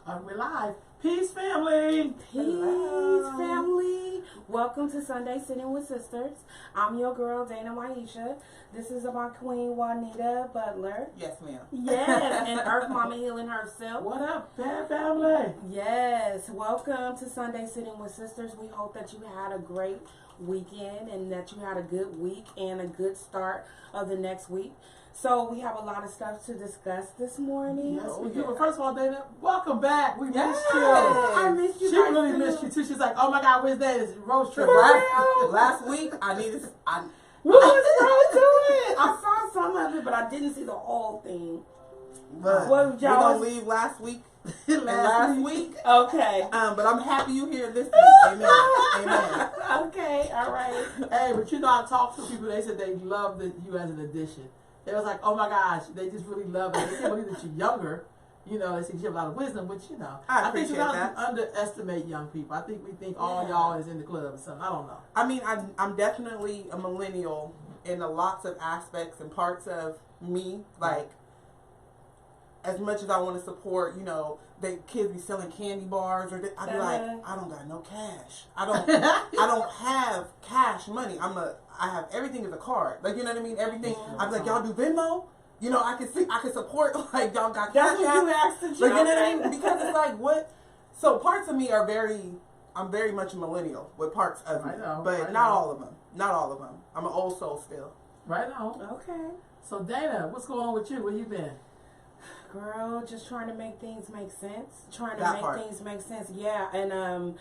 We're live. Peace, family. Peace, family. Welcome to Sunday Sitting with Sisters. I'm your girl, Dana Waisha. This is my queen, Juanita Butler. Yes, ma'am. Yes, and Earth Mama Healing herself. What up, family? Yes, welcome to Sunday Sitting with Sisters. We hope that you had a great weekend and that you had a good week and a good start of the next week. So we have a lot of stuff to discuss this morning. Yes, we do. Well, first of all, Dana, welcome back. We missed you. I missed you. She really missed you too. She's like, oh my God, where's that? It's road trip. Last week, I needed. What was Rose doing? I saw some of it, but I didn't see the whole thing. But what we're gonna leave last week. last week. Okay. But I'm happy you're here this week. Amen. Amen. Okay. All right. Hey, but you know, I talked to people. They said they loved you as an addition. They was like, oh my gosh, they just really love it. They can't believe that you're younger. You know, they say you have a lot of wisdom, which, you know. I think appreciate that. We underestimate young people. I think we think all y'all is in the club or something. I don't know. I mean, I'm definitely a millennial in lots of aspects and parts of me. Like, as much as I want to support, you know, the kids be selling candy bars, or I'd be like, I don't got no cash. I don't have cash money. I have everything as a card. Like, you know what I mean? Everything. I'm like, y'all do Venmo? You know, I can support, like, y'all got cash. That's what you asked to do. Like, you know what I mean? Because it's like, what? So parts of me are I'm very much a millennial with parts of me. But not all of them. Not all of them. I'm an old soul still. Right on. Okay. So, Dana, what's going on with you? Where you been? Girl, just trying to make things make sense. Things make sense. Yeah, and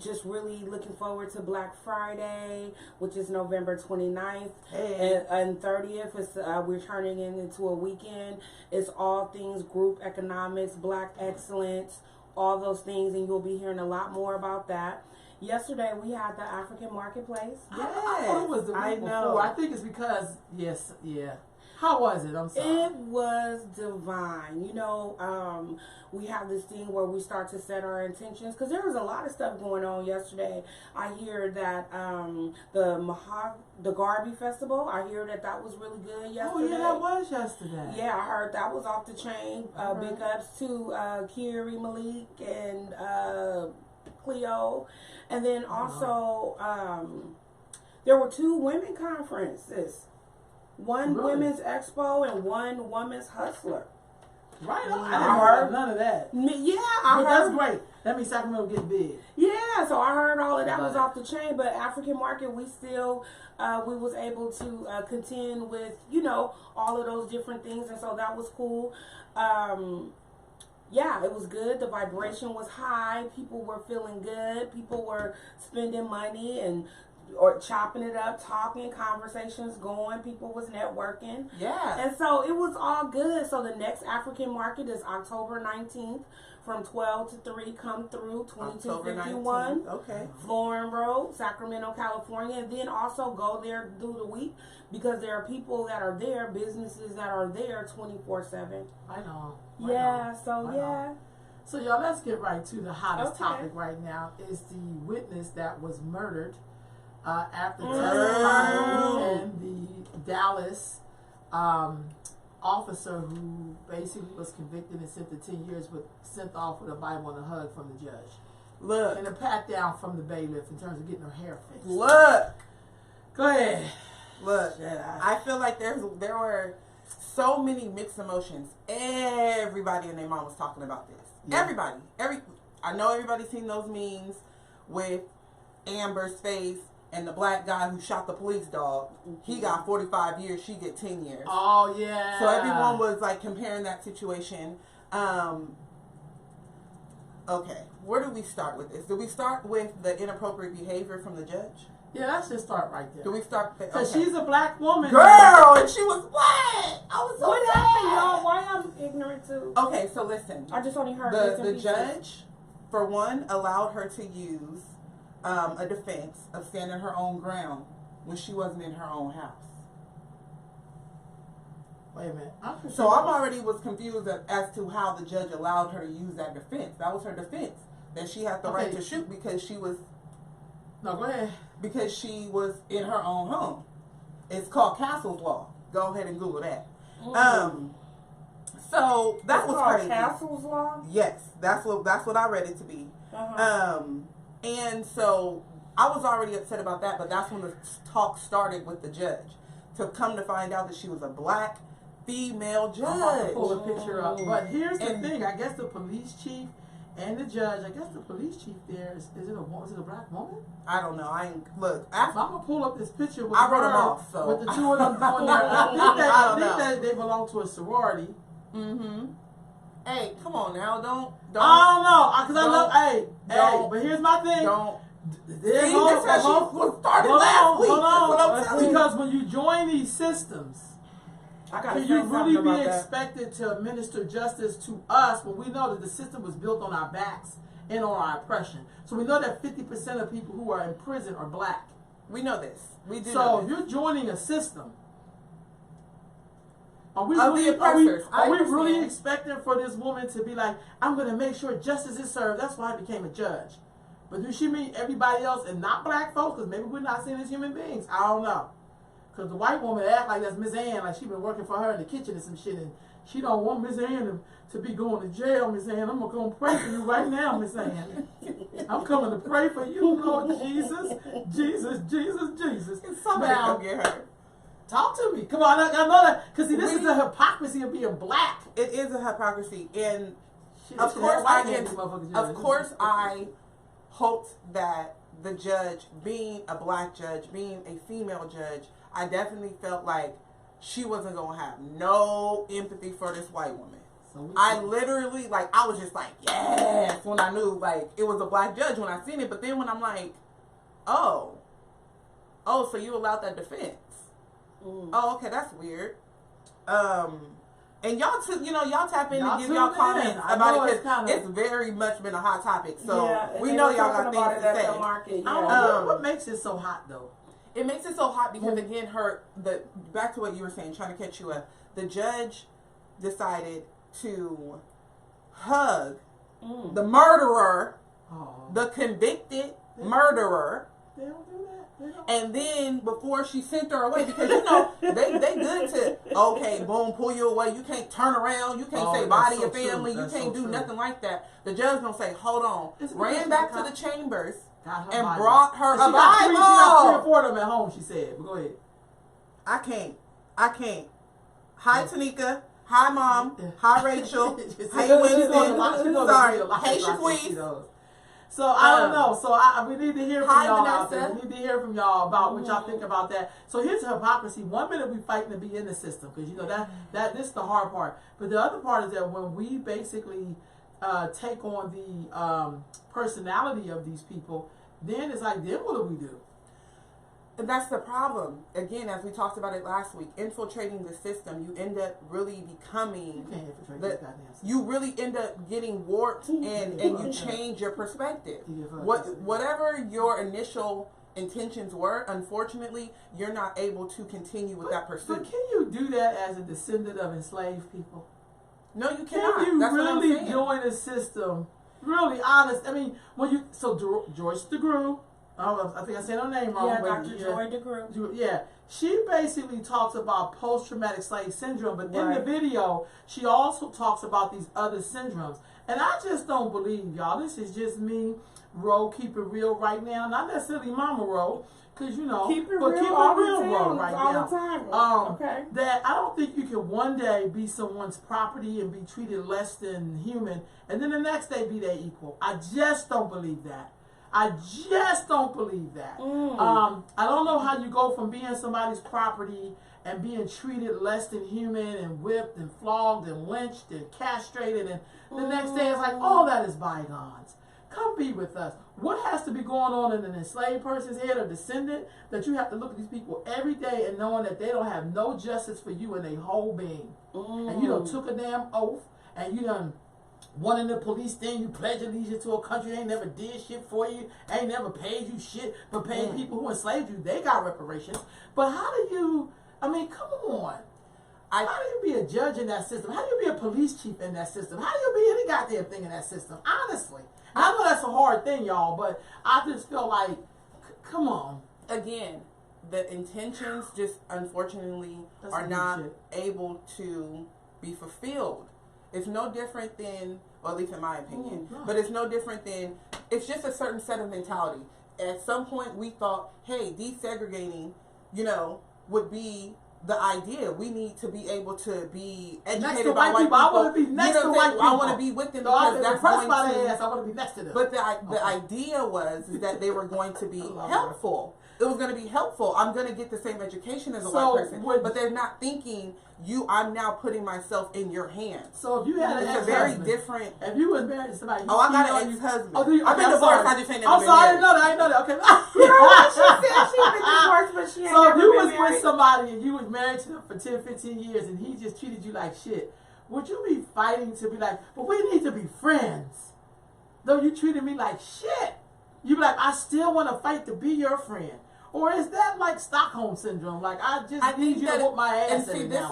just really looking forward to Black Friday, which is November 29th. Hey. And 30th. It's, we're turning it into a weekend. It's all things group economics, Black excellence, all those things, and you'll be hearing a lot more about that. Yesterday, we had the African Marketplace. Yeah, I thought it was the week before. I think it's because, How was it? I'm sorry. It was divine. You know, we have this thing where we start to set our intentions, because there was a lot of stuff going on yesterday. I hear that the Garvey Festival, I hear that was really good yesterday. Oh, yeah, that was yesterday. Yeah, I heard that was off the chain. Big ups to Kiri, Malik, and Cleo. And then also, there were 2 women conferences. One women's expo and one women's hustler. Right on. I didn't heard none of that. Yeah, I heard. That's great. That means Sacramento getting big. Yeah, so I heard all of that was off the chain, but African market, we still, we was able to contend with, you know, all of those different things, and so that was cool. Yeah, it was good. The vibration was high. People were feeling good. People were spending money or chopping it up, talking, conversations going. People was networking. Yeah. And so it was all good. So the next African market is October 19th from 12 to 3. Come through, 2251. Okay. Florin Road, Sacramento, California. And then also go there through the week, because there are people that are there, businesses that are there 24/7. I know. So y'all, let's get right to the hottest topic right now. Is the witness that was murdered after testifying, and the Dallas officer who basically was convicted and sent to 10 years sent off with a Bible and a hug from the judge. Look. And a pat down from the bailiff in terms of getting her hair fixed. Look. Go ahead. Look. I feel like there were so many mixed emotions. Everybody and their mom was talking about this. Yeah. Everybody. I know everybody's seen those memes with Amber's face and the black guy who shot the police dog. He got 45 years, she get 10 years. Oh, yeah. So everyone was like comparing that situation. Okay, where do we start with this? Do we start with the inappropriate behavior from the judge? Yeah, let's just start right there. Do we start? Because she's a black woman. Girl, and she was black. I was so what happened, y'all? Why I'm ignorant too? Okay, so listen. I just only heard the judge, for one, allowed her to use a defense of standing her own ground when she wasn't in her own house. Wait a minute. So I'm already was confused as to how the judge allowed her to use that defense. That was her defense, that she had the right to shoot because she was. No, go ahead. Because she was in her own home. It's called Castle's Law. Go ahead and Google that. So that It's was called crazy. Castle's Law. Yes, that's what I read it to be. And so I was already upset about that, but that's when the talk started with the judge. To come to find out that she was a black female judge. I'm about to pull a picture up. But here's the thing. I guess the police chief and the judge. I guess the police chief there is it a black woman? I don't know. I ain't look. I'm gonna pull up this picture with I wrote her, them off. So with the two of them doing there. I think that they belong to a sorority. Mm-hmm. Hey, come on now, don't. I don't know, because I love. Hey, but here's my thing. Don't. This was started last week. Hold That's what I'm telling you. Because when you join these systems, I gotta can say you really something be about that. expected to administer justice to us when we know that the system was built on our backs and on our oppression? So we know that 50% of people who are in prison are black. We know this. We do. So if you're joining a system, are we really expecting for this woman to be like, I'm going to make sure justice is served? That's why I became a judge. But do she mean everybody else and not black folks? Because maybe we're not seen as human beings. I don't know. Because the white woman act like that's Miss Ann, like she been working for her in the kitchen and some shit, and she don't want Miss Ann to be going to jail, Miss Ann. I'm going to pray for you right now, Miss Ann. I'm coming to pray for you, Lord Jesus. Jesus, Jesus, Jesus. Somebody Now, come get her. talk to me. Come on, I know that. Because see, this is the hypocrisy of being black. It is a hypocrisy, and Shit, of shit, course white I man, get. these motherfuckers Of judge. course I hoped that the judge, being a black judge, being a female judge, I definitely felt like she wasn't going to have no empathy for this white woman. I literally, I was just like, yes, when I knew, it was a black judge when I seen it. But then when I'm like, oh, so you allowed that defense. Oh, okay, that's weird. And y'all tap in and give y'all comments about it because it's very much been a hot topic. So we know y'all got things to say. What makes it so hot though? It makes it so hot because again, back to what you were saying, trying to catch you up. The judge decided to hug the murderer, the convicted murderer. They don't do that. And then before she sent her away, because they good to boom, pull you away. You can't turn around. You can't say bye to your family. You can't do nothing like that. The judge gonna say, hold on. Ran back to the chambers and brought her a Bible. She got 3 or 4 of them at home. She said, but go ahead. I can't. Hi Tanika. Hi Mom. Hi Rachel. Hey Winston. Sorry. Hey Shaquise. So I don't know. So we need to hear from y'all out there. Vanessa. We need to hear from y'all about what y'all think about that. So here's the hypocrisy. One minute we fighting to be in the system because that this is the hard part. But the other part is that when we basically take on the personality of these people, then it's like, then what do we do? And that's the problem. Again, as we talked about it last week, infiltrating the system, you end up really becoming. You can't infiltrate this goddamn system. You really end up getting warped, and you change your perspective. Whatever your initial intentions were, unfortunately, you're not able to continue with that pursuit. But can you do that as a descendant of enslaved people? No, you cannot. Can you That's really join a system? Really honest. I mean, Joyce DeGruy. I think I said her name wrong. Yeah, Dr. Joy DeGruy. Yeah, she basically talks about post-traumatic slave syndrome, but in the video, she also talks about these other syndromes. And I just don't believe, y'all. This is just me, Ro, keep it real right now. Not necessarily Mama Ro, because keep it real Ro right all now. The time. That I don't think you can one day be someone's property and be treated less than human, and then the next day be their equal. I just don't believe that. I just don't believe that. I don't know how you go from being somebody's property and being treated less than human and whipped and flogged and lynched and castrated, and the next day it's like, all that is bygones. Come be with us. What has to be going on in an enslaved person's head or descendant that you have to look at these people every day and knowing that they don't have no justice for you in their whole being? And you done took a damn oath, and you done one in the police thing, you pledge allegiance to a country ain't never did shit for you, ain't never paid you shit, but paid people who enslaved you, they got reparations. But how do you, come on. How do you be a judge in that system? How do you be a police chief in that system? How do you be any goddamn thing in that system? Honestly. I know that's a hard thing, y'all, but I just feel like, come on. Again, the intentions just unfortunately are not able to be fulfilled. It's no different than, or at least in my opinion, but it's no different than, it's just a certain set of mentality. At some point we thought, hey, desegregating, would be the idea. We need to be able to be educated by white people. I want to be next to white people. I want to be with them because that's going to. I want to be next to them. But the idea was that they were going to be helpful. It was going to be helpful. I'm going to get the same education as a white person, but they're not thinking I'm now putting myself in your hands. So if you had an ex-husband, very different. If you was married to somebody, I got an ex-husband. I've been divorced. I just ain't never I'm been sorry, married. I didn't know that. Okay. She said she'd been divorced, but she ain't So never if you been was married. with somebody and you was married to them for 10, 15 years and he just treated you like shit, would you be fighting to be like, but we need to be friends? Though you treated me like shit. You be like, I still want to fight to be your friend. Or is that like Stockholm syndrome? Like I need you to whoop my ass. And see, this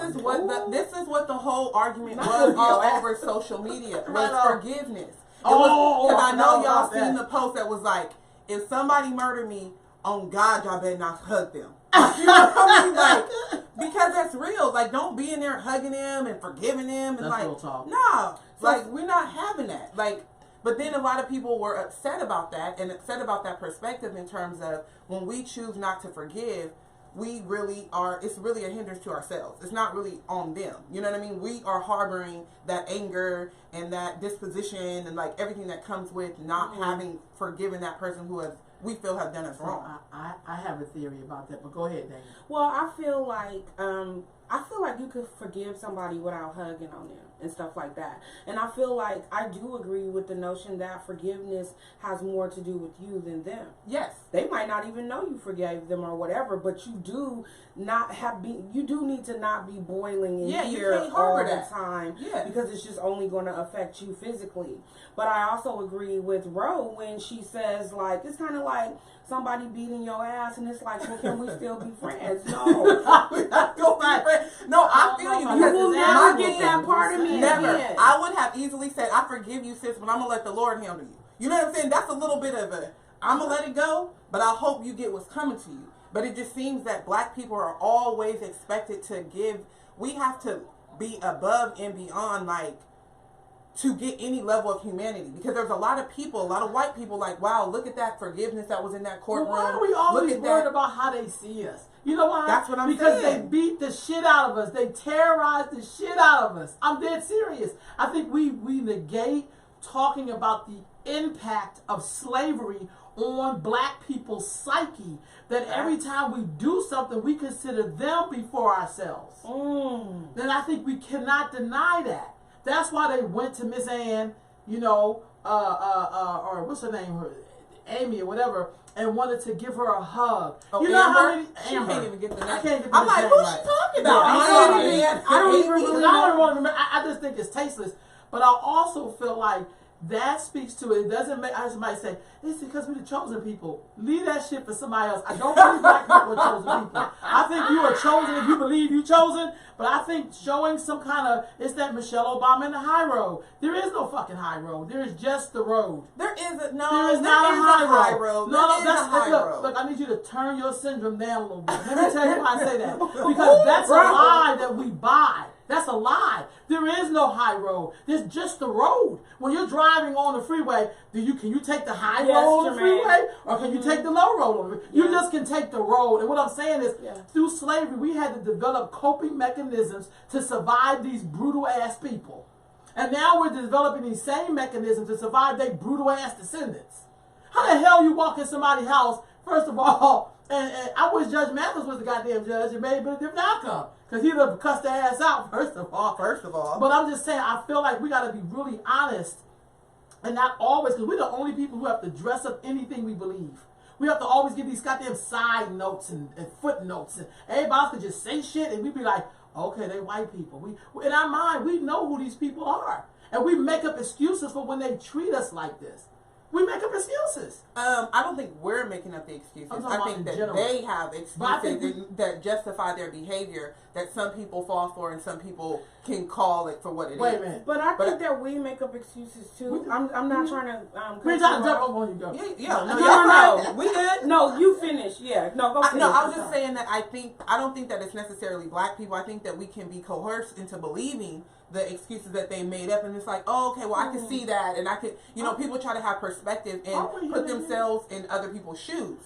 is what the whole argument was all over social media. Was forgiveness. Because I know y'all seen the post that was like, if somebody murdered me, on God, y'all better not hug them. You know what I mean? Like, because that's real. Like, don't be in there hugging them and forgiving them and that's real talk. No, like we're not having that. Like. But then a lot of people were upset about that and upset about that perspective in terms of when we choose not to forgive, we really are, it's really a hindrance to ourselves. It's not really on them. You know what I mean? We are harboring that anger and that disposition and like everything that comes with not having forgiven that person who we feel have done us wrong. I have a theory about that, but go ahead, Dana. Well, I feel like you could forgive somebody without hugging on them and stuff like that. And I feel like I do agree with the notion that forgiveness has more to do with you than them. Yes. They might not even know you forgave them or whatever, but you do need to not be boiling in here all the time because it's just only going to affect you physically. But I also agree with Ro when she says, like, it's kind of like somebody beating your ass and it's like, well, can we still be friends? No. We're not going to be friends. No, I feel you. You will never get that part of me. Never. Again. I would have easily said, I forgive you, sis, but I'm going to let the Lord handle you. You know what I'm saying? That's a little bit of I'm going to let it go, but I hope you get what's coming to you. But it just seems that black people are always expected to give. We have to be above and beyond, like, to get any level of humanity. Because there's a lot of people, a lot of white people, like, wow, look at that forgiveness that was in that courtroom. Well, why are we always worried about how they see us? You know why? That's what I'm saying. Because they beat the shit out of us. They terrorize the shit out of us. I'm dead serious. I think we negate talking about the impact of slavery on black people's psyche, that every time we do something, we consider them before ourselves. Then I think we cannot deny that. That's why they went to Miss Ann, or what's her name, Amy or whatever, and wanted to give her a hug. Oh, you know Amber? how many? She Amber. can't even get the name. I can't get the I'm like, name who's right. she talking about? I don't even remember. I just think it's tasteless. But I also feel like that speaks to it. It doesn't make, as somebody say, it's because we're the chosen people. Leave that shit for somebody else. I don't believe black people are chosen people. I think you are chosen if you believe you're chosen, but I think showing some kind of, it's that Michelle Obama in the high road. There is no fucking high road. There is just the road. There is not a high road. road. Look, I need you to turn your syndrome down a little bit. Let me tell you why I say that. Because that's a lie that we buy. That's a lie. There is no high road. There's just the road. When you're driving on the freeway, can you take the high road on the freeway, or can you take the low road on the freeway? You just can take the road. And what I'm saying is, through slavery, we had to develop coping mechanisms to survive these brutal ass people. And now we're developing these same mechanisms to survive their brutal ass descendants. How the hell you walk in somebody's house, first of all, and I wish Judge Mathis was the goddamn judge, it may have been a different outcome. Because he'd have cussed their ass out, first of all. But I'm just saying, I feel like we got to be really honest and not always, because we're the only people who have to dress up anything we believe. We have to always give these goddamn side notes and footnotes. And everybody else could just say shit and we'd be like, okay, they white people. We in our mind, we know who these people are. And we make up excuses for when they treat us like this. We make up excuses. I don't think we're making up the excuses. I think that they have excuses that justify their behavior that some people fall for and some people can call it for what it is. Wait a minute. But I think that we make up excuses too. I'm not trying to. We're trying to jump on you, go. No, we good. No, you finish. Yeah. No, go finish. No, I was just saying that I don't think that it's necessarily black people. I think that we can be coerced into believing the excuses that they made up, and it's like, oh, okay, well, I can see that, and I could, people try to have perspective and put themselves in other people's shoes.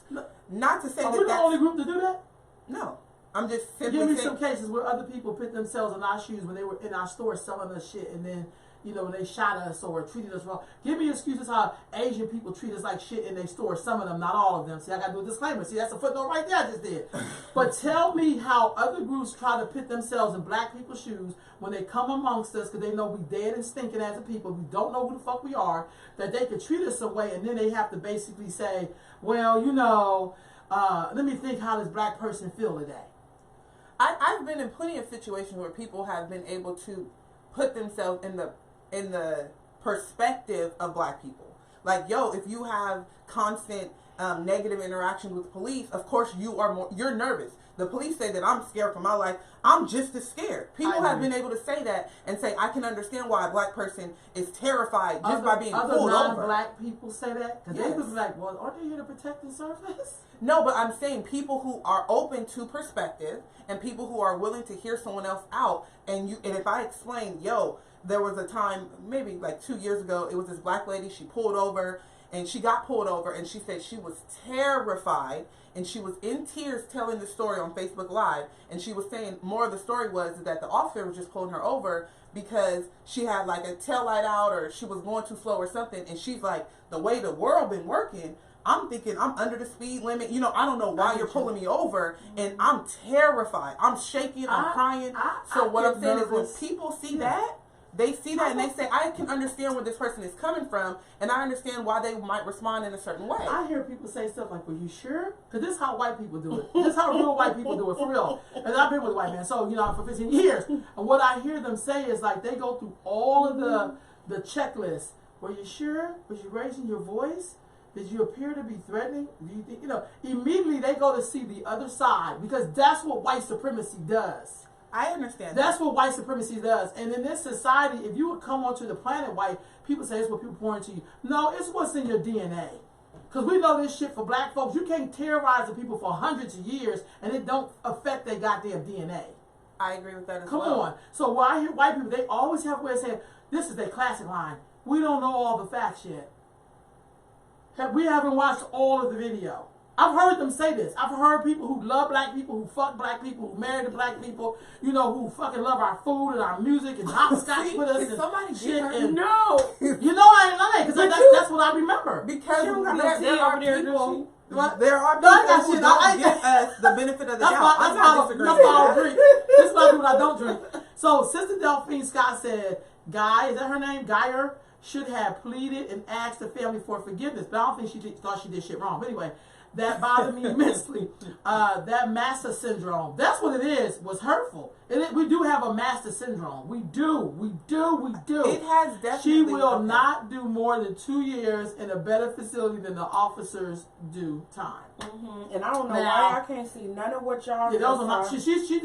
Not to say that we're the only group to do that. No, I'm just simply give me saying, some cases where other people put themselves in our shoes when they were in our store selling us shit, and then when they shot us or treated us wrong. Give me excuses how Asian people treat us like shit in their store. Some of them, not all of them. See, I got to do a disclaimer. See, that's a footnote right there I just did. But tell me how other groups try to put themselves in black people's shoes when they come amongst us because they know we dead and stinking as a people. We don't know who the fuck we are. That they could treat us some way, and then they have to basically say, well, let me think how this black person feel today. I've been in plenty of situations where people have been able to put themselves in the perspective of black people. Like, if you have constant negative interactions with police, of course you're nervous. The police say that I'm scared for my life. I'm just as scared. People have been able to say that and say, I can understand why a black person is terrified just by being pulled over. Other non-black people say that? Because they would be like, well, aren't they here to protect and serve us? No, but I'm saying people who are open to perspective and people who are willing to hear someone else out. And if I explain, there was a time, maybe like 2 years ago, it was this black lady, she pulled over, and she got pulled over, and she said she was terrified, and she was in tears telling the story on Facebook Live, and she was saying more of the story was that the officer was just pulling her over because she had like a tail light out or she was going too slow or something, and she's like, the way the world been working, I'm thinking I'm under the speed limit. I don't know why you're pulling me over, and I'm terrified. I'm shaking, I'm crying. So what I'm saying is when people see that, they see that and they say, I can understand where this person is coming from, and I understand why they might respond in a certain way. I hear people say stuff like, well, you sure? Because this is how white people do it. This is how real white people do it, for real. And I've been with a white man, so, for 15 years. And what I hear them say is like, they go through all of the checklists. Were you sure? Was you raising your voice? Did you appear to be threatening? Do you think, immediately they go to see the other side because that's what white supremacy does. I understand. That's what white supremacy does. And in this society, if you would come onto the planet white, people say it's what people pour into you. No, it's what's in your DNA. Because we know this shit for black folks. You can't terrorize the people for hundreds of years and it don't affect their goddamn DNA. I agree with that as well. Come on. So when I hear white people, they always have a way of saying, this is their classic line. We don't know all the facts yet. We haven't watched all of the video. I've heard them say this. I've heard people who love black people, who fuck black people, who marry to black people, who fucking love our food and our music and hopscotch with us and somebody shit. And no. I ain't lying because that's what I remember. Because there are people who don't give us the benefit of the doubt. I'm not disagreeing. That's why I drink. This is why I don't drink. So Sister Delphine Scott said, Guy, is that her name? Geyer should have pleaded and asked the family for forgiveness. But I don't think she thought she did shit wrong. But anyway, that bothered me immensely. That master syndrome, that's what it is, was hurtful. We do have a master syndrome. We do. It has definitely. She will not do more than 2 years in a better facility than the officers do time. Mm-hmm. And I don't know why I can't see none of what y'all do.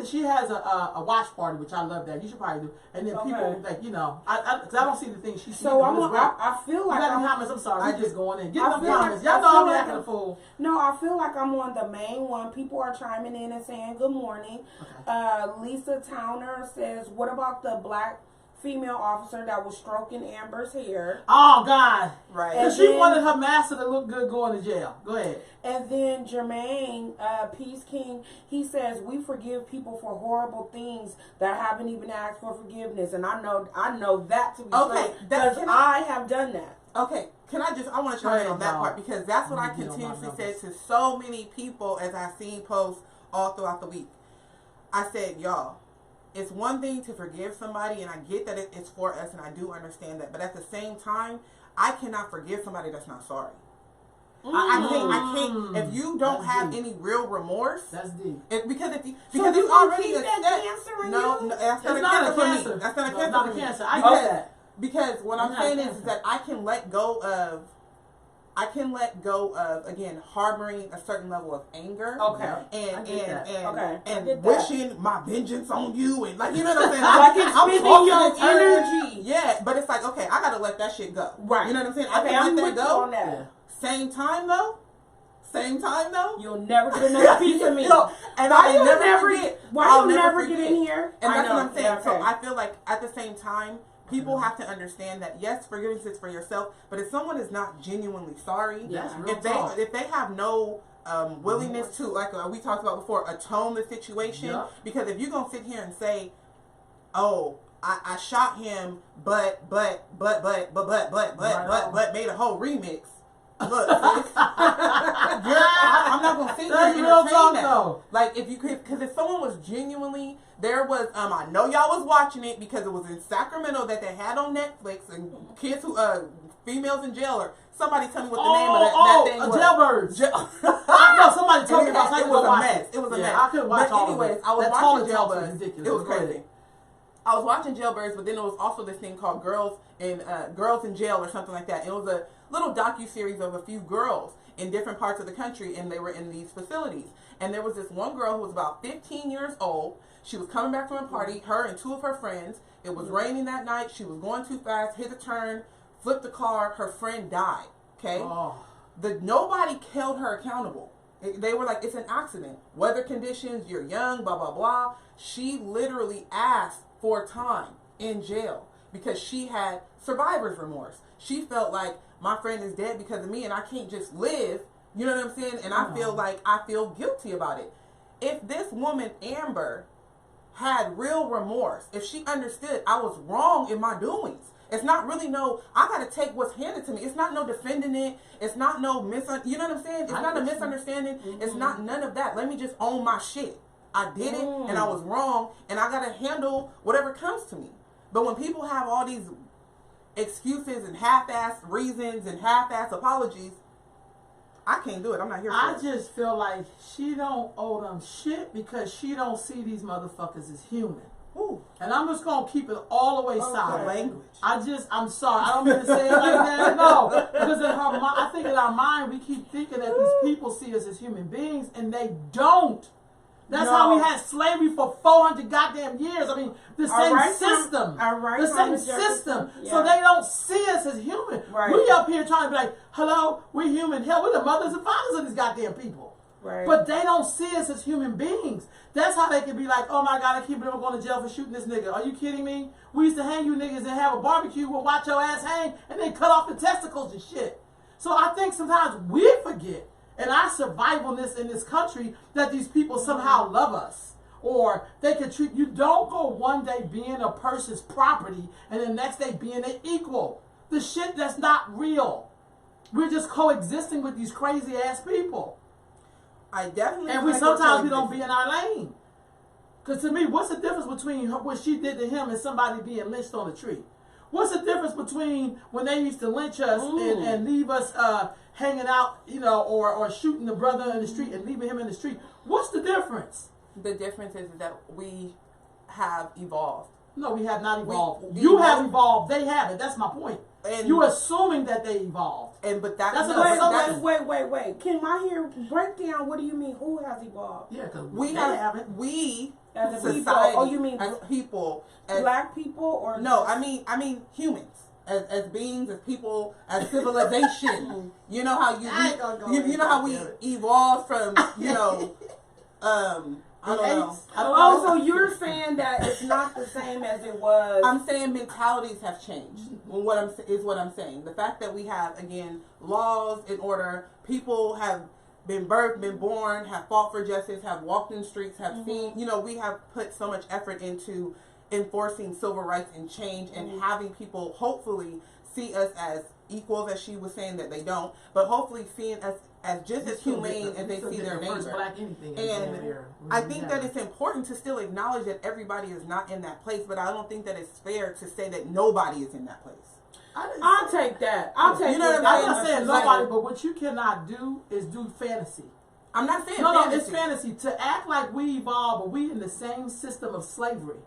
She has a watch party, which I love that. You should probably do. And then people, like, because I don't see the things she sees. So I feel like I'm sorry. I'm just going in. Get them comments. Y'all know I'm acting a fool. No, I feel like I'm on the main one. People are chiming in and saying good morning. Okay. Lisa Towner says, what about the black female officer that was stroking Amber's hair? Oh, God. Right. And she wanted her master to look good going to jail. Go ahead. And then Jermaine, Peace King, he says, we forgive people for horrible things that haven't even asked for forgiveness. And I know that to be true because I have done that. Okay. I want to chime in on that part because that's what I continuously said to so many people as I've seen posts all throughout the week. I said, y'all, it's one thing to forgive somebody, and I get that it's for us, and I do understand that. But at the same time, I cannot forgive somebody that's not sorry. I can't. If you don't have any real remorse, that's deep. Because it's already a cancer in you. That's not a cancer. That's not a cancer. I get that. Because what I'm saying is that I can let go of, again, harboring a certain level of anger. Okay. And wishing my vengeance on you. And like, you know what I'm saying? I'm spending your energy. Yeah. But it's like, okay, I got to let that shit go. Right. You know what I'm saying? Okay, I can let that go. On that. Same time though, same time though, you'll never get another piece of me. And Why I you never never forget. get? Why I'll you never forget. get in here? And that's what I'm saying. Yeah, okay. So I feel like at the same time, people have to understand that yes, forgiveness is for yourself, but if someone is not genuinely sorry, if they have no willingness to, like we talked about before, atone the situation, because if you're gonna sit here and say, oh, I shot him, but made a whole remix. Look, sis, I'm not gonna sit here and entertain that. Though. Like if you could, because if someone was genuinely, there was I know y'all was watching it because it was in Sacramento that they had on Netflix, and kids who females in jail, or somebody tell me what the name of that thing was. Jailbirds. I know somebody told me about. It was a mess. It was a mess. I couldn't watch all anyways, of it. I was watching Jailbirds. Ridiculous. It was crazy. I was watching Jailbirds, but then there was also this thing called Girls in Jail or something like that. It was a little docu-series of a few girls in different parts of the country, and they were in these facilities. And there was this one girl who was about 15 years old. She was coming back from a party, her and two of her friends. It was raining that night. She was going too fast, hit a turn, flipped the car. Her friend died. Okay? Nobody held her accountable. They were like, it's an accident. Weather conditions, you're young, blah, blah, blah. She literally asked for time in jail because she had survivor's remorse. She felt like my friend is dead because of me and I can't just live. You know what I'm saying? And I feel like I feel guilty about it. If this woman, Amber, had real remorse, if she understood I was wrong in my doings, it's not really I got to take what's handed to me. It's not no defending it. It's not no you know what I'm saying? It's not a misunderstanding. Mm-hmm. It's not none of that. Let me just own my shit. I did it and I was wrong and I got to handle whatever comes to me. But when people have all these excuses and half-ass reasons and half-ass apologies, I can't do it. I'm not here for it. I just feel like she don't owe them shit because she don't see these motherfuckers as human. Ooh. And I'm just gonna keep it all the way solid. Language. I'm sorry. I don't mean to say it like that. No, because I think in our mind we keep thinking that these people see us as human beings, and they don't. That's how we had slavery for 400 goddamn years. I mean, the same system. The same system. Yeah. So they don't see us as human. Right. We up here trying to be like, hello, we're human. Hell, we're the mothers and fathers of these goddamn people. Right. But they don't see us as human beings. That's how they can be like, oh my God, I keep them going to jail for shooting this nigga. Are you kidding me? We used to hang you niggas and have a barbecue. We'll watch your ass hang and then cut off the testicles and shit. So I think sometimes we forget in our survivalness in this country that these people somehow love us. Or they can treat you. Don't go one day being a person's property and the next day being an equal. The shit that's not real. We're just coexisting with these crazy ass people. I definitely. And sometimes we don't be in our lane. Because to me, what's the difference between what she did to him and somebody being lynched on a tree? What's the difference between when they used to lynch us and leave us hanging out, or shooting the brother in the street and leaving him in the street? What's the difference? The difference is that we have evolved. No, we have not evolved. You have evolved. They haven't. That's my point. And you're assuming that they evolved. Wait. Can I hear breakdown? What do you mean? Who has evolved? Yeah, because we haven't. We as a society. People. Oh, you mean as people? Black people or no? I mean humans. As beings, as people, as civilization. You know how you know how we evolved from I don't know. So you're saying that it's not the same as it was. I'm saying mentalities have changed. What I'm saying. The fact that we have, again, laws in order, people have been birthed, been born, have fought for justice, have walked in streets, have seen, we have put so much effort into enforcing civil rights and change and having people hopefully see us as equals, as she was saying that they don't, but hopefully seeing us as just as humane as they see their neighbor. And I think that it's important to still acknowledge that everybody is not in that place, but I don't think that it's fair to say that nobody is in that place. I'll take that. I'll take that. I'm not saying nobody, but what you cannot do is do fantasy. I'm not saying No, it's fantasy. To act like we evolved, but we in the same system of slavery.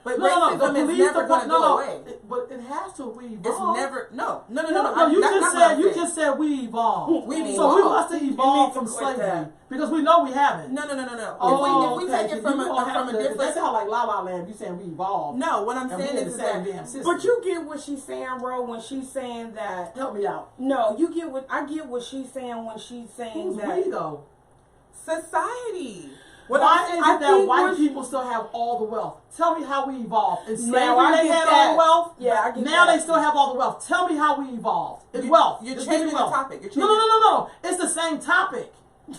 But No, racism but is believe never the- going to no, go no, away. But it has to. We It's evolve. never no. No, I'm- you that's just not what said I'm you saying. just said we evolved. We've So we evolved. must have You evolved need to from quit slavery that. because we know we haven't. No. Oh, If we okay. take it from You gonna have a to- different. That sound like La La Land. You saying we evolved? No, what I'm and we saying in is the same that. damn system. But you get what she's saying, bro, when she's saying that. help me out. No, you get what I get what she's saying when she's saying Who's that. we though? Society. Why is I it that think white what- people still have all the wealth? Tell me how we evolved. In slavery, Now, I they get had that. all the wealth. Yeah, I get Now that. they still have all the wealth. Tell me how we evolved. It's You- wealth. you're Just give me changing the wealth. topic. You're No, changing- no. It's the same topic.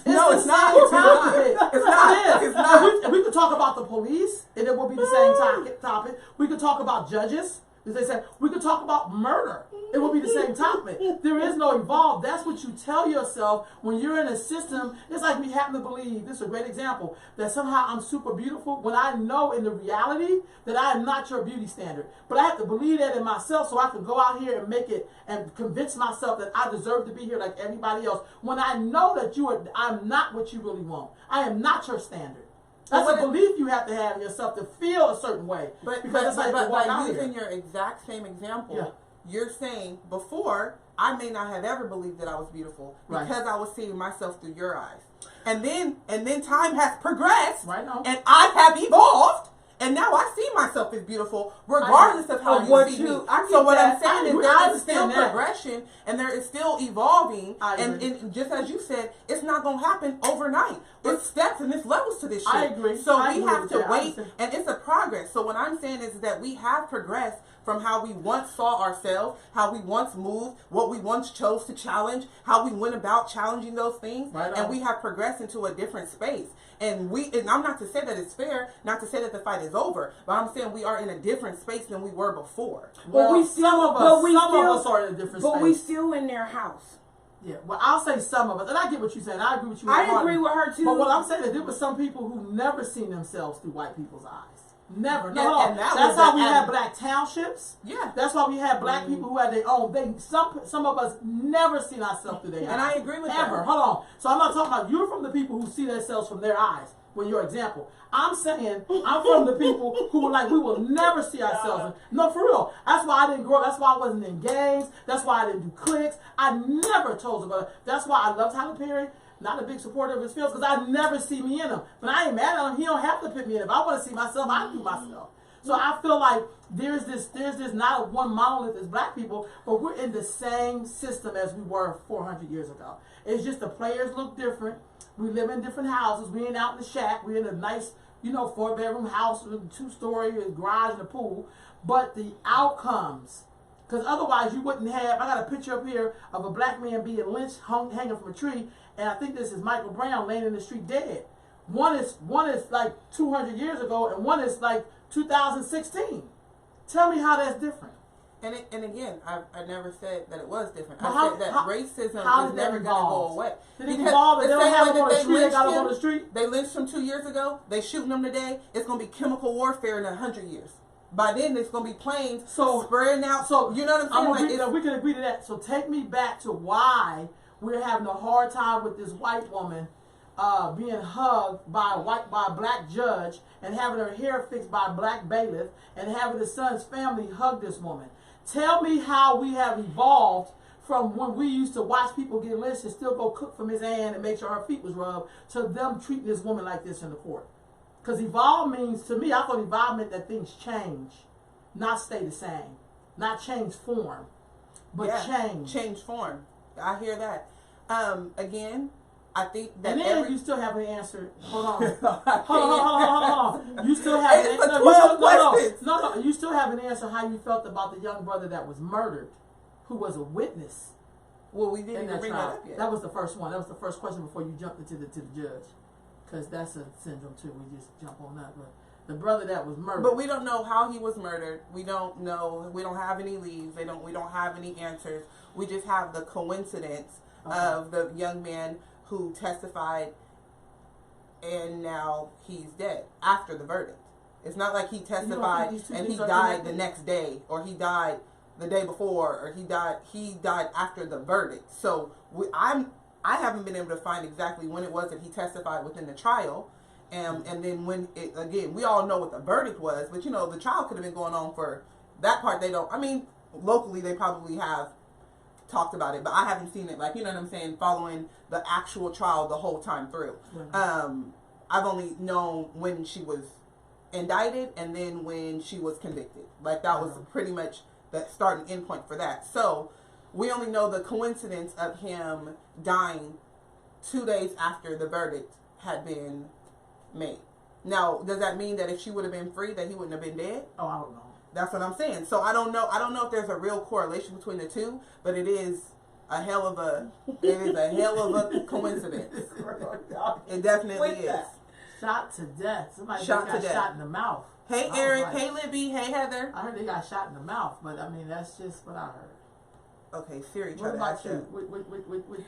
No, the it's not. same It's not. topic. It's not. It is. It's not. And we could talk about the police, and it will be the same topic. We could talk about judges, as they said. We could talk about murder. It will be the same topic. There is no evolve. That's what you tell yourself when you're in a system. It's like we happen to believe, this is a great example, that somehow I'm super beautiful when I know in the reality that I am not your beauty standard. But I have to believe that in myself so I can go out here and make it and convince myself that I deserve to be here like everybody else. When I know that I'm not what you really want. I am not your standard. That's a belief you have to have in yourself to feel a certain way. But because it's like by using your exact same example, Yeah. you're saying before I may not have ever believed that I was beautiful Right. because I was seeing myself through your eyes, and then time has progressed, Right now. and I have evolved. And now I see myself as beautiful, regardless of how But you what see you- me. I get So what that. I'm saying I is agree. there I is still understand that. progression, and there is still evolving. I And agree. just as you said, it's not going to happen overnight. It's steps and it's levels to this shit. I agree. So I we agree have with to that. I wait, understand. and it's a progress. So what I'm saying is that we have progressed from how we once saw ourselves, how we once moved, what we once chose to challenge, how we went about challenging those things, Right on. and we have progressed into a different space. And I'm not to say that it's fair, not to say that the fight is over, but I'm saying we are in a different space than we were before. Well, we some of us are in a different But space. we still in their house. Yeah, well, I'll say some of us, and I get what you're saying. I agree with you. I wholeheartedly. agree with her too. But what I'm saying is, there were some people who never seen themselves through white people's eyes. Never. And- No, and that that's was how the we had end. black townships. Yeah. That's why we had black people who had their own. Some of us never seen ourselves through their eyes. And I agree with ever. that. Hold on. So I'm not talking about you're from the people who see themselves from their eyes. When your example, I'm saying I'm from the people who were like we will never see ourselves. No, for real. That's why I didn't grow up. That's why I wasn't in gangs. That's why I didn't do cliques. I never chose about it. That's why I love Tyler Perry. Not a big supporter of his films because I never see me in him. But I ain't mad at him. He don't have to put me in. If I want to see myself, I do myself. So I feel like there's this not a one monolith as black people, but we're in the same system as we were 400 years ago. It's just the players look different. We live in different houses. We ain't out in the shack. We're in a nice, 4-bedroom house with a 2-story garage and a pool. But the outcomes, because otherwise you wouldn't have. I got a picture up here of a black man being lynched, hanging from a tree, and I think this is Michael Brown laying in the street dead. One is like 200 years ago, and one is like 2016. Tell me how that's different. And again, I never said that it was different. But I said that racism how is did that never going to go evolve? away. Did it Because evolve? the They don't same have way them on that the street. They got lynched them on him, the street. They lynched him 2 years ago. They shooting him today. It's going to be chemical warfare in 100 years. By then, it's going to be planes spreading out. So you know what I'm saying? We can agree to that. So take me back to why we're having a hard time with this white woman being hugged by a black judge and having her hair fixed by a black bailiff and having the son's family hug this woman. Tell me how we have evolved from when we used to watch people get lynched and still go cook from his hand and make sure her feet was rubbed to them treating this woman like this in the court. Because evolve means, to me, I thought evolve meant that things change, not stay the same, not change form, but change. Change form. I hear that. Again, I think that and then you still haven't answered. Hold on. Hold on. You still haven't It's answered. 12 questions. No. You still haven't answered how you felt about the young brother that was murdered, who was a witness. Well, we didn't in even that bring trial. that up yet. That was the first one. That was the first question before you jumped into the judge, because that's a syndrome too. We just jump on that. But the brother that was murdered. But we don't know how he was murdered. We don't know. We don't have any leads. We don't have any answers. We just have the coincidence of the young man who testified, and now he's dead after the verdict. It's not like he testified and he died the next day, or he died the day before, or he died after the verdict. So I haven't been able to find exactly when it was that he testified within the trial, And then when it, again, we all know what the verdict was, but the trial could have been going on for that part. They don't, I mean, locally they probably have talked about it, but I haven't seen it, like, you know what I'm saying, following the actual trial the whole time through. I've only known when she was indicted and then when she was convicted. Like, that was pretty much the start and end point for that. So we only know the coincidence of him dying 2 days after the verdict had been made. Now, does that mean that if she would have been free that he wouldn't have been dead? Oh, I don't know. That's what I'm saying. So I don't know if there's a real correlation between the two, but it is a hell of a coincidence. It definitely is. Shot to death. Somebody Shot got shot in the mouth. Hey Eric, hey Libby, hey Heather. I heard they got shot in the mouth, but I mean that's just what I heard. Okay, Siri, What try to about ask you? you. What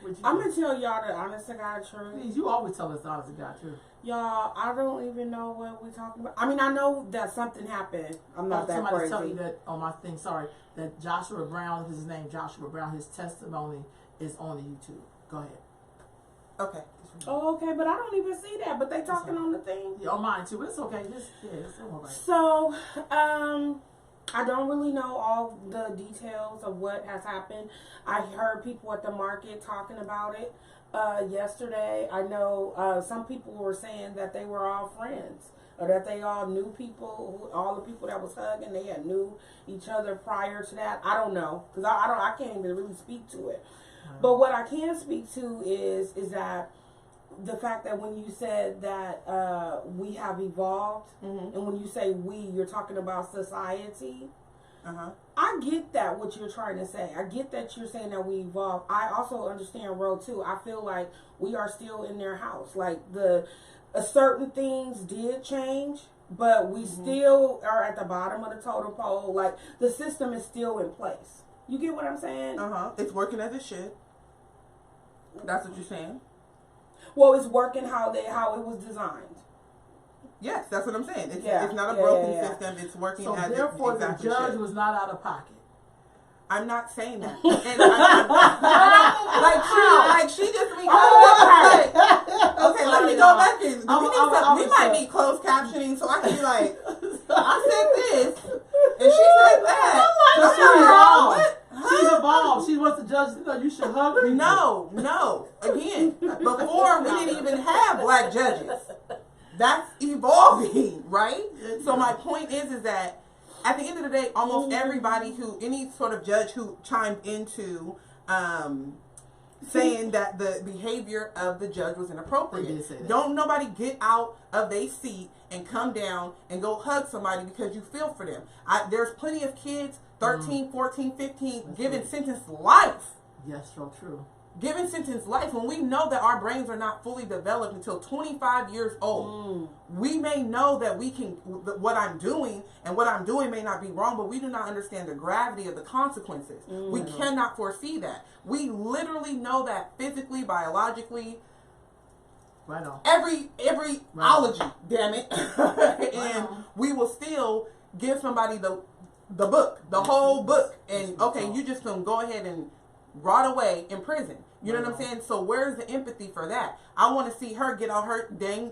you I'm do? gonna tell y'all the honest to God truth. Please, you always tell us the honest to God truth. Y'all, I don't even know what we're talking about. I mean, I know that something happened. I'm not that Somebody crazy. tell me that on my thing. Sorry, that Joshua Brown, his name Joshua Brown. His testimony is on the YouTube. Go ahead. Okay. Oh, okay, but I don't even see that. But they talking okay. on the thing. Yeah, on mine too. But it's okay. It's all right. So, I don't really know all the details of what has happened. I heard people at the market talking about it yesterday. I know some people were saying that they were all friends, or that they all knew people. All the people that was hugging, they had knew each other prior to that. I don't know, because I can't even really speak to it. But what I can speak to is that the fact that when you said that we have evolved, and when you say we, you're talking about society. I get that, what you're trying to say. I get that you're saying that we evolved. I also understand Roe too. I feel like we are still in their house. Like certain things did change, but we still are at the bottom of the totem pole. Like the system is still in place. You get what I'm saying? It's working as it should. That's what you're saying? Well, it's working how it was designed. Yes, that's what I'm saying. It's not a Yeah, broken yeah. system. It's working So as therefore, it exactly the judge should. was not out of pocket. I'm not saying that. And like she just be okay, let me go back in. We might need closed captioning so I can be like, I said this and she said that. She's evolved. She wants the judge to know you should hug people. No. Again, before we didn't even have black judges. That's evolving, right? So my point is that at the end of the day, almost everybody any sort of judge who chimed into saying that the behavior of the judge was inappropriate. Don't nobody get out of their seat and come down and go hug somebody because you feel for them. There's plenty of kids, 13, 14, 15, given sentenced life. Yes, so true. Given sentenced life, when we know that our brains are not fully developed until 25 years old, we may know that we can, what I'm doing may not be wrong, but we do not understand the gravity of the consequences. We cannot foresee that. We literally know that physically, biologically, right on. every ology, damn it. And we will still give somebody the book, the whole book, and okay, you just gonna go ahead and rot away in prison. You know what I'm saying? So where's the empathy for that? I want to see her get on her dang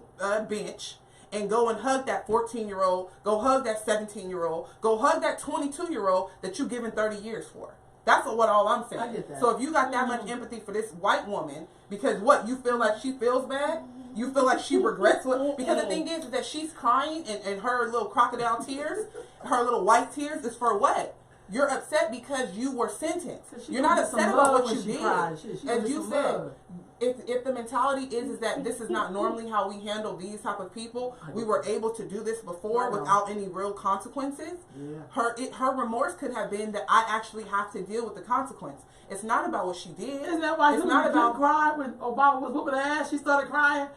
bench and go and hug that 14-year-old, go hug that 17-year-old, go hug that 22-year-old that you given 30 years for. That's all I'm saying. I get that. So if you got that much empathy for this white woman, because what, you feel like she feels bad? You feel like she regrets what? Because the thing is that she's crying and her little crocodile tears, her little white tears is for what? You're upset because you were sentenced. You're not upset about what you did. As you said, if the mentality is that this is not normally how we handle these type of people, we were able to do this before without any real consequences. Her remorse could have been that I actually have to deal with the consequence. It's not about what she did. Isn't that why it's not about cry when Obama was whooping her ass? She started crying.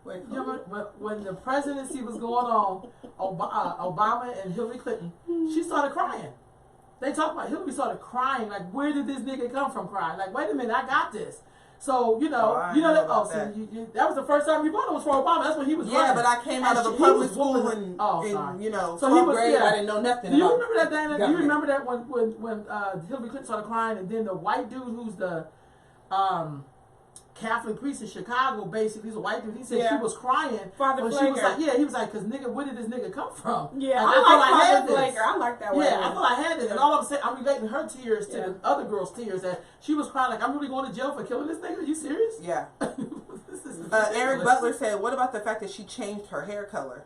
When the presidency was going on, Obama and Hillary Clinton, she started crying. They talk about Hillary started crying, like, where did this nigga come from crying? Like, wait a minute, I got this. So, that was the first time you voted was for Obama. That's when he was running. Yeah, but I came out of a public school in 12th grade. I didn't know nothing Do you remember that, Dana? Do you remember that when Hillary Clinton started crying and then the white dude who's the Catholic priest in Chicago, basically, he's a white dude. He said she was crying. Father when Flaker. she was like, he was like, because nigga, where did this nigga come from? Yeah, like, I like had Father Flaker. I like that one. Yeah, I feel I had this. And all I'm saying, I'm relating her tears to the other girl's tears. That she was crying like, I'm really going to jail for killing this nigga? Are you serious? Yeah. This is Eric Butler said, what about the fact that she changed her hair color?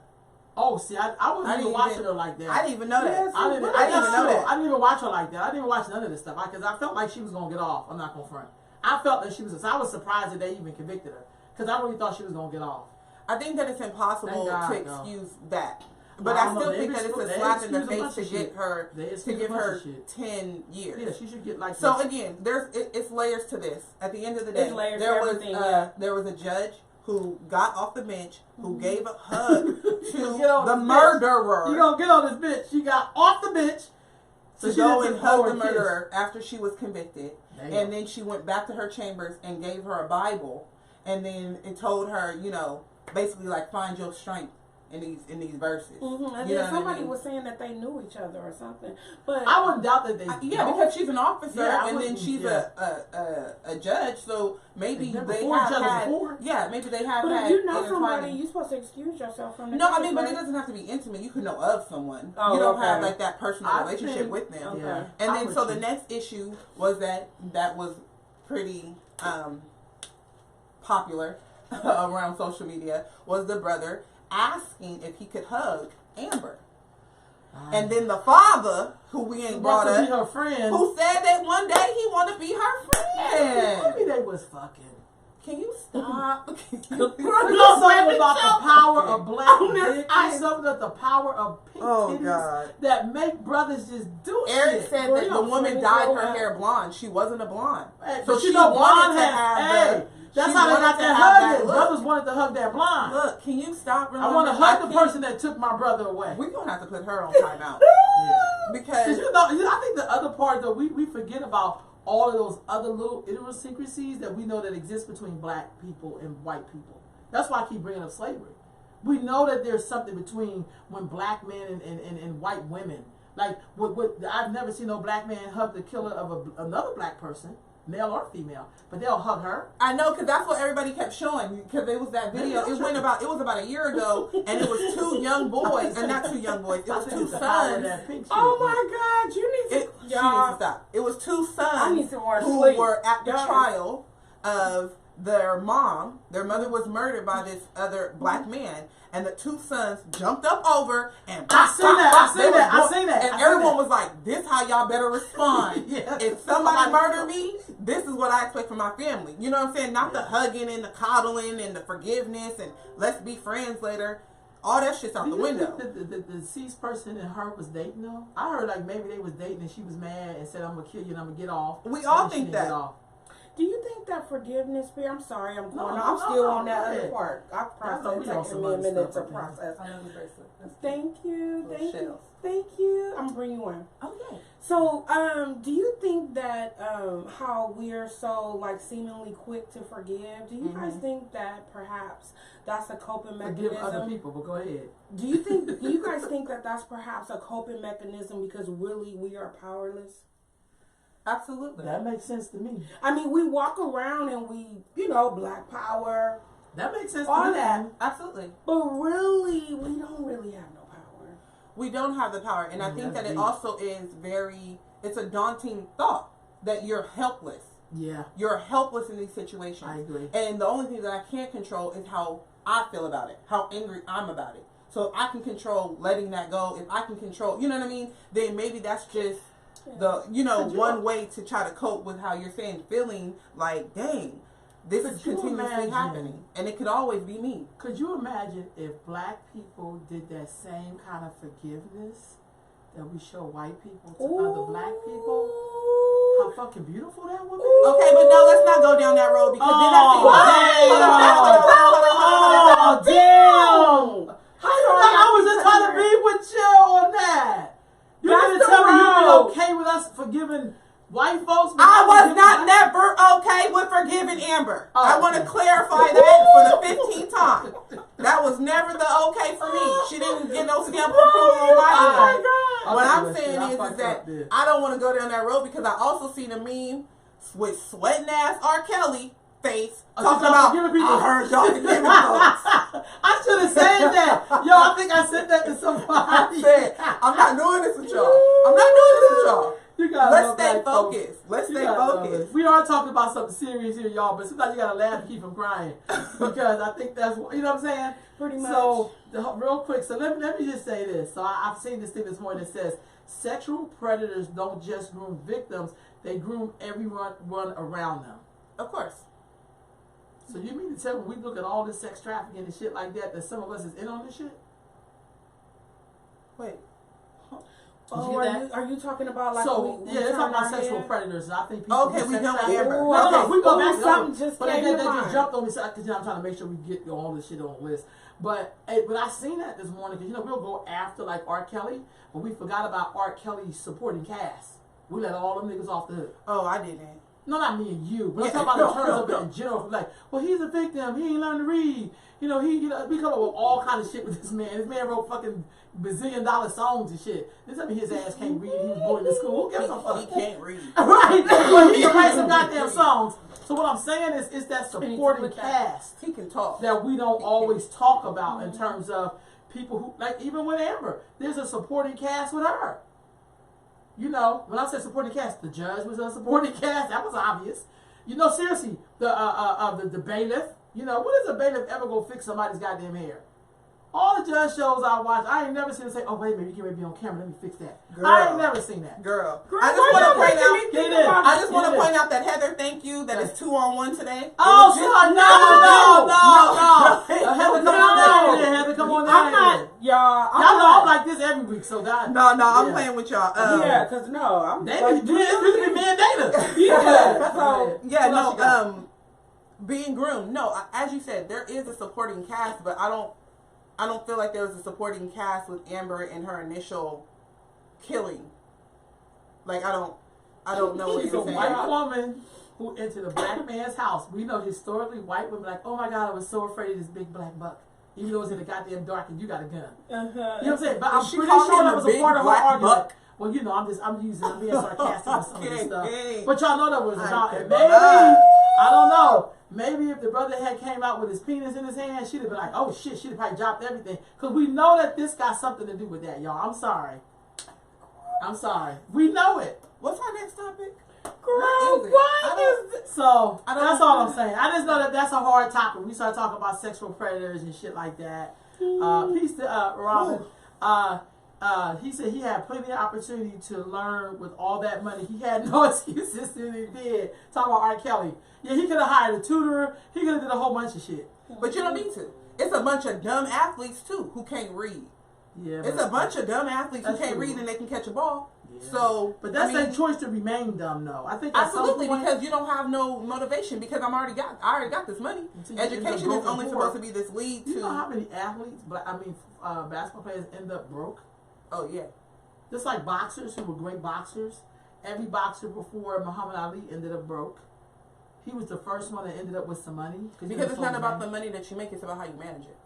Oh, see, I wasn't even watching her like that. I didn't even know that. I didn't even know that. I didn't even watch her like that. I didn't even watch none of this stuff because I felt like she was going to get off. I'm not going to front. I felt that she was, so I was surprised that they even convicted her because I really thought she was going to get off. I think that it's impossible to excuse that. But I I still think that it's a slap in the face to get her, to give her 10 years. Yeah, she should get like So again, it's layers to this. At the end of the day, there was a judge who got off the bench, who gave a hug to the murderer. You gonna get on this bench. She got off the bench to go and hug the murderer after she was convicted. And then she went back to her chambers and gave her a Bible. And then it told her, you know, basically like find your strength in these verses. And then somebody was saying that they knew each other or something. But I wouldn't doubt that they because she's an officer and then she's a judge, so maybe they have had maybe they have but had. But if you know somebody, you're supposed to excuse yourself from the No, I mean, but it doesn't have to be intimate. You can know of someone. You don't have like that personal relationship with them. And then so the next issue was that was pretty popular around social media was the brother asking if he could hug Amber. And then the father, who we ain't brought up, her friend, who said that one day he wanted to be her friend. Maybe they was fucking. Can you stop? Something about the power of black dick. Something about the power of pink titties that make brothers just do Eric shit. said that the woman dyed her hair blonde. She wasn't a blonde. So she wanted to have that's how they got that hugging. Brothers wanted to hug that blonde. Look, can you stop? I want to hug the person that took my brother away. We're going to have to put her on timeout. Because I think the other part, though, we forget about all of those other little idiosyncrasies that we know that exist between black people and white people. That's why I keep bringing up slavery. We know that there's something between when black men and white women. Like, I've never seen no black man hug the killer of another black person, male or female, but they'll hug her. I know, because that's what everybody kept showing, because it was that video. It was about a year ago, and it was two young boys, and not two young boys, it was two sons. Oh my God, you need to stop. It was two sons who were at the trial of their mom. Their mother was murdered by this other black man, and the two sons jumped up over and I seen that. And everyone was like, "This how y'all better respond. If somebody murder me, this is what I expect from my family." You know what I'm saying? Not the hugging and the coddling and the forgiveness and let's be friends later. All that shit's out the window. The deceased person and her was dating though. I heard like maybe they was dating and she was mad and said, "I'm gonna kill you and I'm gonna get off." We all think that. Do you think that forgiveness, I'm sorry, I'm going. I'm still on that other part. I processed. Taking me a minute to process. Thank you. Thank you. I'm bringing you in. Okay. So, do you think that how we're so like seemingly quick to forgive? Do you guys think that perhaps that's a coping mechanism? Forgive other people, but go ahead. Do you guys think that that's perhaps a coping mechanism because really we are powerless? Absolutely. That makes sense to me. I mean, we walk around and we, black power. That makes sense all to me. that. Absolutely. But really, we don't really have no power. We don't have the power. And I think that it also is it's a daunting thought that you're helpless. Yeah. You're helpless in these situations. I agree. And the only thing that I can't control is how I feel about it, how angry I'm about it. So if I can control letting that go, if I can control, you know what I mean, then maybe that's just one way to try to cope with how you're saying, feeling like, dang, this is continuously happening. And it could always be me. Could you imagine if black people did that same kind of forgiveness that we show white people to other black people? How fucking beautiful that would be. Okay, but no, let's not go down that road because then damn! I was just trying to be with you on that. You didn't tell me you were okay with us forgiving white folks? I was not never okay with forgiving Amber. I want to clarify that for the 15th time. That was never the okay for me. She didn't get no stamp of approval on my end. What I'm saying is that I don't want to go down that road because I also seen a meme with sweating ass R. Kelly face Oh, talking y'all about, forgiving people? I heard y'all forgiving folks. I should have said that. Yo, I think I said that to somebody. I said, I'm not doing this with y'all. I'm not doing this with y'all. You gotta Let's love stay black focused. folks. Let's You stay gotta love focused. it. We are talking about something serious here, y'all, but sometimes you gotta laugh and keep from crying because I think that's what, you know what I'm saying. Pretty much. So real quick, so let me just say this. So I've seen this thing this morning that says sexual predators don't just groom victims; they groom everyone around them. Of course. So you mean to tell me when we look at all this sex trafficking and shit like that some of us is in on this shit? Wait. Oh, are you talking about like so we yeah, they're talking about turn our sexual head? predators. I think people Okay, do we sex done with trafficking. Amber. No, we go back. Something just but came they to just mind. jumped on me because I'm trying to make sure we get all this shit on the list. But I seen that this morning because we'll go after like R. Kelly, but we forgot about R. Kelly's supporting cast. We let all them niggas off the hook. Oh, I didn't. No, not me and you. But I'm talking about in terms of it in general. Like, well, he's a victim. He ain't learned to read. We come up with all kind of shit with this man. This man wrote fucking bazillion-dollar songs and shit. This I mean his ass can't read. He was going to school. Who gives a fuck? He can't read. Right. Well, he can write some goddamn songs. So what I'm saying is, it's that supporting cast He can talk. that we don't always talk about in terms of people who, like even with Amber, there's a supporting cast with her. When I say supporting cast, the judge was a supporting cast. That was obvious. Seriously, the bailiff. When does a bailiff ever go fix somebody's goddamn hair? All the judge shows I watch, I ain't never seen him say, "Oh wait a minute, you can be on camera. Let me fix that." Girl. I ain't never seen that. Girl. I just want to point out that Heather, thank you, that it's 2-on-1 today. Oh, sorry, no. Heather, come on down here. Heather, come on down I'm not, here. y'all. Y'all know I'm like this every week, so that. No, I'm playing with y'all. Yeah, because no, I'm. Data, you can be me and Data. Yeah, so Yeah, no, being groomed. No, as you said, there is a supporting cast, but I don't feel like there was a supporting cast with Amber in her initial killing. Like I don't know what She's you're a saying. white woman who entered a black man's house. We know historically white women like, oh my God, I was so afraid of this big black buck. Even though it's in the goddamn dark and you got a gun. You know what I'm saying? But I'm pretty sure that was a part of her argument. Buck? Well, I'm being sarcastic with some of this stuff. Okay. But y'all know that was about it. cannot. Maybe, I don't know. Maybe if the brother had came out with his penis in his hand, she'd have been like, oh shit, she'd have probably dropped everything. Because we know that this got something to do with that, y'all. I'm sorry. We know it. What's our next topic? Girl, so that's all I'm saying. I just know that that's a hard topic. We start talking about sexual predators and shit like that. Peace to Robin. He said he had plenty of opportunity to learn with all that money. He had no excuses than he did. Talking about R. Kelly. Yeah, he could have hired a tutor. He could have did a whole bunch of shit. But you don't need to. It's a bunch of dumb athletes too who can't read. Yeah, It's a bunch of dumb athletes who can't true. read and they can catch a ball. Yeah. So, but that's their choice to remain dumb, though. I think absolutely, at some point, because you don't have no motivation. Because I already got this money. Education is only supposed to be this lead to. You know how many athletes, basketball players end up broke? Oh yeah. Just like boxers who were great boxers. Every boxer before Muhammad Ali ended up broke. He was the first one that ended up with some money. Because it's not about the money that you make; it's about how you manage it.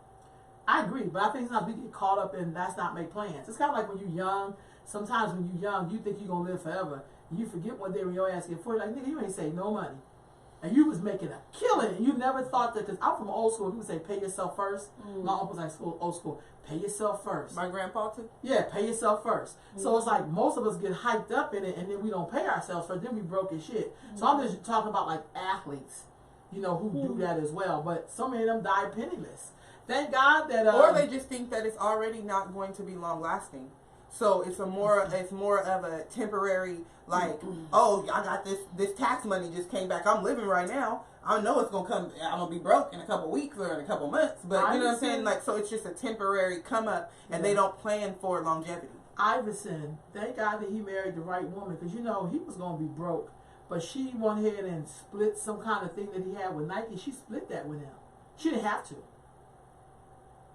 I agree, but I think sometimes we get caught up in that's not make plans. It's kind of like when you're young. Sometimes when you're young, you think you're going to live forever. You forget one day when your ass get 40, like, nigga, you ain't saved no money. And you was making a killing. And you never thought that, because I'm from old school. People say, pay yourself first. My uncle's like old school. Pay yourself first. My grandpa too. Yeah, pay yourself first. So it's like most of us get hyped up in it, and then we don't pay ourselves first. Then we broke as shit. So I'm just talking about like athletes, who do that as well. But so many of them die penniless. Thank God that. Or they just think that it's already not going to be long lasting. So it's more of a temporary, like, oh, I got this tax money just came back. I'm living right now. I know it's gonna come. I'm gonna be broke in a couple weeks or in a couple months. But you know what I'm saying? Like, so it's just a temporary come up, and they don't plan for longevity. Iverson, thank God that he married the right woman, because he was gonna be broke, but she went ahead and split some kind of thing that he had with Nike. She split that with him. She didn't have to.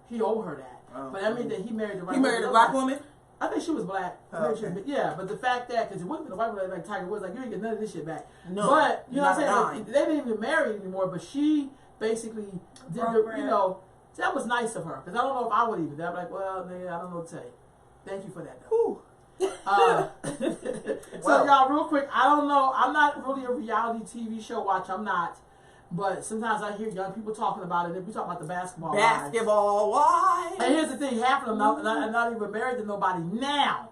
He owed her that. But I mean that he married the right woman. He married a black woman? I think she was black. Okay. Yeah, but the fact that, because it wouldn't be the white woman like Tiger Woods, like, you ain't get none of this shit back. No. But, you know what I'm saying? Like, they didn't even marry anymore, but she basically did that was nice of her. Because I don't know if I would even. I'd be like, well, nigga, I don't know what to say. Thank you for that, though. So, y'all, real quick, I don't know. I'm not really a reality TV show watcher. I'm not. But sometimes I hear young people talking about it. If we talk about the basketball wives. And here's the thing: half of them are not even married to nobody now.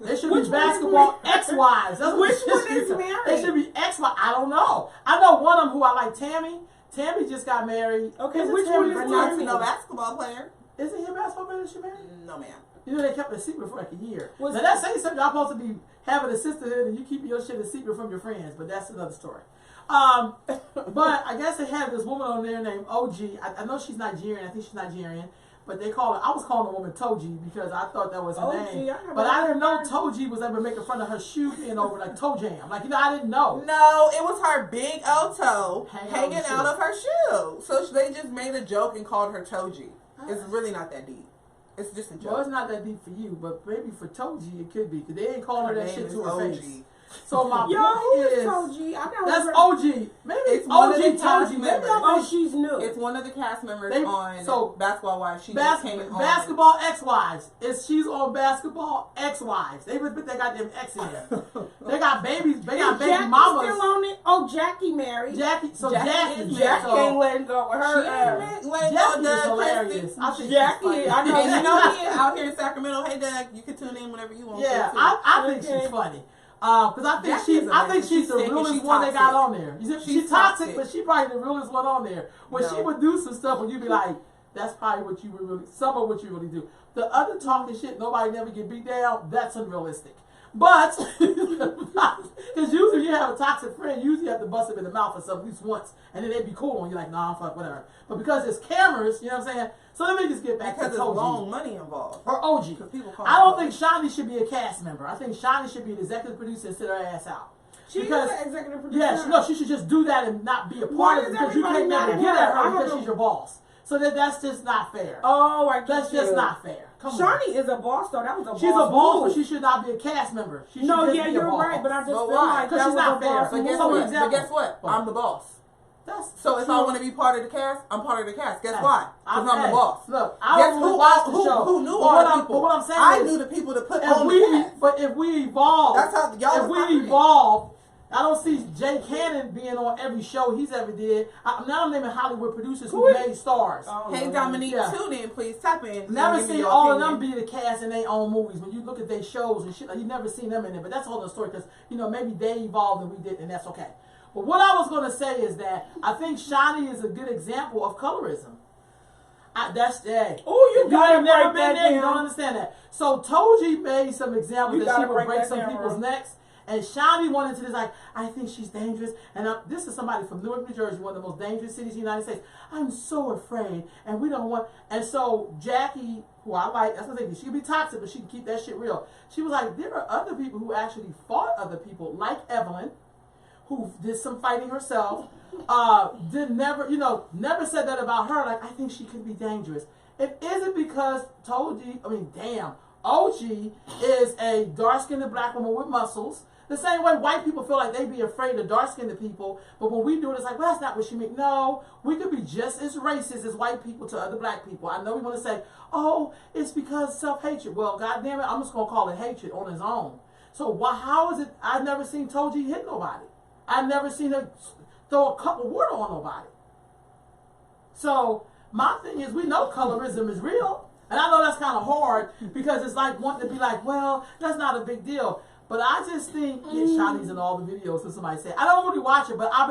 They should be basketball ex-wives. Which one is married? They should be ex-wives. I don't know. I know one of them who I like, Tammy. Tammy just got married. Okay, Isn't which Tammy one is Not Tammy? to no basketball player. Isn't he a basketball player that she married? No, ma'am. You know, they kept it a secret for like a year. Was Now, that's saying something. Y'all supposed to be having a sisterhood and you keep your shit a secret from your friends, but that's another story. But I guess they have this woman on there named OG. I know she's Nigerian. I think she's Nigerian. But they call her, I was calling the woman Toji because I thought that was her name. But I didn't know Toji was ever making fun of her shoe being over like toe jam. Like, I didn't know. No, it was her big old toe hanging Hang out of her shoe. So they just made a joke and called her Toji. It's really not that deep. It's just a joke. Well, it's not that deep for you, but maybe for Toji it could be. Because they ain't calling her that shit to her OG. face. So my Yo, point who is is, Toji? that's OG. Maybe It's one of the OG cast Toji. members. Oh, she's new. It's one of the cast members They- on so, Basketball Wives. She just came on. Basketball ex-wives. She's on Basketball ex-wives. They would put that goddamn X in there. They got babies. They got baby Jackie mamas. still on it? Oh, Jackie married. Jackie. So Jackie Jackie. is Jackie so, ain't letting go with her. Jackie is hilarious. I think Jackie, she's funny. I know. And you know he is out here in Sacramento. Hey, Doug, you can tune in whenever you want. Yeah, to, too. I think she's funny. Because I think she's the sick and realest she's one they got toxic. on there. She's She's toxic, toxic. but she probably the realest one on there. When she would do some stuff, and you'd be like, that's probably what you would really, some of what you really do. The other talking shit, nobody never get beat down, that's unrealistic. But, because usually you have a toxic friend, usually you have to bust them in the mouth or something at least once, and then they'd be cool, and you're like, nah, fuck, whatever. But because there's cameras, you know what I'm saying? So let me just get back because to there's OG. long money involved. Or OG. People call I don't her think Shani should be a cast member. I think Shani should be an executive producer and sit her ass out. She's Because- an executive producer. Yes, no, she should just do that and not be a Why part of it is because you everybody can't mad never at get her? at I her don't because know. she's your boss. So that's just not fair. Oh, I get That's just you. not fair. Come on. Shawnee is a boss, though. That was a boss. She's a boss, move. but she should not be a cast member. She should No, just yeah, be a you're boss. right, but I just But feel why? like 'Cause that she's was not a fair. boss But guess So move. what? example. But guess what? What? I'm the boss. That's So if I true. want to be part of the cast, I'm part of the cast. Guess Hey, why? Because I'm the boss. Look, I Guess don't really who, watch the show. who knew but all what the I'm- people? But what I'm saying I is, knew the people to put if on the cast. but if we evolve, That's how y'all if was my we friend. evolve, I don't see Jay Cannon being on every show he's ever did. Now I'm naming Hollywood producers who made stars. Oh, Hey, no. Dominique, Yeah. tune in, please. Tap in. Never Give me seen your all of opinion. them be the cast in their own movies. When you look at their shows and shit, like, you never seen them in it. But that's a whole other story because, maybe they evolved and we didn't, and that's okay. But what I was going to say is that I think Shani is a good example of colorism. Oh, you If gotta ain't never break been that there, you down. don't understand that. So Toji made some examples You that she gotta would break break that some down, people's bro. necks. And Shani went into this like, I think she's dangerous. And this is somebody from Newark, New Jersey, one of the most dangerous cities in the United States. I'm so afraid. And we don't want... And so Jackie, who I like, that's what they do. She can be toxic, but she can keep that shit real. She was like, there are other people who actually fought other people, like Evelyn, who did some fighting herself. Never said that about her. Like, I think she could be dangerous. It isn't because OG is a dark-skinned black woman with muscles. The same way white people feel like they be afraid of dark-skinned people, but when we do it, it's like, well, that's not what she meant. No, we could be just as racist as white people to other black people. I know we want to say, oh, it's because self-hatred. Well, goddamn it, I'm just going to call it hatred on its own. So how is it I've never seen Toji hit nobody? I've never seen her throw a cup of water on nobody. So my thing is, we know colorism is real. And I know that's kind of hard because it's like wanting to be like, well, that's not a big deal. But I just think, Shawnee's in all the videos, so somebody said. I don't really watch it, but I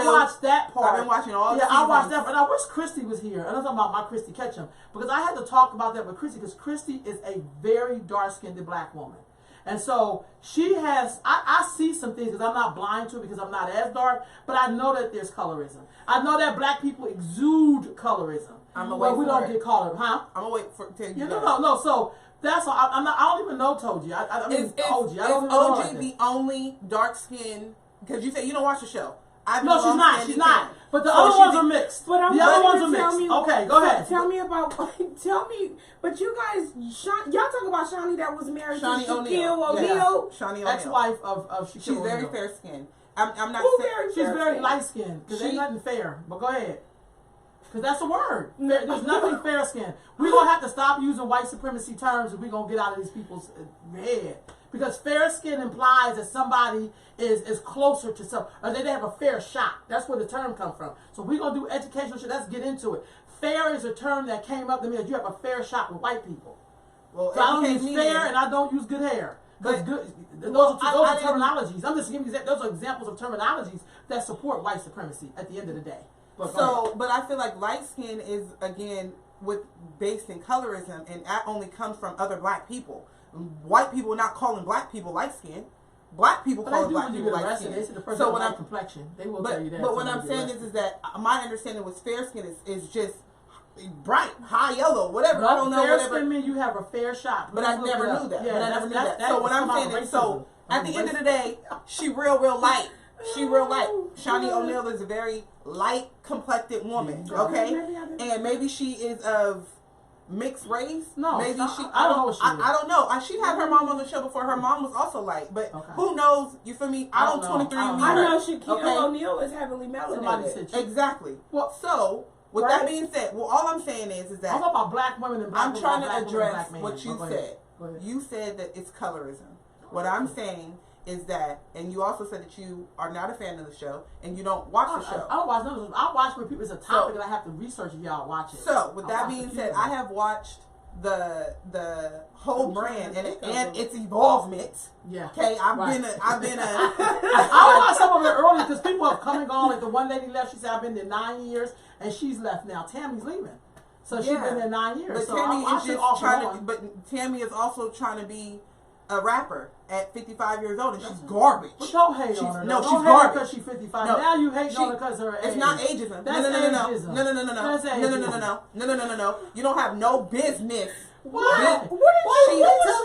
watched that part. I've been watching all the Yeah, I watched seasons. that, but I wish Christy was here. And I'm talking about my Christy Ketchum. Because I had to talk about that with Christy, because Christy is a very dark-skinned black woman. And so she has, I see some things, because I'm not blind to it, because I'm not as dark, but I know that there's colorism. I know that black people exude colorism. I'm gonna but wait we for don't it. get colored, huh? I'm gonna wait for till you. Yeah, go. no. So that's all. I don't even know Toji. I mean, Is OG. I don't even know OG her. the only dark skin? Because you say you don't watch the show. No, she's not. She's not. But the So other she's ones the- are mixed. But I'm The other ones are tell mixed. me, Okay, go ahead. Tell me about. Tell me. But you guys, y'all talk about Shawnee that was married Shawnee to O'Neal. Shaquille O'Neal. Yeah. Shawnee O'Neal. Ex-wife of Shaquille She's very O'Neal. fair skinned. I'm not. Who saying- very She's fair very skinned? light skinned. Because ain't She- nothing fair. But go ahead. Because that's a word. There's nothing fair skinned. We're going to have to stop using white supremacy terms if we're going to get out of these people's head. Because fair skin implies that somebody is closer to some, or they have a fair shot. That's where the term comes from. So we're going to do educational shit. Let's get into it. Fair is a term that came up to me that you have a fair shot with white people. Well, so I don't use fair and I don't use good hair. But those are terminologies. I'm just giving you those are examples of terminologies that support white supremacy at the end of the day. But I feel like light skin is, again, based in colorism, and that only comes from other black people. White people are not calling black people light skin. Black people call black people light skin. So when I'm complexion, they will tell you that. But what I'm saying is that my understanding with fair skin is just bright, high yellow, whatever. No, I don't know. Fair whatever. skin means you have a fair shot. But I never knew that. Yeah, but I never knew that. That So what I'm saying is, so at the end of the day, she real light. She real light. Shawnee O'Neal is a very light complected woman. Okay, and maybe she is of mixed race. No, maybe I don't know. I don't know. She had her mom on the show before. Her mom was also light, but who knows? You feel me? I don't 23 I know Shaquille O'Neal is heavily melanated. Exactly. Well, so. With that being said, all I'm saying is that I'm talking about black women and black I'm women, trying black to address women, what you said. You said that it's colorism. What I'm saying is that, and you also said that you are not a fan of the show and you don't watch the show. I don't watch none of this. I watch when people. It's a topic that I have to research if y'all watch it. So with that being said, I have watched the whole brand and its evolvement. Yeah. Okay, I've been a I watched some of it early because people have come and gone. Like the one lady left, she said I've been there 9 years and she's left now. Tammy's leaving. So she's been there 9 years. But so Tammy is just trying to but Tammy is also trying to be a rapper at 55 years old and she's garbage. But don't hate on her. No, she's garbage because she's 55. No, now you hate on her because of her age. It's not ageism. That's ageism. No. You don't have no business. What?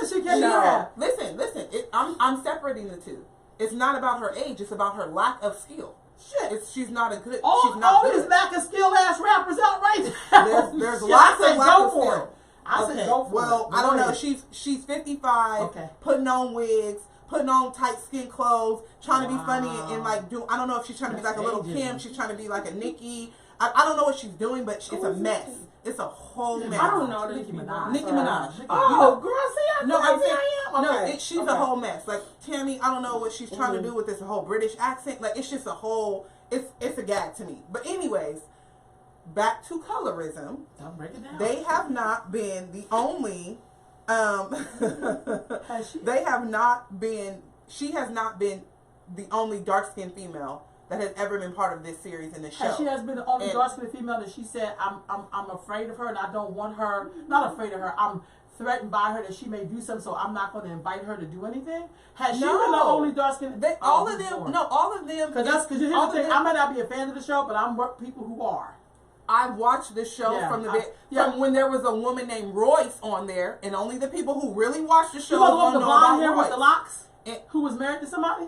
She can't do that. Listen. I'm separating the two. It's not about her age. It's about her lack of skill. Shit, she's not a good. All these lack of skill ass rappers out right now. There's lots of lack of skill. I said go for it. Well, I don't know. She's 55, putting on wigs, putting on tight skin clothes, trying to be funny and like do. I don't know if she's trying to be like a little Kim. She's trying to be like a Nicki. I don't know what she's doing, but it's a mess. It's a whole mess. I don't know Nicki Minaj. Nicki Minaj. Oh, girl, see, she's a whole mess. Like Tammy, I don't know what she's trying to do with this whole British accent. Like it's just a whole. It's a gag to me. But anyways, back to colorism. I'll break it down. They have not been the only. They have not been. She has not been the only dark-skinned female that has ever been part of this series in the show. She has been the only dark-skinned female that she said, I'm afraid of her and I don't want her, not afraid of her, I'm threatened by her that she may do something, so I'm not going to invite her to do anything. Has she been the only dark-skinned? All of them. Because here's the thing, I might not be a fan of the show, but I'm people who are. I've watched this show from when there was a woman named Royce on there, and only the people who really watch the show know the blonde hair with the locks, who was married to somebody.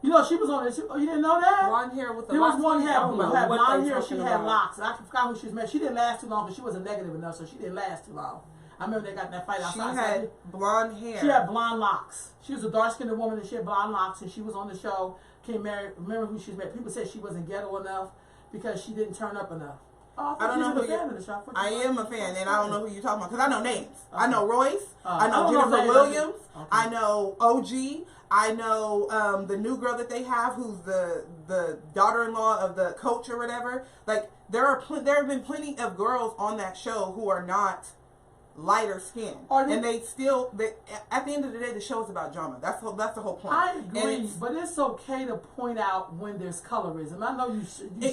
You know, she was on it. Oh, you didn't know that? Blonde hair with the There locks. was one who had blonde hair. She had locks. I forgot who she was married. She didn't last too long, but she wasn't negative enough, so she didn't last too long. I remember they got in that fight outside. She had blonde hair. She had blonde locks. She was a dark-skinned woman, and she had blonde locks, and she was on the show. Came married. Remember who she was married? People said she wasn't ghetto enough because she didn't turn up enough. Oh, I don't know who fan of the show. I am a fan, and I don't know who you're talking about because I know names. I know Royce. I know Jennifer Williams. I know OG. I know the new girl that they have, who's the daughter-in-law of the coach or whatever. Like there have been plenty of girls on that show who are not lighter skin, and they at the end of the day, the show is about drama. That's the whole point. I agree, but it's okay to point out when there's colorism. I know you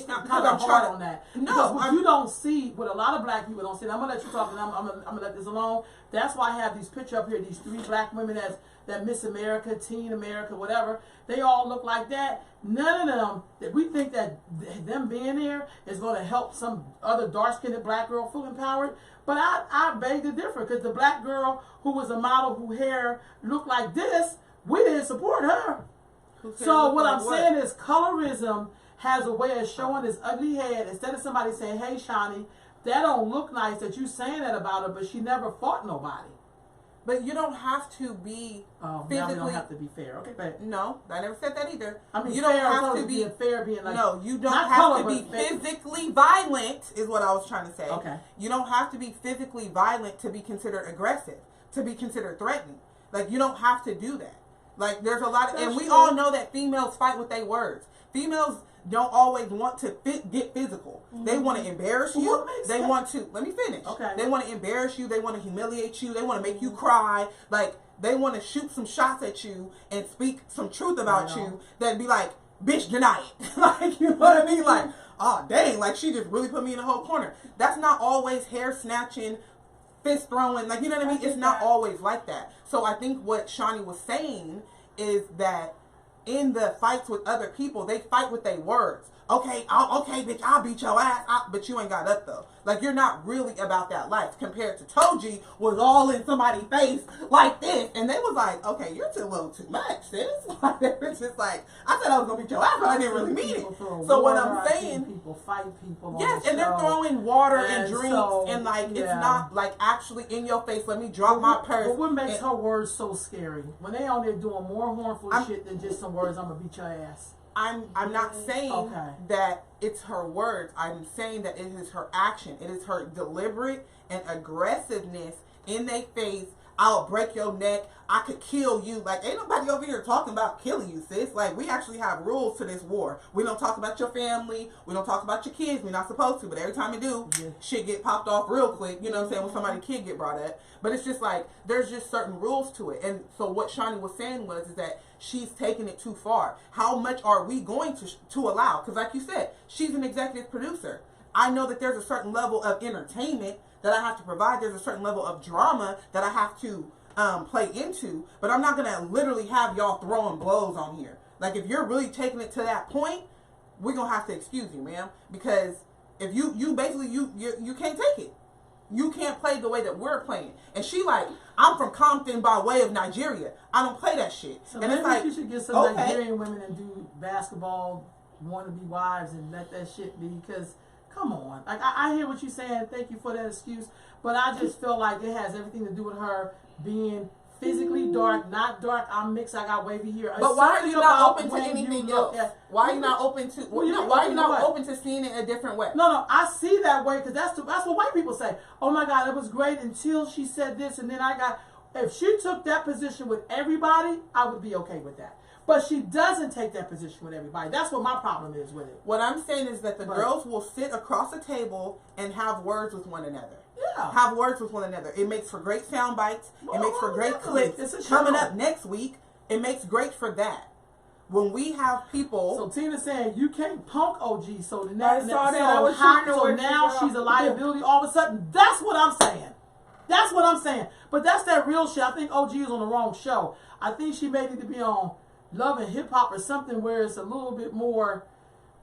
kind of hard on that. No, what you don't see, what a lot of black people don't see, and I'm gonna let you talk, and I'm gonna let this alone. That's why I have these pictures up here. These 3 black women that Miss America, Teen America, whatever. They all look like that. None of them that we think that them being there is going to help some other dark-skinned black girl feel empowered. But I beg to differ because the black girl who was a model whose hair looked like this, we didn't support her. So what I'm saying is colorism has a way of showing its ugly head. Instead of somebody saying, hey, Shawnee, that don't look nice that you saying that about her, but she never fought nobody. But you don't have to be physically. Now we don't have to be fair. Okay, but no, I never said that either. I mean, you don't have to be fair, being like no. You don't have to be physically violent. Is what I was trying to say. Okay. You don't have to be physically violent to be considered aggressive, to be considered threatening. Like, you don't have to do that. Like, there's a lot of, and we true. all know that females fight with their words. Females don't always want to get physical. They want to embarrass you. They want to, let me finish. Okay. They want to embarrass you. They want to humiliate you. They want to make you cry. Like, they want to shoot some shots at you and speak some truth about you that be like, bitch, deny it. Like, you know what I mean? Like, oh, dang, like, she just really put me in a whole corner. That's not always hair snatching, fist throwing. Like, you know what I mean? It's not always like that. So I think what Shawnee was saying is that in the fights with other people, they fight with their words. Okay, okay, bitch, I'll beat your ass. But you ain't got up, though. Like, you're not really about that life. Compared to Toji, was all in somebody's face like this. And they was like, okay, you're too little too much, sis. Like, they were just like, I said I was going to beat your ass, but I didn't really mean it. So what I'm saying, people fight people. yes, and they're throwing water and drinks, and like, it's not like actually in your face. Let me drop my purse. But what makes her words so scary? When they on there doing more harmful shit than just some words, I'm going to beat your ass. I'm not saying that it's her words. I'm saying that it is her action. It is her deliberate and aggressiveness in their face. I'll break your neck. I could kill you. Like, ain't nobody over here talking about killing you, sis. Like, we actually have rules to this war. We don't talk about your family. We don't talk about your kids. We're not supposed to. But every time we do, shit get popped off real quick. You know what I'm saying? When somebody's kid get brought up. But it's just like, there's just certain rules to it. And so what Shawnee was saying was is that she's taking it too far. How much are we going to allow? Because like you said, she's an executive producer. I know that there's a certain level of entertainment that I have to provide. There's a certain level of drama that I have to play into. But I'm not going to literally have y'all throwing blows on here. Like, if you're really taking it to that point, we're going to have to excuse you, ma'am. Because if you basically, you can't take it. You can't play the way that we're playing. And she like, I'm from Compton by way of Nigeria. I don't play that shit. So and maybe it's like, you should get some Nigerian women and do basketball wannabe wives and let that shit be. Because, come on. Like, I hear what you're saying. Thank you for that excuse. But I just feel like it has everything to do with her being physically dark, not dark. I'm mixed. I got wavy hair. But why are you not open to anything else? Why are you not open to? Why are you not open to seeing it a different way? No. I see that way because that's what white people say. Oh my God, it was great until she said this, and then I got. If she took that position with everybody, I would be okay with that. But she doesn't take that position with everybody. That's what my problem is with it. What I'm saying is that the girls will sit across a table and have words with one another. Yeah. Have words with one another. It makes for great sound bites. It makes for great clips. It's coming up next week. It makes great for that. When we have people. So Tina's saying you can't punk OG. So the I saw that. I was trying to so now she's a liability. All of a sudden, that's what I'm saying. That's what I'm saying. But that's that real shit. I think OG is on the wrong show. I think she may need to be on Love and Hip Hop or something where it's a little bit more.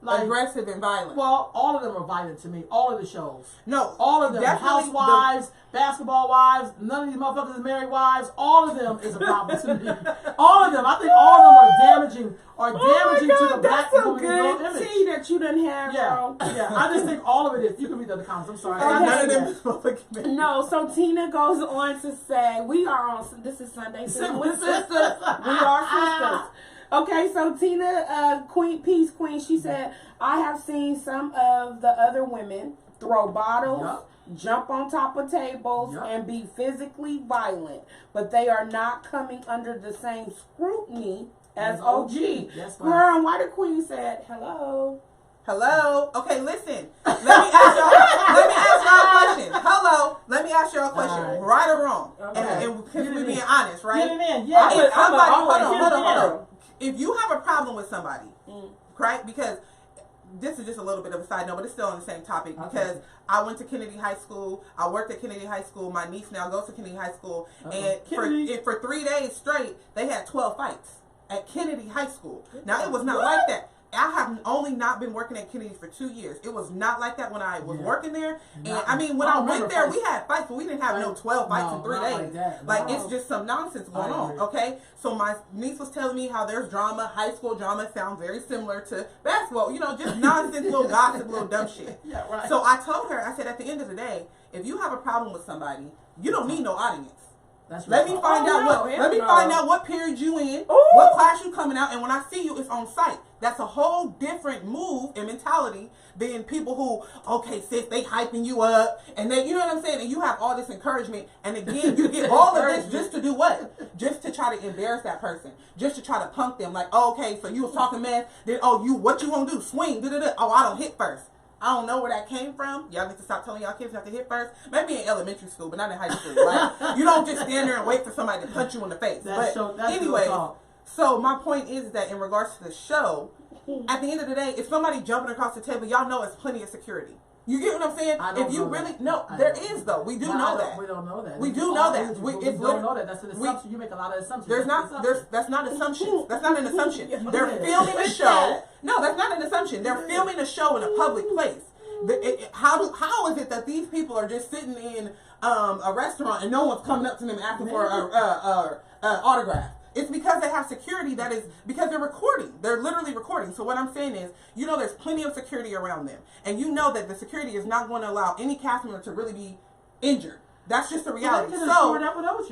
Like, aggressive and violent. Well, all of them are violent to me. All of the shows. No. All of them. Housewives, basketball wives, none of these motherfuckers are married wives. All of them is a problem to me. All of them. I think all of them are damaging to the black woman image. Tea that you didn't have, bro. Yeah. I just think all of it is. You can read the other comments. I'm sorry. Okay. No, so Tina goes on to say, we are on, this is Sunday Sisters with Sisters. We are sisters. Okay, so Tina, Peace Queen, she said, I have seen some of the other women throw bottles, jump on top of tables, and be physically violent, but they are not coming under the same scrutiny as OG. Girl, why the Queen said, hello. Okay, listen. Let me ask y'all a question. Hello. Let me ask y'all a question. Right or wrong? Okay. And because we're being honest, right? Get it in. Yeah. Hold on. If you have a problem with somebody, right? Because this is just a little bit of a side note, but it's still on the same topic. Because I went to Kennedy High School. I worked at Kennedy High School. My niece now goes to Kennedy High School. And for 3 days straight, they had 12 fights at Kennedy High School. Now, it was not like that. I have only not been working at Kennedy for 2 years. It was not like that when I was working there. And I mean, when I went there, we had fights, but we didn't have no 12 fights in 3 days. Like it's just some nonsense going on. Okay, so my niece was telling me how there's drama. High school drama sounds very similar to basketball. You know, just nonsense, little gossip, little dumb shit. So I told her, I said, at the end of the day, if you have a problem with somebody, you don't need no audience. Let me find out what period you in, what class you coming out, and when I see you, it's on site. That's a whole different move and mentality than people who, okay, sis, they hyping you up and they, you know what I'm saying? And you have all this encouragement. And again, you get all of this just to do what? Just to try to embarrass that person. Just to try to punk them. Like, oh, okay, so you was talking mess. Then, what you gonna do? Swing. Da-da-da. Oh, I don't hit first. I don't know where that came from. Y'all need to stop telling y'all kids not to hit first. Maybe in elementary school, but not in high school. Like, you don't just stand there and wait for somebody to punch you in the face. That's anyway, so my point is that in regards to the show, at the end of the day, if somebody jumping across the table, y'all know it's plenty of security. You get what I'm saying? If you really there is though. We do know that. We don't know that. We do know that. We don't know that. That's an assumption. You make a lot of assumptions. That's not assumptions. That's not an assumption. They're filming a show. No, that's not an assumption. They're filming a show in a public place. How is it that these people are just sitting in a restaurant and no one's coming up to them asking for a autograph? It's because they have security because they're recording. They're literally recording. So what I'm saying is, there's plenty of security around them. And you know that the security is not going to allow any cast member to really be injured. That's just the reality. So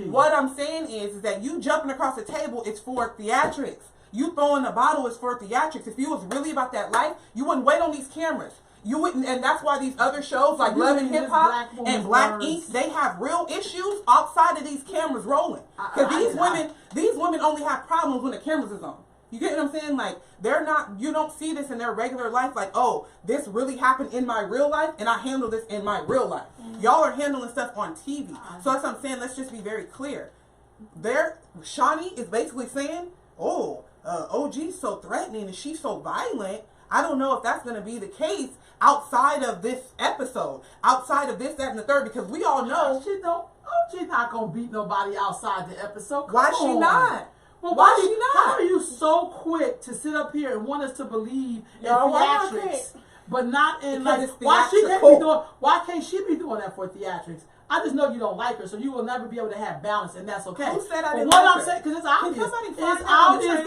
what I'm saying is that you jumping across the table is for theatrics. You throwing a bottle is for theatrics. If you was really about that life, you wouldn't wait on these cameras. You wouldn't, and that's why these other shows like Love and Hip Hop and Black Ink, they have real issues outside of these cameras rolling. Because these women only have problems when the cameras is on. You get what I'm saying? Like, you don't see this in their regular life. Like, oh, this really happened in my real life, and I handle this in my real life. Y'all are handling stuff on TV. So that's what I'm saying. Let's just be very clear. Shawnee is basically saying, OG's so threatening and she's so violent. I don't know if that's going to be the case outside of this episode, outside of this, that, and the third, because we all know OG's not going to beat nobody outside the episode. Why she not? Well, why she not? How are you so quick to sit up here and want us to believe in theatrics, but not in why can't she be doing that for theatrics? I just know you don't like her, so you will never be able to have balance, and that's okay. Who said I didn't like her? What I'm saying, because it's obvious. It's obvious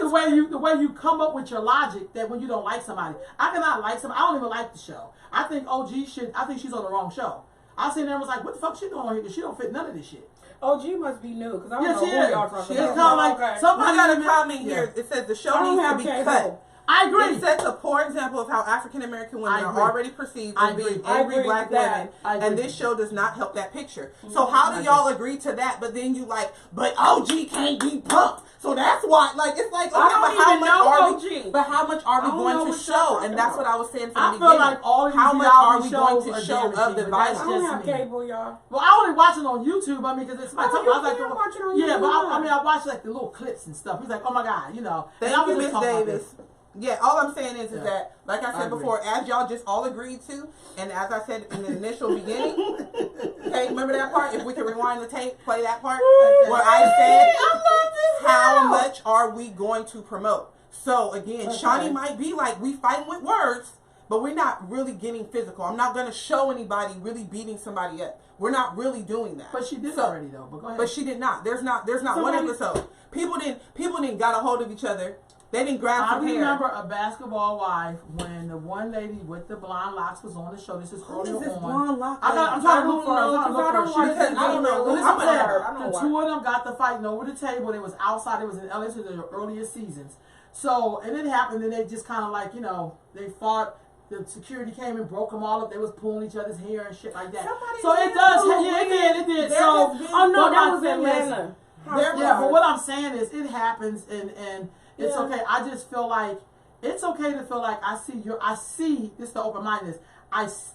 the way you come up with your logic that when you don't like somebody, I cannot like somebody. I don't even like the show. I think I think she's on the wrong show. I seen her and was like, what the fuck she doing on here? Because she don't fit none of this shit. OG must be new because I don't know who y'all talking about. It's kind of like somebody got a comment here. It says the show needs to be cut. I agree. It sets a poor example of how African American women are already perceived as being angry black women, and this show does not help that picture. So how do y'all agree to that? But then you but OG can't be punked, so that's why. Like it's like, okay, but how much are we going to show? And that's what I was saying from the beginning. Like all of how much are we going to show of the violence? I don't have cable, y'all. Well, I only watch it on YouTube. I mean, because it's my time. I was like, watch it on YouTube. Yeah, but I watch like the little clips and stuff. He's like, oh my god, Thank you, Miss Davis. Yeah, all I'm saying is that, like I said before, as y'all just all agreed to, and as I said in the initial beginning, okay, remember that part? If we can rewind the tape, play that part, where I said, how much are we going to promote? So, again, Shawnee might be like, we fighting with words, but we're not really getting physical. I'm not going to show anybody really beating somebody up. We're not really doing that. But she did already, though. But go ahead. But she did not. There's not one episode. People didn't got a hold of each other. They didn't grab some hair. I remember A Basketball Wife when the one lady with the blonde locks was on the show. This is earlier on. Blonde lock? I'm trying to look for her. I don't know. The two of them got the fighting over the table. It was outside. It was in LA to the earlier seasons. So, and it happened, and they just kind of like, they fought. The security came and broke them all up. They was pulling each other's hair and shit like that. So it does. Yeah, it did. So, that was Atlanta. Yeah, but what I'm saying is it happens, and it's okay. I just feel like it's okay to feel like I see this the open-mindedness.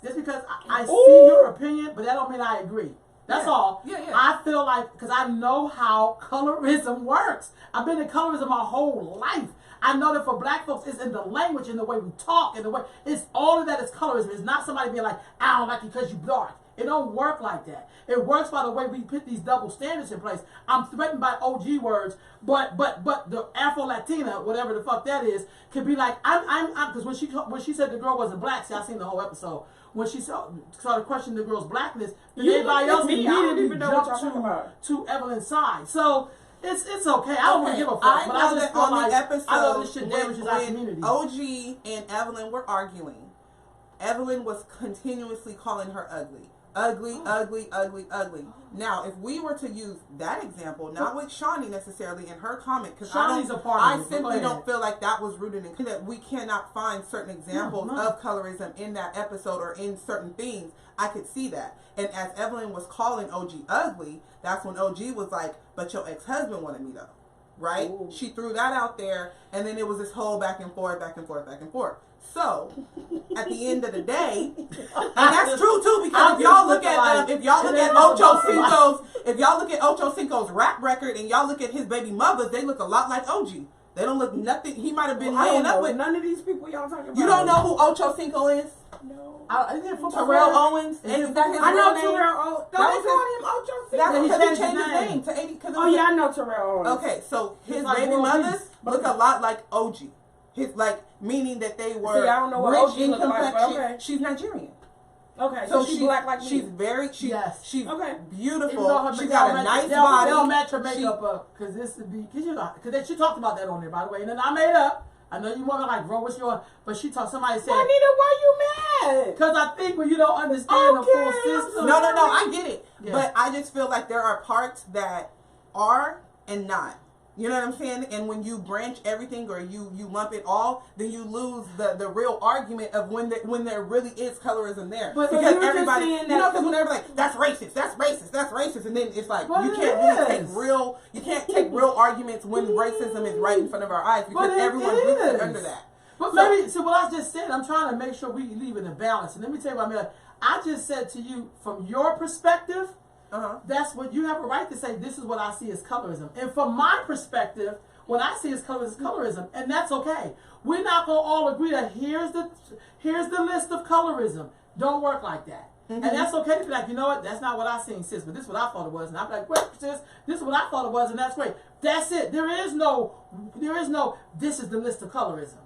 Just because I see your opinion, but that don't mean I agree. That's all. Yeah. I feel like, because I know how colorism works. I've been in colorism my whole life. I know that for black folks, it's in the language, in the way we talk, in the way, it's all of that is colorism. It's not somebody being like, I don't like you because you dark. It don't work like that. It works by the way we put these double standards in place. I'm threatened by OG words, but the Afro-Latina, whatever the fuck that is, can be like, I'm because when she said the girl wasn't black, see, I seen the whole episode. When she started questioning the girl's blackness, everybody else immediately jumped to Evelyn's side. So it's okay. I don't want to give a fuck, but I just feel like I know this shit damages our community. OG and Evelyn were arguing. Evelyn was continuously calling her ugly. Ugly, ugly, ugly, ugly. Now, if we were to use that example, not with Shawnee necessarily in her comment, because I simply don't feel like that was rooted in that we cannot find certain examples of colorism in that episode or in certain things. I could see that. And as Evelyn was calling OG ugly, that's when OG was like, but your ex-husband wanted me though. Right? Ooh. She threw that out there, and then it was this whole back and forth, back and forth, back and forth. So, at the end of the day, and that's true too, because if y'all look at Ocho Cinco's rap record and y'all look at his baby mothers, they look a lot like OG. They don't look nothing. He might have been laying up with none of these people y'all talking about. You don't know who Ocho Cinco is? No. Terrell Owens. I know Terrell Owens. Don't they call him Ocho Cinco? That's because he changed his name to 80. Oh yeah, I know Terrell Owens. Okay, so his baby mothers look a lot like OG. His meaning that they were I don't know what rich OG in complexion. complexion. Like, okay. She's Nigerian. Okay, so she's black like me. She's very, she's okay. Beautiful. She's got a nice body. They don't match her makeup up because this would be because she talked about that on there, by the way, and then I made up. I know you want to bro, what's your? But she talked. Somebody said, Juanita, why you mad? Because I think when you don't understand the full system. No, I get it, but I just feel like there are parts that are and not. You know what I'm saying? And when you branch everything or you lump it all, then you lose the real argument of when there really is colorism there. But because everybody, because when everybody's like, that's racist, and then it's like you can't take real arguments when racism is right in front of our eyes because everyone groups it under that. But maybe, so what I just said, I'm trying to make sure we leave it in balance. And let me tell you what I mean. I just said to you, from your perspective, that's what you have a right to say. This is what I see as colorism, and from my perspective, what I see as colorism, and that's okay. We're not gonna all agree that here's the list of colorism. Don't work like that, and that's okay to be like, you know what? That's not what I seen, sis, but this is what I thought it was, and I'm like, wait, sis, this is what I thought it was, and that's great. That's it. There is no. This is the list of colorism.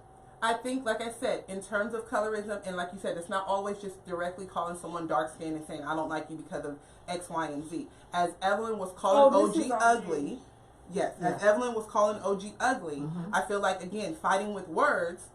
I think, like I said, in terms of colorism, and like you said, it's not always just directly calling someone dark skinned and saying, I don't like you because of X, Y, and Z. As Evelyn was calling OG ugly, as Evelyn was calling OG ugly, I feel like, again, fighting with words,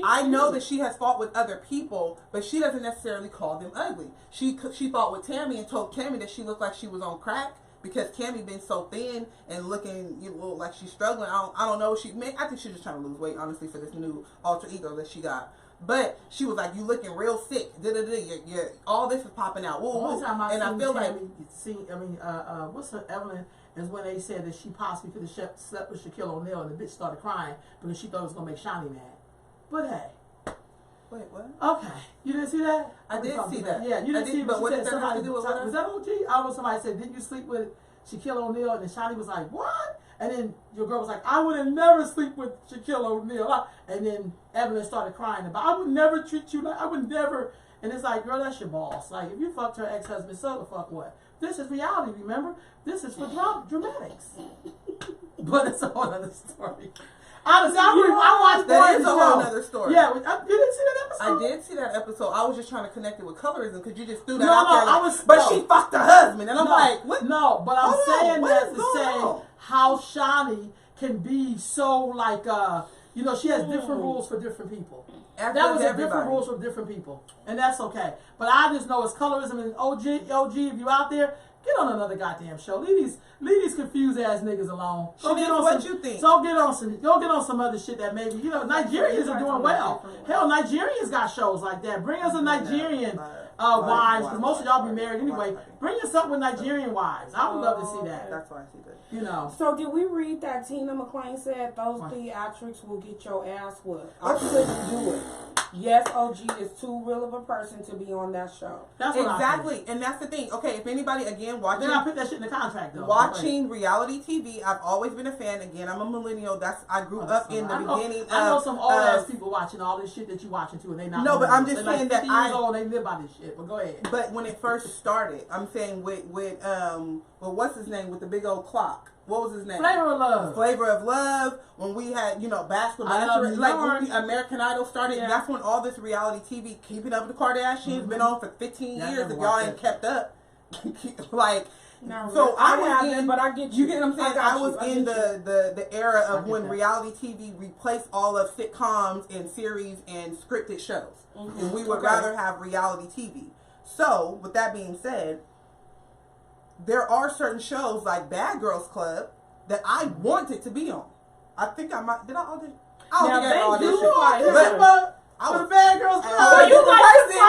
I know that she has fought with other people, but she doesn't necessarily call them ugly. She fought with Tammy and told Tammy that she looked like she was on crack. Because Cammy been so thin and looking, like she's struggling. I don't know. I think she's just trying to lose weight, honestly, for this new alter ego that she got. But she was like, "You looking real sick. All this is popping out." Woo. And I feel like, what's her Evelyn is when they said that she possibly could have slept with Shaquille O'Neal, and the bitch started crying because she thought it was gonna make Shawnee mad. But hey. Wait, what? Okay, you didn't see that? I did see that. Yeah, you didn't see it, but what did that have to do with what? Was that OG? I don't know, somebody said, didn't you sleep with Shaquille O'Neal? And then Shawnee was like, what? And then your girl was like, I would have never sleep with Shaquille O'Neal. And then Evelyn started crying about, I would never treat you like, I would never. And it's like, girl, that's your boss. Like, if you fucked her ex-husband, so the fuck what? This is reality, remember? This is for dramatics. But it's a whole other story. Honestly, I watched that is a whole other story. Yeah, you didn't see that episode? I did see that episode. I was just trying to connect it with colorism because you just threw that out there. But she fucked her husband, and I'm like, what? No, but I'm saying that to say how Shawnee can be so like, she has different rules for different people. That was different rules for different people, and that's okay. But I just know it's colorism, and OG, if you out there, get on another goddamn show. Leave these confused ass niggas alone. Go get on some other shit that maybe Nigerians are doing well. Hell, Nigerians got shows like that. Bring us a Nigerian wives, because most of y'all be married anyway. Bring us up with Nigerian wives. I would love to see that. That's why I see that. So did we read that Tina McClain said those theatrics will get your ass whooped? I couldn't do it. Yes, OG is too real of a person to be on that show. That's exactly, and that's the thing. Okay, if anybody watching, then I put that shit in the contract though. Watching reality TV, I've always been a fan. Again, I'm a millennial. I grew up in the beginning. I know some old ass people watching all this shit that you watching too, and they not. No, but I'm just saying that they live by this shit. But go ahead. But when it first started, I'm saying with what's his name with the big old clock. What was his name? Flavor of Love. Flavor of Love. When we had, basketball, when American Idol started, that's when all this reality TV, Keeping Up with the Kardashians, been on for 15 years. If y'all ain't kept up, no, so I haven't, but I get you. You get what I'm saying? I was in the era of when reality TV replaced all of sitcoms and series and scripted shows, and we would rather have reality TV. So, with that being said, there are certain shows like Bad Girls Club that I wanted to be on. I think I might. Did I audition? I don't think I auditioned. But I was a Bad Girls Club. I was a different person. I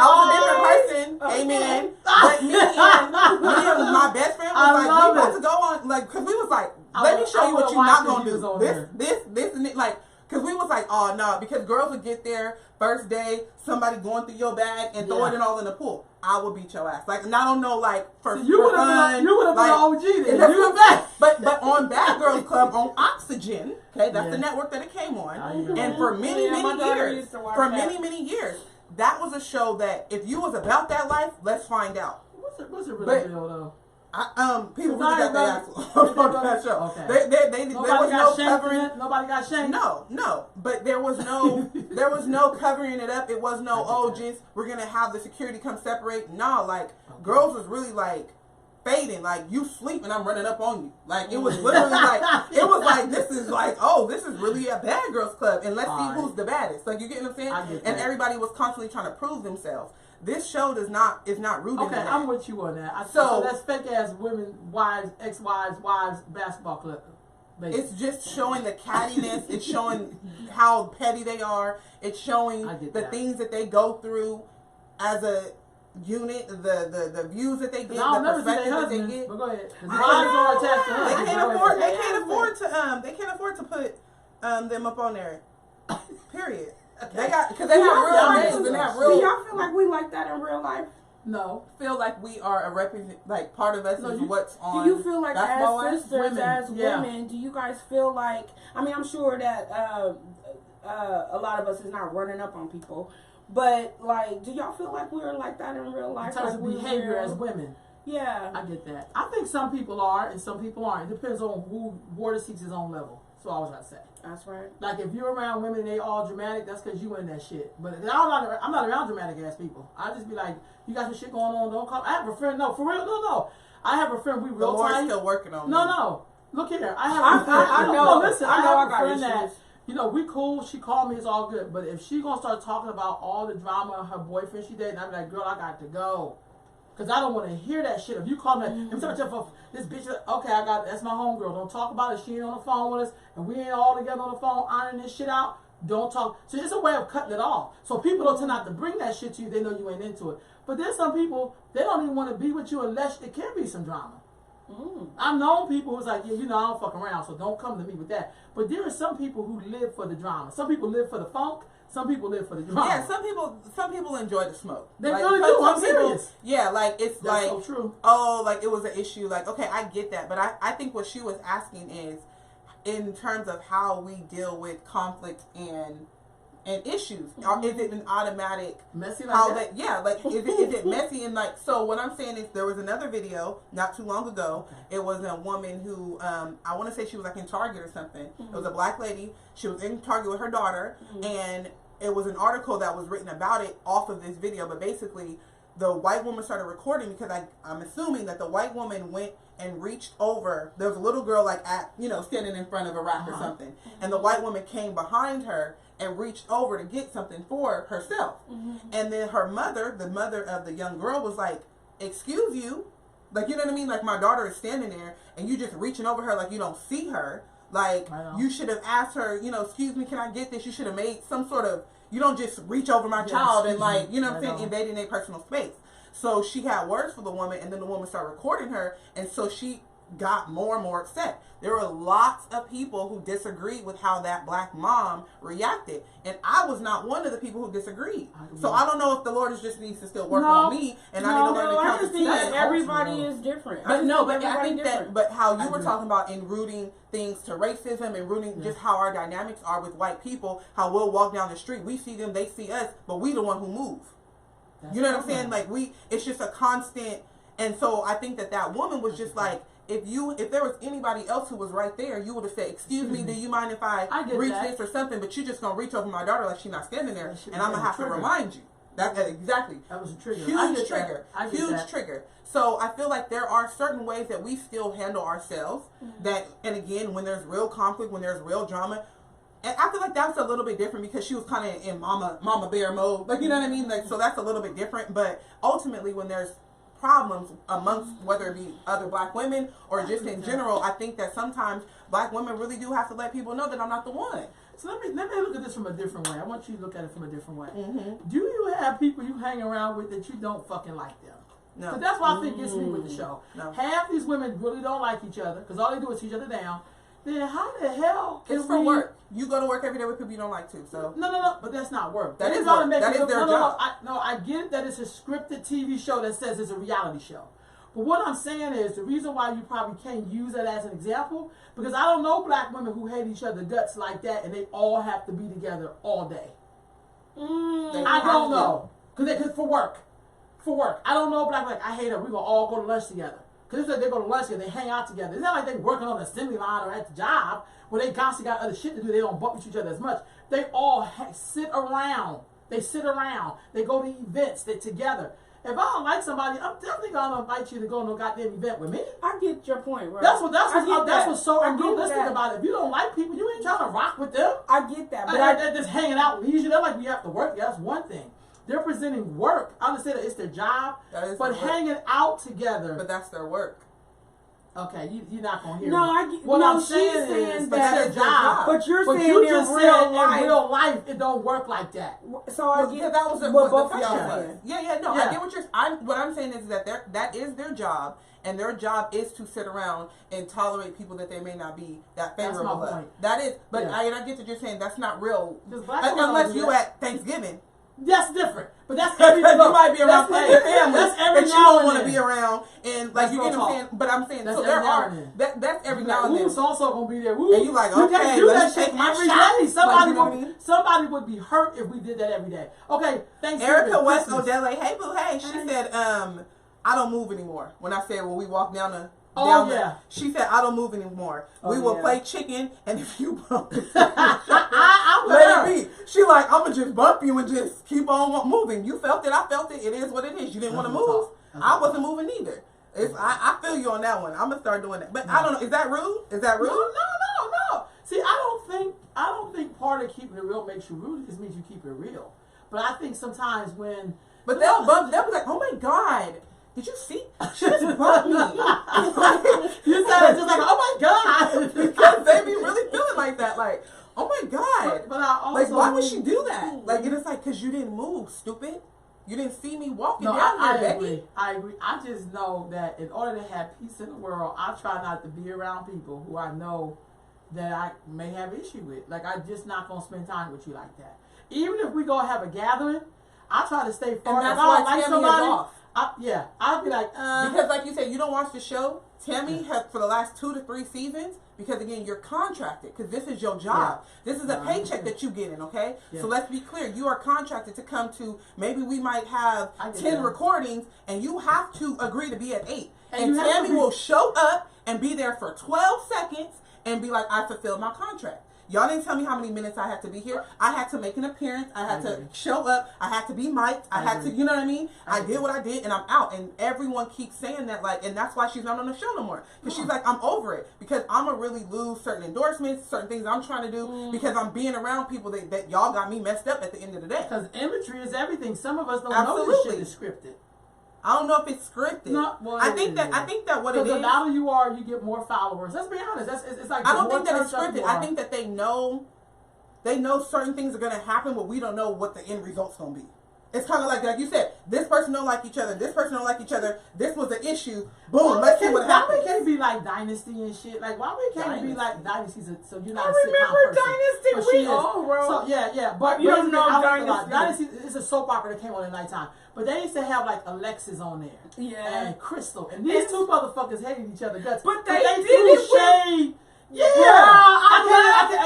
was a different person. Okay. Amen. But me and my best friend was like, we about to go on, like, because we was like, let me show you what you're not going to do. This, and it, like, because we was like, oh, no, because girls would get there, first day, somebody going through your bag and throwing it all in the pool. I will beat your ass. Like, and I don't know, like, for fun. You would have been OG then. You were back. But on Bad Girls Club on Oxygen, okay, that's the network that it came on. And for many years, that was a show that if you was about that life, let's find out. What's it really real though? People really got their ass on that show. Okay. There was no covering. Nobody got shamed. No. But there was no covering it up. It was no just we're gonna have the security come separate. No, like girls was really like fading. Like you sleep and I'm running up on you. Like it was literally like this is really a Bad Girls Club and let's see who's the baddest. Like you get what I'm saying? And everybody was constantly trying to prove themselves. This show is not rooted in that. I'm with you on that. So that's fake ass women, wives, ex-wives, wives basketball club. Basically. It's just showing the cattiness. It's showing how petty they are. It's showing the things that they go through as a unit, the views that they get, the perspective that they get. But go ahead. Wives are attached to husbands. They can't afford to put them up on there. Period. They have real names and they have real. Do y'all feel like we like that in real life? No. Feel like we are a like part of us is what's on. Do you feel like as sisters, as women, do you guys feel like? I mean, I'm sure that a lot of us is not running up on people, but like, do y'all feel like we're like that in real life? In terms of behavior as women. Yeah, I get that. I think some people are and some people aren't. It depends on who water seeks his own level. So I was gonna say. That's right. Like if you're around women and they all dramatic, that's because you in that shit. But I'm not around dramatic ass people. I just be like, you got some shit going on, don't call. I have a friend. No, for real, no. I have a friend. We real tight. Still working on. No. Look here. I have a friend. I know. Listen, I have a friend that we cool. She called me. It's all good. But if she gonna start talking about all the drama her boyfriend she dated, I'm like, girl, I got to go. Because I don't want to hear that shit. If you call me, this bitch, okay, that's my homegirl. Don't talk about it. She ain't on the phone with us, and we ain't all together on the phone ironing this shit out. Don't talk. So it's a way of cutting it off. So people don't tend not to bring that shit to you. They know you ain't into it. But there's some people, they don't even want to be with you unless it can be some drama. I've known people who's like, I don't fuck around, so don't come to me with that. But there are some people who live for the drama. Some people live for the funk. Some people live for the drama. Yeah, some people enjoy the smoke. They really do. I'm serious. Yeah, like it's That's like so true. Oh, like it was an issue. Like okay, I get that, but I think what she was asking is in terms of how we deal with conflict and issues. Or is it an automatic messy like that? Like is it messy and like so? What I'm saying is there was another video not too long ago. Okay. It was a woman who I want to say she was like in Target or something. It was a black lady. She was in Target with her daughter, and it was an article that was written about it off of this video. But basically, the white woman started recording because I'm assuming that the white woman went and reached over. There was a little girl like standing in front of a rack or something, and the white woman came behind her and reached over to get something for herself. And then her mother, the mother of the young girl, was like, "Excuse you," like you know what I mean? Like my daughter is standing there, and you just reaching over her like you don't see her. Like you should have asked her, excuse me, can I get this? You should have made some sort of. You don't just reach over my child and like what I'm saying, invading their personal space. So she had words for the woman, and then the woman started recording her, and so she got more and more upset. There were lots of people who disagreed with how that black mom reacted, and I was not one of the people who disagreed. So I don't know if the Lord just needs to still work on me, and I need to learn to count the that everybody is different. But I think that, but how you were talking about in rooting things to racism and rooting just how our dynamics are with white people, how we'll walk down the street, we see them, they see us, but we the one who move. You know what I'm saying? Like it's just a constant, and so I think that woman was just like, if there was anybody else who was right there, you would have said, "Excuse me, do you mind if I reach this or something?" But you just gonna reach over my daughter like she's not standing there, and I'm gonna have to remind you. That exactly. That was a trigger. Huge trigger. Huge trigger. So I feel like there are certain ways that we still handle ourselves. That, and again, when there's real conflict, when there's real drama, And I feel like that's a little bit different because she was kind of in mama bear mode. Like, you know what I mean? Like, so that's a little bit different. But ultimately, when there's problems amongst whether it be other black women or just in general, I think that sometimes black women really do have to let people know that I'm not the one. So let me look at this from a different way. I want you to look at it from a different way. Do you have people you hang around with that you don't fucking like them? No. Because that's what I think gets me with the show. No. Half these women really don't like each other because all they do is tear each other down. Then how the hell can It's for work. You go to work every day with people you don't like too. So No, but that's not work. That is work. That is their job. I get it that it's a scripted TV show that says it's a reality show. But what I'm saying is the reason why you probably can't use that as an example, because I don't know black women who hate each other guts like that and they all have to be together all day. I don't know. Because for work. I don't know black like I hate her. We're going to all go to lunch together. Because it's like they go to lunch together, they hang out together. It's not like they're working on the assembly line or at the job where they constantly got other shit to do. They don't bump into each other as much. They all sit around. They go to events. They're together. If I don't like somebody, I'm definitely gonna invite you to go to a goddamn event with me. I get your point, right? That's what's so unrealistic about it. If you don't like people, you ain't trying to rock with them. I get that, but they're just hanging out leisure. They're like, we have to work. Yeah, that's one thing. They're presenting work. I understand that it's their job, but hanging out together. But that's their work. Okay, you're not gonna hear me. I'm saying is that's their job. But you're saying you in just real life. In real life, it don't work like that. So I get that was what both of y'all y'all saying. I get what you're. What I'm saying is that that is their job, and their job is to sit around and tolerate people that they may not be that favorable of. That is, but I get that you're saying that's not real, unless you at Thanksgiving. That's different. But that's every you might be around family that's every that you now don't and want to then. be around, and like you get what I'm saying. But I'm saying so there are that's every now and then. Who's also gonna be there? Woo. And you like okay, let's take my shot. Somebody would be hurt if we did that every day. Okay, thanks. Erica West Odele, hey boo, hey. She said, I don't move anymore. When I said, well, we walk down the. She said, I don't move anymore. We will play chicken, and if you bump it, let it be. She like, I'm going to just bump you and just keep on moving. You felt it, I felt it. It is what it is. You didn't want to move. I wasn't moving either. I feel you on that one. I'm going to start doing that. But I don't know. Is that rude? No. See, I don't think part of keeping it real makes you rude. It just means you keep it real. But I think sometimes when... But they'll be like, oh my God. Did you see? She just bumped me. You said it just like, oh my God. Because they be really feeling like that. Like, oh my God. But I also like, why would she do that? Like, it's like, because you didn't move, stupid. You didn't see me walking down here, Becky. I agree. I just know that in order to have peace in the world, I try not to be around people who I know that I may have issue with. Like, I'm just not going to spend time with you like that. Even if we go have a gathering, I try to stay far. And that's why Tammy is off. I'd be like, because like you said, you don't watch the show. Tammy has for the last 2 to 3 seasons, because again, you're contracted, because this is your job. Yeah. This is a paycheck that you get in, okay? Yeah. So let's be clear. You are contracted to come to, maybe we might have 10 recordings, and you have to agree to be at 8. And Tammy will show up and be there for 12 seconds and be like, I fulfilled my contract. Y'all didn't tell me how many minutes I had to be here. I had to make an appearance. I had to show up. I had to be mic'd. I had to, you know what I mean? I did what I did, and I'm out. And everyone keeps saying that, like, and that's why she's not on the show no more. Because she's like, I'm over it. Because I'm going to really lose certain endorsements, certain things I'm trying to do, because I'm being around people that y'all got me messed up at the end of the day. Because imagery is everything. Some of us don't know this shit is scripted. I don't know if it's scripted. No, well, I think that what it is. Because the louder you are, you get more followers. Let's be honest. It's like I don't think that it's scripted. I think that they know certain things are gonna happen, but we don't know what the end result's gonna be. It's kind of like you said, this person don't like each other, this person don't like each other, this was the issue, boom, let's see what happens. Why we can't be like Dynasty and shit? Like, why we can't be like Dynasty, so you're not a sitcom person? Dynasty, we all, bro. So, yeah, but you don't know Dynasty. Dynasty is a soap opera that came on at nighttime. But they used to have like Alexis on there. Yeah. And Crystal. And these two motherfuckers hated each other guts. But they threw did shade. Yeah,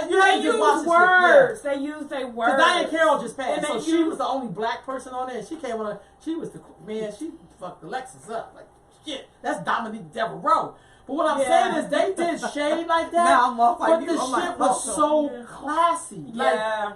they use words. They use their words. Because Diane Carroll just passed, so she was the only black person on there. And she came on. She was she fucked Alexis up like shit. That's Dominique Devereaux. But what I'm saying is they did shade like that. Now I'm off like but the shit was so classy. Yeah.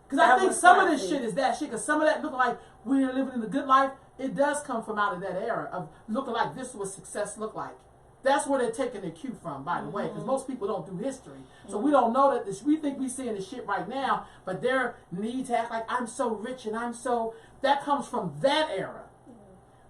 Because I think some of this shit is that shit. Because some of that looking like we're living in the good life, it does come from out of that era of looking like this is what success looked like. That's where they're taking their cue from, by the way, because most people don't do history. So we don't know that this, we think we're seeing this shit right now, but their need to act like I'm so rich and I'm so, that comes from that era.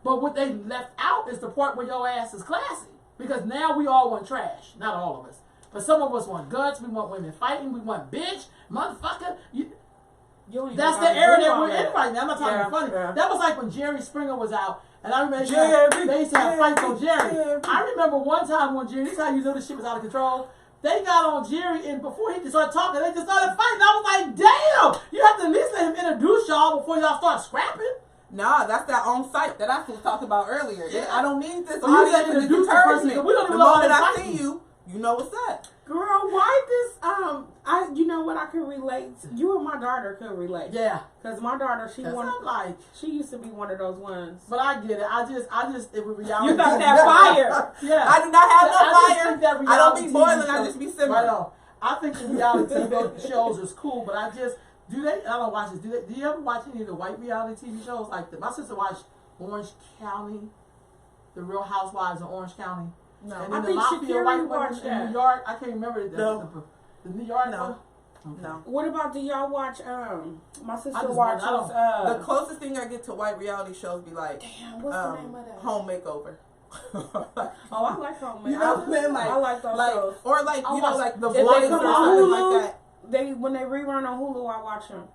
But what they left out is the part where your ass is classy. Because now we all want trash. Not all of us. But some of us want guts, we want women fighting, we want bitch, motherfucker. That's the era that we're in right now. I'm not trying to be funny. Yeah. That was like when Jerry Springer was out. And I remember they used to have fights on Jerry. I remember one time when Jerry, this is how you know this shit was out of control. They got on Jerry, and before he just started talking, they just started fighting. I was like, damn! You have to at least let him introduce y'all before y'all start scrapping. Nah, that's that on site that I was talking about earlier. Yeah. I don't need this. So you got to introduce the person. We don't even know how I see you. You know what's up. Girl, why this, you know what, I can relate. You and my daughter could relate. Yeah. Because my daughter, she used to be one of those ones. But I get it. I just, it would reality. You got that fire. Yeah. I do not have no fire. I don't be boiling, I just be simmering. Right on. I think the reality TV shows is cool, but I don't watch this. Do you ever watch any of the white reality TV shows? Like, my sister watched Orange County, The Real Housewives of Orange County. No, and I then think Mafia white women watched that. in New York. I can't remember the New York. No. one. Okay. No. What about, do y'all watch? My sister watches. The closest thing I get to white reality shows be like, damn, what's the name of that? Home Makeover. Oh, I like Home Makeover. You know what I'm saying? Like, I like those shows. Or like, you know, like The Voice Voice or something like that. When they rerun on Hulu, I watch them.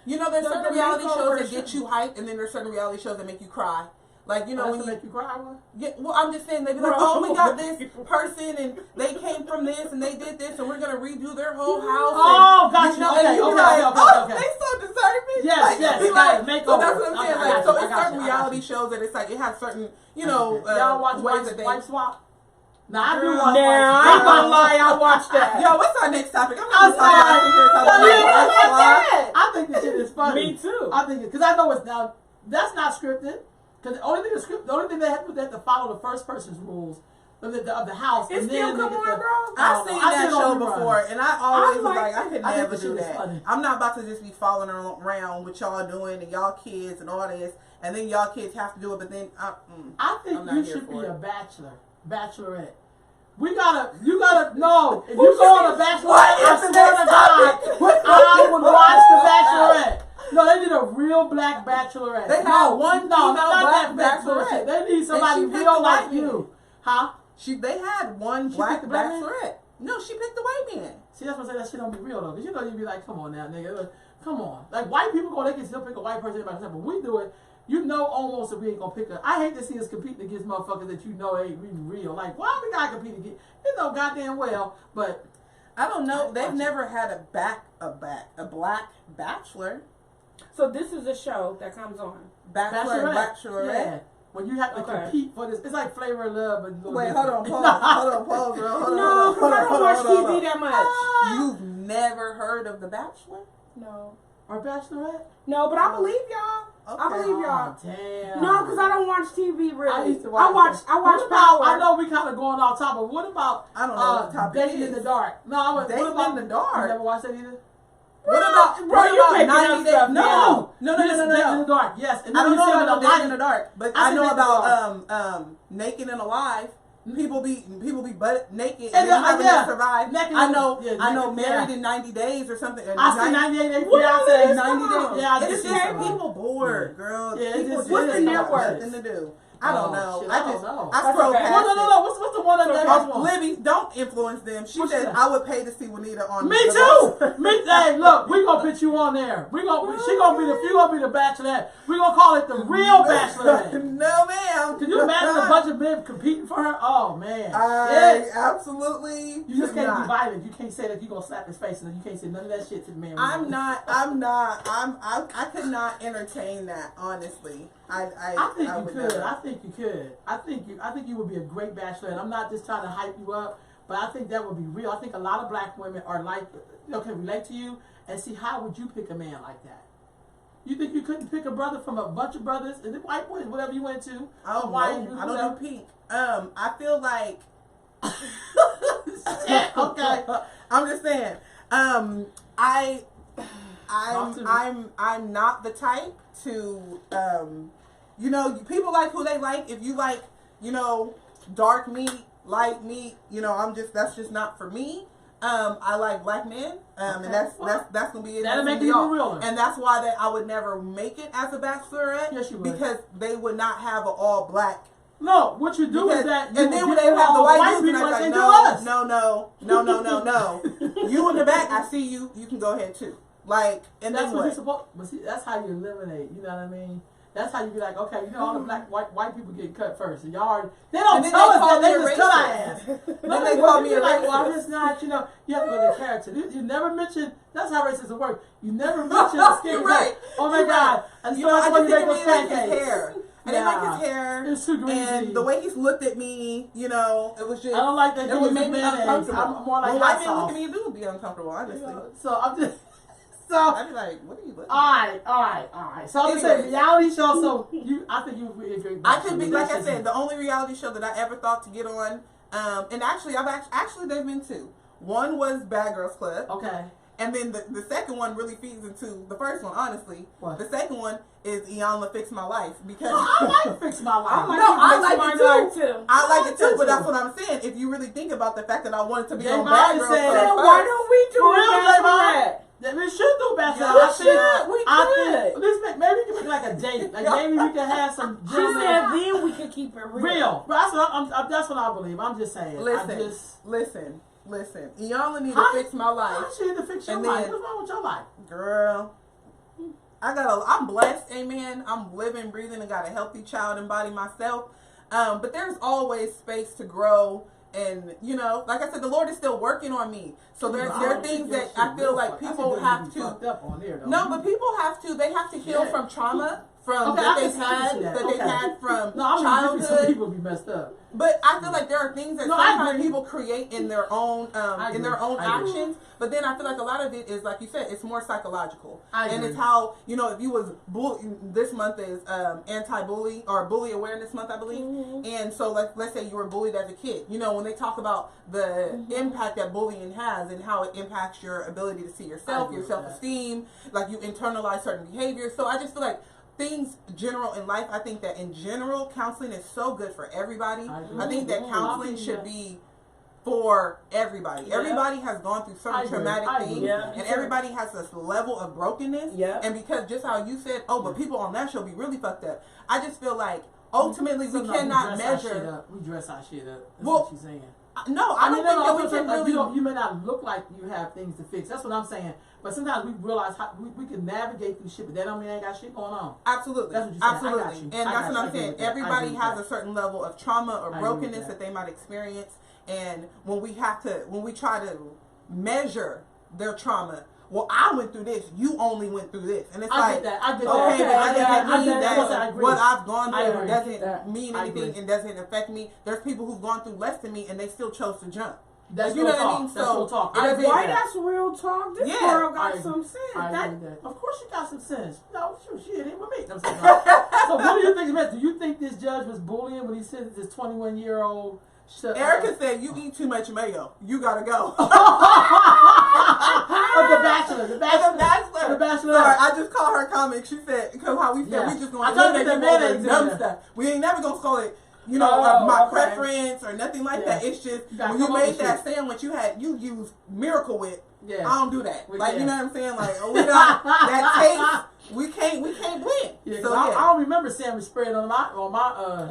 You know, there's certain reality shows that version. get you hyped, and then there's certain reality shows that make you cry. Like, you know, when make you cry. Yeah, well, I'm just saying, they be like, oh, we got this person, and they came from this, and they did this, and we're gonna redo their whole house. Oh, gotcha. You know, Okay, and you be okay, like, okay. They so deserving. Yes, like, yes. be like, Makeover. So that's what I'm saying. Like, so it's certain you. reality shows that it's like it has certain, you know, y'all watch ways that they. Wife Swap? Nah, I do watch. Now, I ain't gonna lie, I watched that. Yo, what's our next topic? I'm sorry. that. I think this shit is funny. Me too. I think because I know it's now. That's not scripted. Because the only thing they have to follow the first person's rules of the house. It's still come on, bro. I've seen that show before, and I always was like, I could never do that. Funny. I'm not about to just be following around what y'all doing and y'all kids and all this, and then y'all kids have to do it, but then I think you should be a bachelorette. You gotta know. If you go on a bachelorette, I swear to God, I would watch the Bachelorette. No, they did a real black bachelorette. They had one not black that bachelorette. They need somebody real like you. Huh? They had one black bachelorette. No, she picked the white man. See, that's what I'm saying. That shit don't be real though. Because you know you'd be like, come on now, nigga. Come on. Like white people go, they can still pick a white person by themselves. But we do it. You know almost that we ain't gonna pick her. I hate to see us competing against motherfuckers that you know ain't even real. Like, why we gotta compete against? You know goddamn well, but I don't know. They've never had a black bachelor. So this is a show that comes on. Bachelorette. Yeah. When you have to compete for this, it's like Flavor of Love. But wait, hold on, pause, bro. No, because I don't watch TV that much. You've never heard of The Bachelor? No. Or Bachelorette? No, but I believe y'all. Okay. I believe y'all. Damn. No, because I don't watch TV really. I used to watch. I watch Power. I know we kind of going off topic. What about I don't know what topic Dating in the Dark? No, Dating in the Dark. You never watched that either? What about 90 Days? No. Dating in the Dark. Yes. And I don't know about Dating in the Dark, but I know about Naked and Alive. People be butt naked and then survive. I know Married in 90 Days or something. I see 90 Days. 90 Days. Yeah, it's just people bored, girl. Yeah, what's the network? Nothing to do. I don't know. I scroll past it. No. What's the one that one? Libby, don't influence them. She said I would pay to see Juanita on. Me too. Hey, look, we gonna put you on there. She gonna be the Bachelorette. We gonna call it the real Bachelorette. No, ma'am. Can you imagine a bunch of men competing for her? Oh man. Absolutely. You just can't be violent. You can't say that you gonna slap his face and you can't say none of that shit to the man. I could not entertain that, honestly. I think you could. I think you could. I think you would be a great bachelor. And I'm not just trying to hype you up, but I think that would be real. I think a lot of black women are like, can relate to you and see how would you pick a man like that. You think you couldn't pick a brother from a bunch of brothers and the white boys, whatever you went to? Oh, no, I don't do pink. I feel like. Shit, okay. I'm just saying. I'm not the type to, people like who they like. If you like, dark meat, light meat. You know, that's just not for me. I like black men, and that's gonna be it. That'll make it even realer. And that's why that I would never make it as a bachelorette. Yes, you would. Because they would not have an all black. No, what you do is that you and then when they have the white dudes, people and I'm like, no. You in the back, I see you. You can go ahead too. Like, and that's then what what? you're supposed. But see, that's how you eliminate. You know what I mean? That's how you be like, okay, you know, all the white people get cut first, and y'all already, they don't tell us that, they just cut our ass. Then they call me a like, racist. well, I'm just not, you know, you have to go to character. You never mention, that's how racism works. You never mention the skin. Right. Oh my God. And so that's why you make those pancakes. I didn't like his hair. It's too greasy. And the way he's looked at me, you know, it was just. I don't like that. It would make me uncomfortable. I'm more like when hot white men sauce. look at me, it would be uncomfortable, honestly. You know, so I'm just. So I'd be like, what are you looking at? All right. So I'm just saying, reality show. So I think if you're. I could be, like I said, the only reality show that I ever thought to get on, and actually, actually there's been two. One was Bad Girls Club. Okay. And then the second one really feeds into the first one, honestly. What? The second one is Iyanla Fix My Life. Because I like Fix My Life. I like it too. I like it too, too. but that's what I'm saying. If you really think about the fact that I wanted to be on J-Bone Bad Girls said, Club, why don't we do For real, Bachelorette? We should do Bachelor. We could. Maybe we can make like a date. Like maybe we can have some. She said then we could keep it real. That's what I believe. I'm just saying. Listen. Iyanla need to fix my life. How she need to fix your life? What's wrong with your life, girl? I'm blessed, amen. I'm living, breathing, and got a healthy child and body myself. But there's always space to grow. And, you know, like I said, the Lord is still working on me. So there are things that I feel like people have to. No, but people have to. They have to heal from trauma. That they've had from childhood. Some people be messed up. But I feel like there are things that sometimes people create in their own actions. But then I feel like a lot of it is, like you said, it's more psychological. And it's how, you know, if you was this month is anti-bully or bully awareness month, I believe. Mm-hmm. And so let's say you were bullied as a kid. You know, when they talk about the impact that bullying has and how it impacts your ability to see yourself, your self-esteem, like you internalize certain behaviors. So I just feel like things general in life, I think that in general, counseling is so good for everybody. I think that counseling should be for everybody. Yeah. Everybody has gone through certain traumatic things, and everybody has this level of brokenness. Yeah. And because just how you said, but people on that show be really fucked up. I just feel like ultimately we cannot measure. We dress our shit up. That's what she's saying. No, I don't think that we can really. You may not look like you have things to fix. That's what I'm saying. But sometimes we realize how we can navigate through shit, but that don't mean I ain't got shit going on. Absolutely. That's what you're saying. Absolutely. And that's what I'm saying. Everybody has a certain level of trauma or brokenness that they might experience. And when we try to measure their trauma, well, I went through this. You only went through this, and it's I get that. Okay, but I doesn't mean that what I've gone through doesn't mean anything and doesn't affect me. There's people who've gone through less than me, and they still chose to jump. That's real talk. What I mean? That's real talk. Why that's real talk? This girl got some sense. Of course she got some sense. No, she ain't with me. So what do you think? Do you think this judge was bullying when he said this 21-year-old? Erica said, "You eat too much mayo. You gotta go." The Bachelor. The Bachelor. Sorry, I just called her comic. She said, "Because how we said we just gonna eliminate the dumb stuff. We ain't never gonna call it." You know, my preference or nothing like that. It's just when you made that sandwich, you used Miracle Whip. Yeah. I don't do that. You know what I'm saying? Like, we got that taste. We can't blend. Yeah, so I don't remember sandwich spread on my.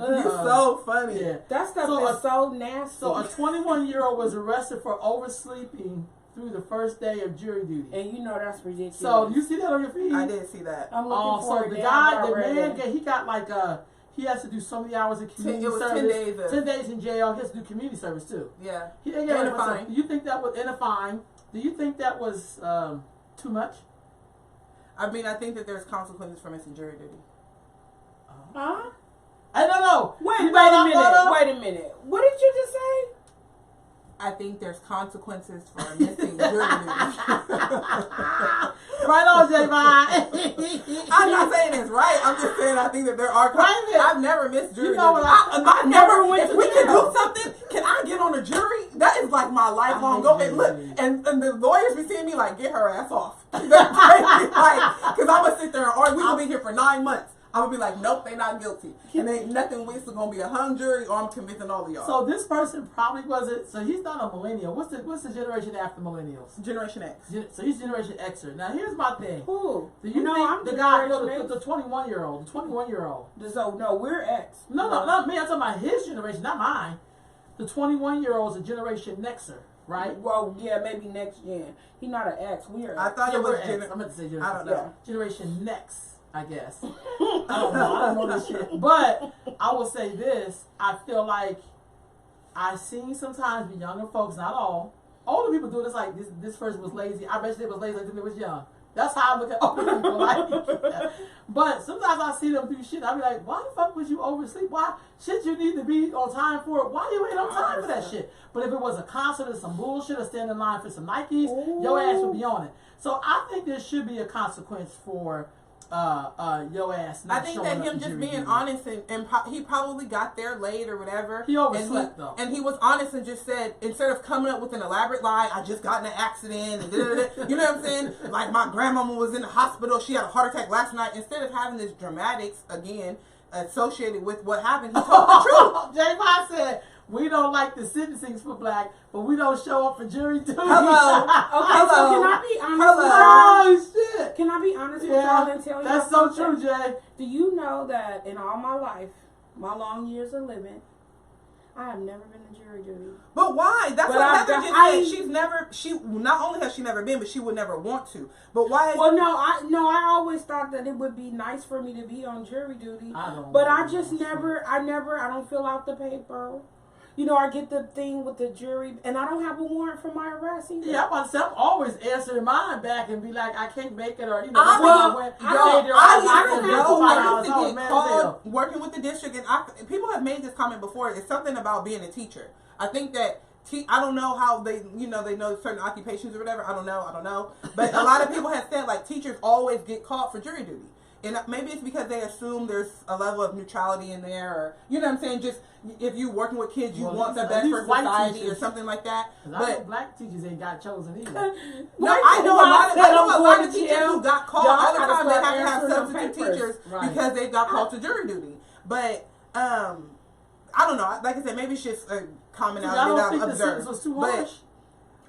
You're so funny. Yeah. That stuff is so nasty. So a 21-year-old was arrested for oversleeping through the first day of jury duty. And you know that's ridiculous. So you see that on your feed? I did see that. I'm looking for the man, he got like he has to do so many hours of community service. 10 days in jail. He has to do community service too. Yeah. And a fine. Do you think that was in a fine? Do you think that was too much? I mean, I think that there's consequences for missing jury duty. Huh? I don't know. Wait a minute. What did you just say? I think there's consequences for missing jury duty. Right on, J-Vine. I'm not saying it's right. I'm just saying I think that there are consequences. I've never missed jury duty. I never went to jail. If we can do something, can I get on a jury? That is like my lifelong goal. And look, and the lawyers be seeing me like, get her ass off. Because I'm going to sit there and argue. We're going to be here for 9 months. I'm gonna be like, nope, they not guilty, and ain't nothing. It's gonna be a hung jury, or I'm convicting all of y'all. So this person probably wasn't. So he's not a millennial. What's the generation after millennials? Generation X. So he's Generation Xer. Now here's my thing. Who? Do you know I'm the guy, Generation the 21-year-old, the 21-year-old? So no, we're X. No, not me. I'm talking about his generation, not mine. The 21-year-old is a Generation Nexer, right? Well, yeah, maybe next gen. He's not an X. We are. I X. thought Yeah, it was. we're X. I meant to say Generation. I don't know. Generation Next, I guess. I don't know. I don't know this shit. But I will say this. I feel like I've seen sometimes with younger folks, not all. Older people do this like this person was lazy. I bet you they was lazy until they was young. That's how I look at older people. Like, but sometimes I see them do shit. I be like, why the fuck would you oversleep? Why shit you need to be on time for? Why you ain't on time for that shit? But if it was a concert or some bullshit or stand in line for some Nikes, your ass would be on it. So I think there should be a consequence for your ass not I think showing that up him to just jury being duty. honest and he probably got there late or whatever. He overslept though. And he was honest and just said, instead of coming up with an elaborate lie, I just got in an accident and da-da-da-da. You know what I'm saying? Like my grandmama was in the hospital, she had a heart attack last night. Instead of having this dramatics again associated with what happened, he told the truth. J. Pop said, we don't like the sentencing for black, but we don't show up for jury duty. Hello. Okay, Hello. so can I be honest? Oh with y'all? shit! Can I be honest with y'all and tell y'all That's so something? true, Jay. Do you know that in all my life, my long years of living, I have never been to jury duty. But why? That's But what Heather just said. Not only has she never been, but she would never want to. But why? Well, I always thought that it would be nice for me to be on jury duty. I don't fill out the paper. You know, I get the thing with the jury, and I don't have a warrant for my arrest either. Yeah, I'm always answering mine back and be like, I can't make it, or you know, I used to get called man. working with the district, and people have made this comment before. It's something about being a teacher. I think that I don't know how they know certain occupations or whatever. I don't know. But a lot of people have said like teachers always get called for jury duty. And maybe it's because they assume there's a level of neutrality in there, or you know what I'm saying. Just if you're working with kids, you want the best for society or something like that. But black teachers ain't got chosen either. No, I know a lot of teachers who got called all the time. They have to have substitute teachers because they got called to jury duty. But I don't know. Like I said, maybe it's just a commonality that I've observed. Was too harsh.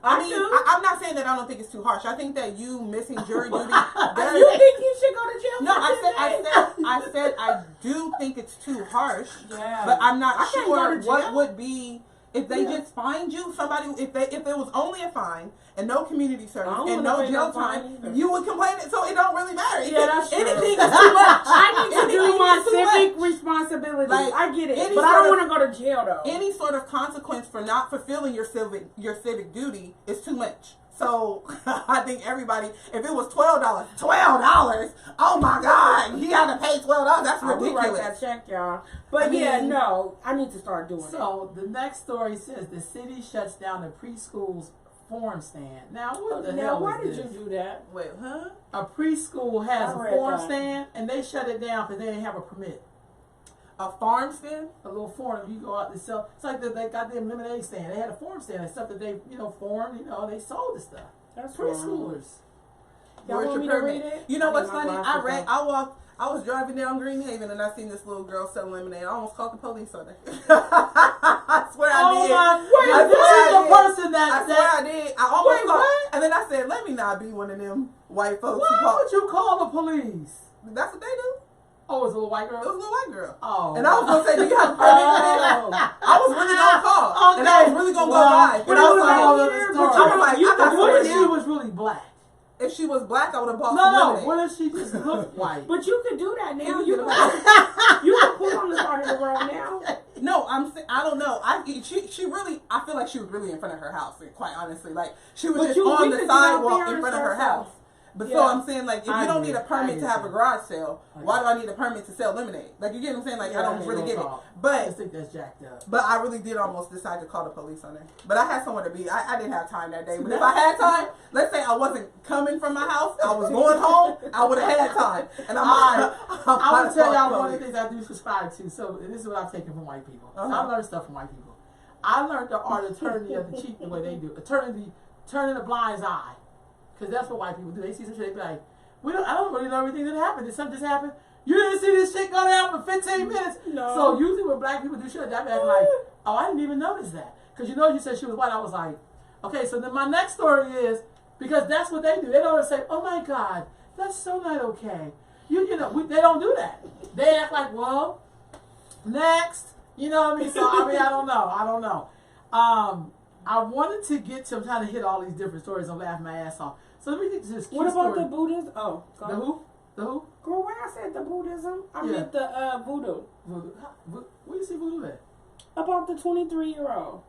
I mean, I'm not saying that I don't think it's too harsh. I think that you missing jury duty. You think you should go to jail? No, I said I do think it's too harsh. Yeah. But I'm not sure what would be if they just fined you. Somebody, if there was only a fine and no community service and no jail time, you would complain. So it don't really matter. Yeah, that's true. Anything is too much. I need to do my civic responsibility. Like, I get it, but I don't want to go to jail though. Any sort of consequence for not fulfilling your civic duty is too much. So I think everybody, if it was $12, oh my God, he had to pay $12. That's ridiculous. I will write that check, y'all. But I need to start doing it. So the next story says the city shuts down the preschool's form stand. Now what the hell? Why is did this? you do that? Wait, huh? A preschool has a form stand, and they shut it down because they didn't have a permit. A farm stand? A little form you go out and sell. It's like they got their lemonade stand. They had a form stand and stuff that they, formed, they sold the stuff. That's preschoolers. Where's your permit? You know what's funny? I was driving down Green Haven and I seen this little girl selling lemonade. I almost called the police on her. I swear I did. I swear I did. I almost called. And then I said, let me not be one of them white folks. Why would you call the police? That's what they do. Oh, it was a little white girl? It was a little white girl. Oh. And I was going to say, do you have a permit for this? I was really going to call. Okay. And I was really going to go by. But I was like, what if she was really black? If she was black, I would have bought some lemonade. What if she just looked white? But you could do that now. You can pull on the side of the road now. No, I don't know. She really, I feel like she was really in front of her house, quite honestly. Like, she was just on the sidewalk in front of her house. But so I'm saying, like, if you don't need a permit to have a garage sale, why do I need a permit to sell lemonade? Like, you get what I'm saying? Like, I don't really get it. But I just think that's jacked up. But I really did almost decide to call the police on her. But I had somewhere to be. I didn't have time that day. But if I had time, let's say I wasn't coming from my house, I was going home, I would have had time. And I want to tell y'all one of the things I do subscribe to. So this is what I've taken from white people. So I learned stuff from white people. I learned the art of turning the other cheek the way they do. Turning the blind eye. Because that's what white people do. They see some shit, they be like, I don't really know everything that happened. Did something just happen? You didn't see this shit go down for 15 minutes. No. So usually when black people do shit, that be like, oh, I didn't even notice that. Because you said she was white. I was like, okay. So then my next story is, because that's what they do. They don't say, oh my God, that's so not okay. They don't do that. They act like, well, next. You know what I mean? So I don't know. I wanted to get to, I'm trying to hit all these different stories and laugh my ass off. So let me get to this. What about story. the Buddhism? Oh, go The who? The who? Girl, when I said the Buddhism, I meant the voodoo. Voodoo. Where you see voodoo at? About the 23-year-old.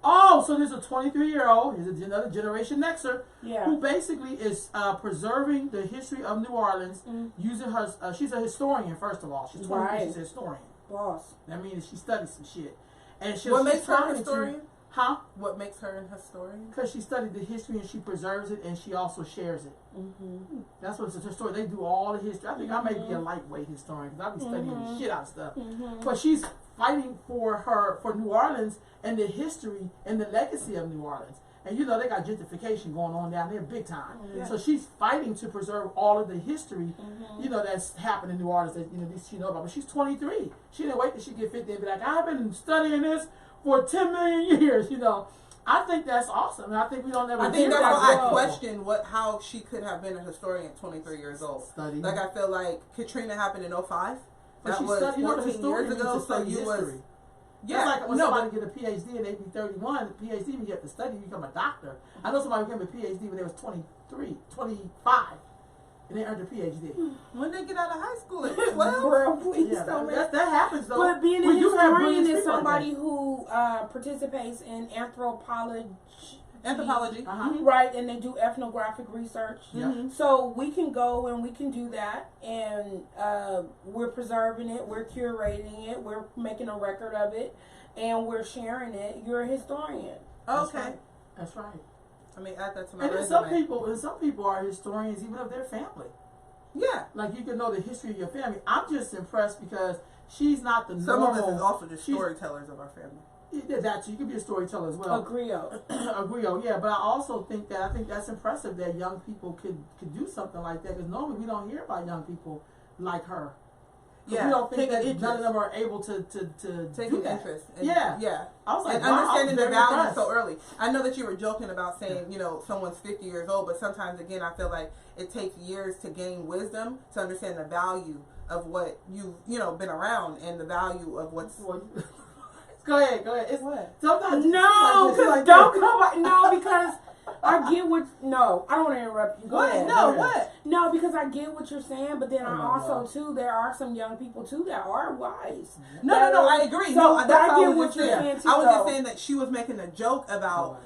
Oh, so there's a 23-year-old, he's another Generation Xer, Yeah. who basically is preserving the history of New Orleans using her, she's a historian, first of all. She's 23, Right. she's a historian. Boss. That means she studies some shit. And What makes her a historian? Huh? What makes her an historian? Because she studied the history and she preserves it and she also shares it. Mm-hmm. That's what it's a historian. They do all the history. I think I may be a lightweight historian because I be studying the shit out of stuff. Mm-hmm. But she's fighting for New Orleans and the history and the legacy of New Orleans. And they got gentrification going on down there big time. Yeah. So she's fighting to preserve all of the history, that's happened in New Orleans that she know about. But she's 23. She didn't wait till she get 50 and be like, I've been studying this for 10 million years. I think that's awesome. And I think we don't ever. I think hear that's about why that. I question how she could have been a historian at 23 years old. Study. Like I feel like Katrina happened in 05. But That she was studied, 14 years ago. So you was. Yeah, it's like when somebody get a PhD and they be 31, the PhD when you have to study, you become a doctor. I know somebody became a PhD when they was 23, 25, and they earned a PhD. When they get out of high school at 12? Girl, please Yeah, don't that happens though. But being a We do have historian brilliant is people like somebody that. who participates in anthropology. Anthropology. Right, and they do ethnographic research. Yeah. So we can go and we can do that, and we're preserving it, we're curating it, we're making a record of it, and we're sharing it. You're a historian. Okay. That's right. I mean, add that to my And resume. some people are historians even of their family. Yeah. Like you can know the history of your family. I'm just impressed because she's not the Some normal. of us is also just storytellers of our family. Yeah, that you could be a storyteller as well. A griot. A griot, yeah. But I also think that's impressive that young people could do something like that because normally we don't hear about young people like her. Yeah, we don't think that interest. none of them are able to Take do an that. interest. Yeah. I was like, and wow, understanding the very value impressed. so early. I know that you were joking about saying, someone's 50 years old, but sometimes, again, I feel like it takes years to gain wisdom to understand the value of what you've, been around and the value of what's... Go ahead. It's what? Sometimes No, it's like don't this. come back. No, because I get what. No, I don't want to interrupt you. Go What? ahead. No, Go ahead. what? No, because I get what you're saying, but then I Oh, also wow. too there are some young people too that are wise. No, I agree. So, No, but that's I all get I was what just you're saying. saying too. I was just though. saying that she was making a joke about,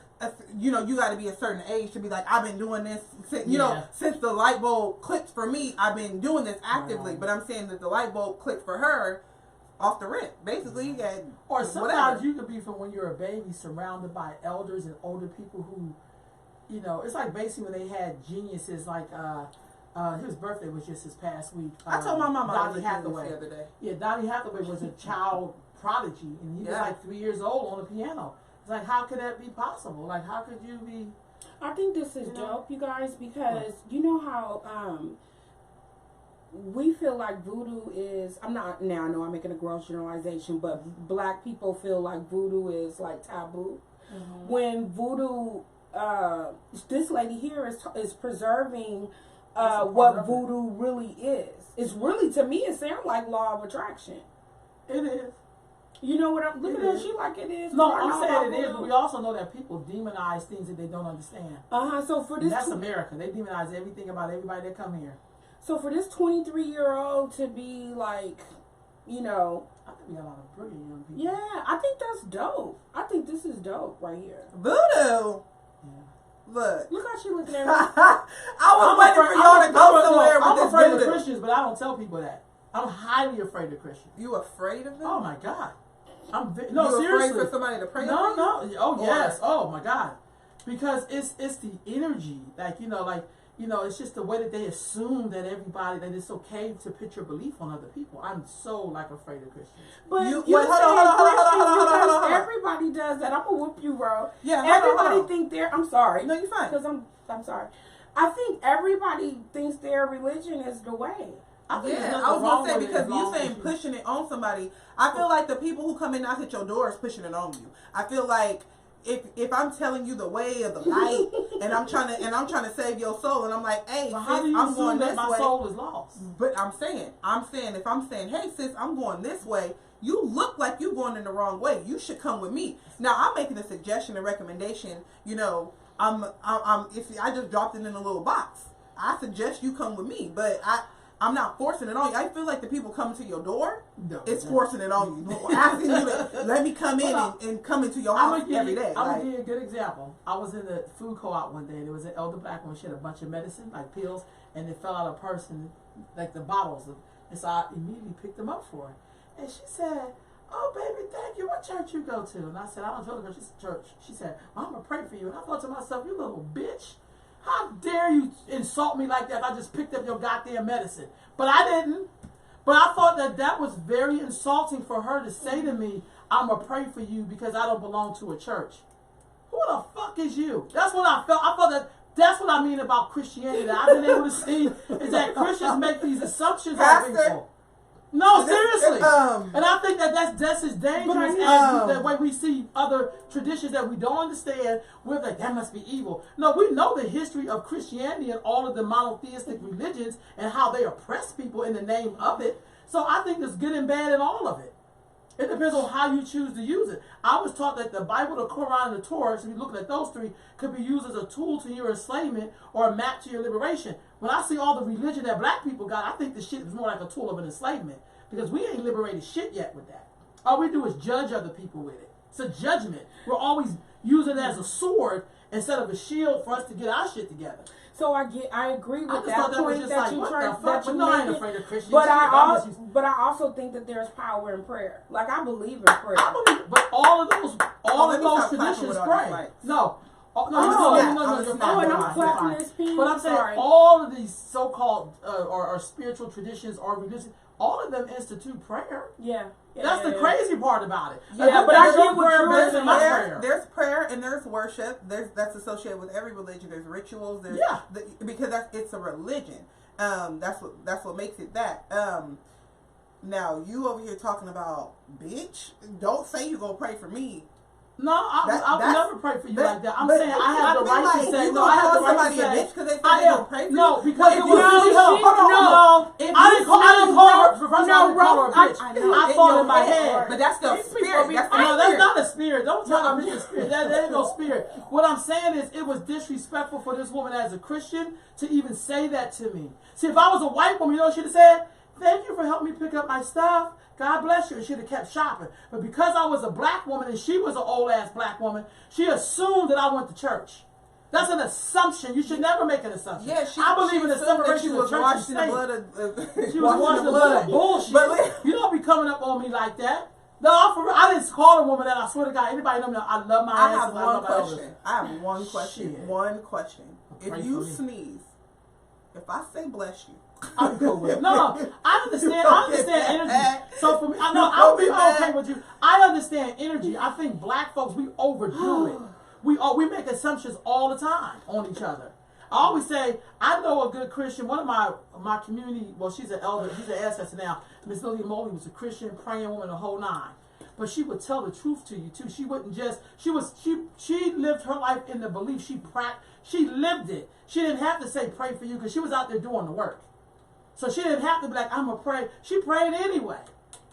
you got to be a certain age to be like, I've been doing this, since, since the light bulb clicked for me, I've been doing this actively. Right. But I'm saying that the light bulb clicked for her off the rip, basically. And Or sometimes whatever. you could be from when you're a baby surrounded by elders and older people who, it's like basically when they had geniuses like, his birthday was just this past week. I told my mom I was Donny a genius Hathaway. the other day. Yeah, Donny Hathaway was a child prodigy and he was Yeah. like 3 years old on the piano. It's like, how could that be possible? Like, how could you be... I think this is dope, you guys, because you know how we feel like voodoo is. I know I'm making a gross generalization, but black people feel like voodoo is like taboo. Mm-hmm. When voodoo, this lady here is preserving what voodoo really is. It's really, to me, it sounds like law of attraction. It is. You know what I'm looking It at? is. She like it is. No, I I'm know saying about it is, voodoo. but we also know that people demonize things that they don't understand. So for And this, that's America. They demonize everything about everybody that come here. so for this 23-year-old to be like, I think we got a lot of brilliant young people. yeah, I think that's dope. I think this is dope right here. Voodoo. Yeah. Look. Look how she looking at me. I was waiting for y'all to go somewhere I'm with afraid this of voodoo. Christians, but I don't tell people that. I'm highly afraid of Christians. You afraid of them? Oh my God. You seriously. afraid for somebody to pray No. for you? Oh Or- yes. Oh my God. Because it's the energy. It's just the way that they assume that that it's okay to put your belief on other people. I'm so afraid of Christians. But You- you're wait, saying hold on, Christians hold because on. everybody does that. I'm gonna whoop you, bro. Yeah, Everybody think they're. I'm sorry. No, you're fine. Because I'm sorry. I think everybody thinks their religion is the way. I think there's Yeah, nothing I was wrong gonna say with it because as you long saying as you- pushing it on somebody, I feel like the people who come and knock at your door is pushing it on you. I feel like if I'm telling you the way of the light and I'm trying to save your soul and I'm like, hey, But sis, how do you I'm assume going that this my way. soul is lost? But I'm saying if I'm saying, hey sis, I'm going this way, you look like you going in the wrong way. You should come with me. Now I'm making a suggestion, a recommendation. You know, if I just dropped it in a little box, I suggest you come with me. But I'm not forcing it on you. I feel like the people coming to your door, it's forcing it on you, asking you to let me come in and come into your house every day. I'm gonna give you a good example. I was in the food co-op one day, and there was an elder black woman. She had a bunch of medicine, like pills, and it fell out of a person, like the bottles. And so I immediately picked them up for her. And she said, "Oh, baby, thank you. What church you go to?" And I said, "I don't go to church." She said, "Well, I'm gonna pray for you." And I thought to myself, "You little bitch. How dare you insult me like that if I just picked up your goddamn medicine?" But I didn't. But I thought that was very insulting for her to say to me, "I'm going to pray for you because I don't belong to a church." Who the fuck is you? That's what I felt. I felt that's what I mean about Christianity that I've been able to see is that Christians make these assumptions on people. No, seriously. And I think that's as dangerous as the way we see other traditions that we don't understand. We're like, that must be evil. No, we know the history of Christianity and all of the monotheistic religions and how they oppress people in the name of it. So I think there's good and bad in all of it. It depends on how you choose to use it. I was taught that the Bible, the Quran, and the Torah, so if you're looking at those three, could be used as a tool to your enslavement or a map to your liberation. When I see all the religion that black people got, I think the shit is more like a tool of an enslavement. Because we ain't liberated shit yet with that. All we do is judge other people with it. It's a judgment. We're always using it as a sword instead of a shield for us to get our shit together. So I agree with that point that you try. But no, I ain't afraid of Christians. But I also think that there's power in prayer. Like I believe in prayer. But all of those traditions pray. No. No, I'm clapping this piece. But I'm saying all of these so-called or spiritual traditions or religions, all of them institute prayer. Yeah. That's the crazy part about it. Yeah, but I get what you're saying. There's prayer and there's worship. That's associated with every religion. There's rituals. Because it's a religion. That's what makes it that. Now you over here talking about bitch. Don't say you gonna pray for me. No, I would never pray for you like that. I'm saying I have the right to say. No, I have the right to say. Bitch because they say they don't pray for you. No, because I didn't call her a bitch. I thought in my head. But that's the spirit. No, that's not a spirit. Don't tell me it's a spirit. That ain't no spirit. What I'm saying is it was disrespectful for this woman as a Christian to even say that to me. See, if I was a white woman, you know what she'd have said? "Thank you for helping me pick up my stuff. God bless you." And she'd have kept shopping. But because I was a black woman and she was an old ass black woman, she assumed that I went to church. That's an assumption. You should never make an assumption. Yeah, I believe in the separation of church and state. She was washing the blood of bullshit. But you don't be coming up on me like that. No, I didn't call a woman that. I swear to God, anybody know me? I love my ass. I have one question. Shit. One question. If you sneeze, if I say bless you, I'm cool with it. No, I understand energy. So for me, I'll be okay with you. I understand energy. I think black folks, we overdo it. We make assumptions all the time on each other. I always say, I know a good Christian. One of my community, well, she's an elder, she's an ancestor now. Miss Lillian Moley was a Christian, praying woman, the whole nine. But she would tell the truth to you too. She wouldn't just. She lived her life in the belief. She lived it. She didn't have to say pray for you because she was out there doing the work. So she didn't have to be like, I'm going to pray. She prayed anyway.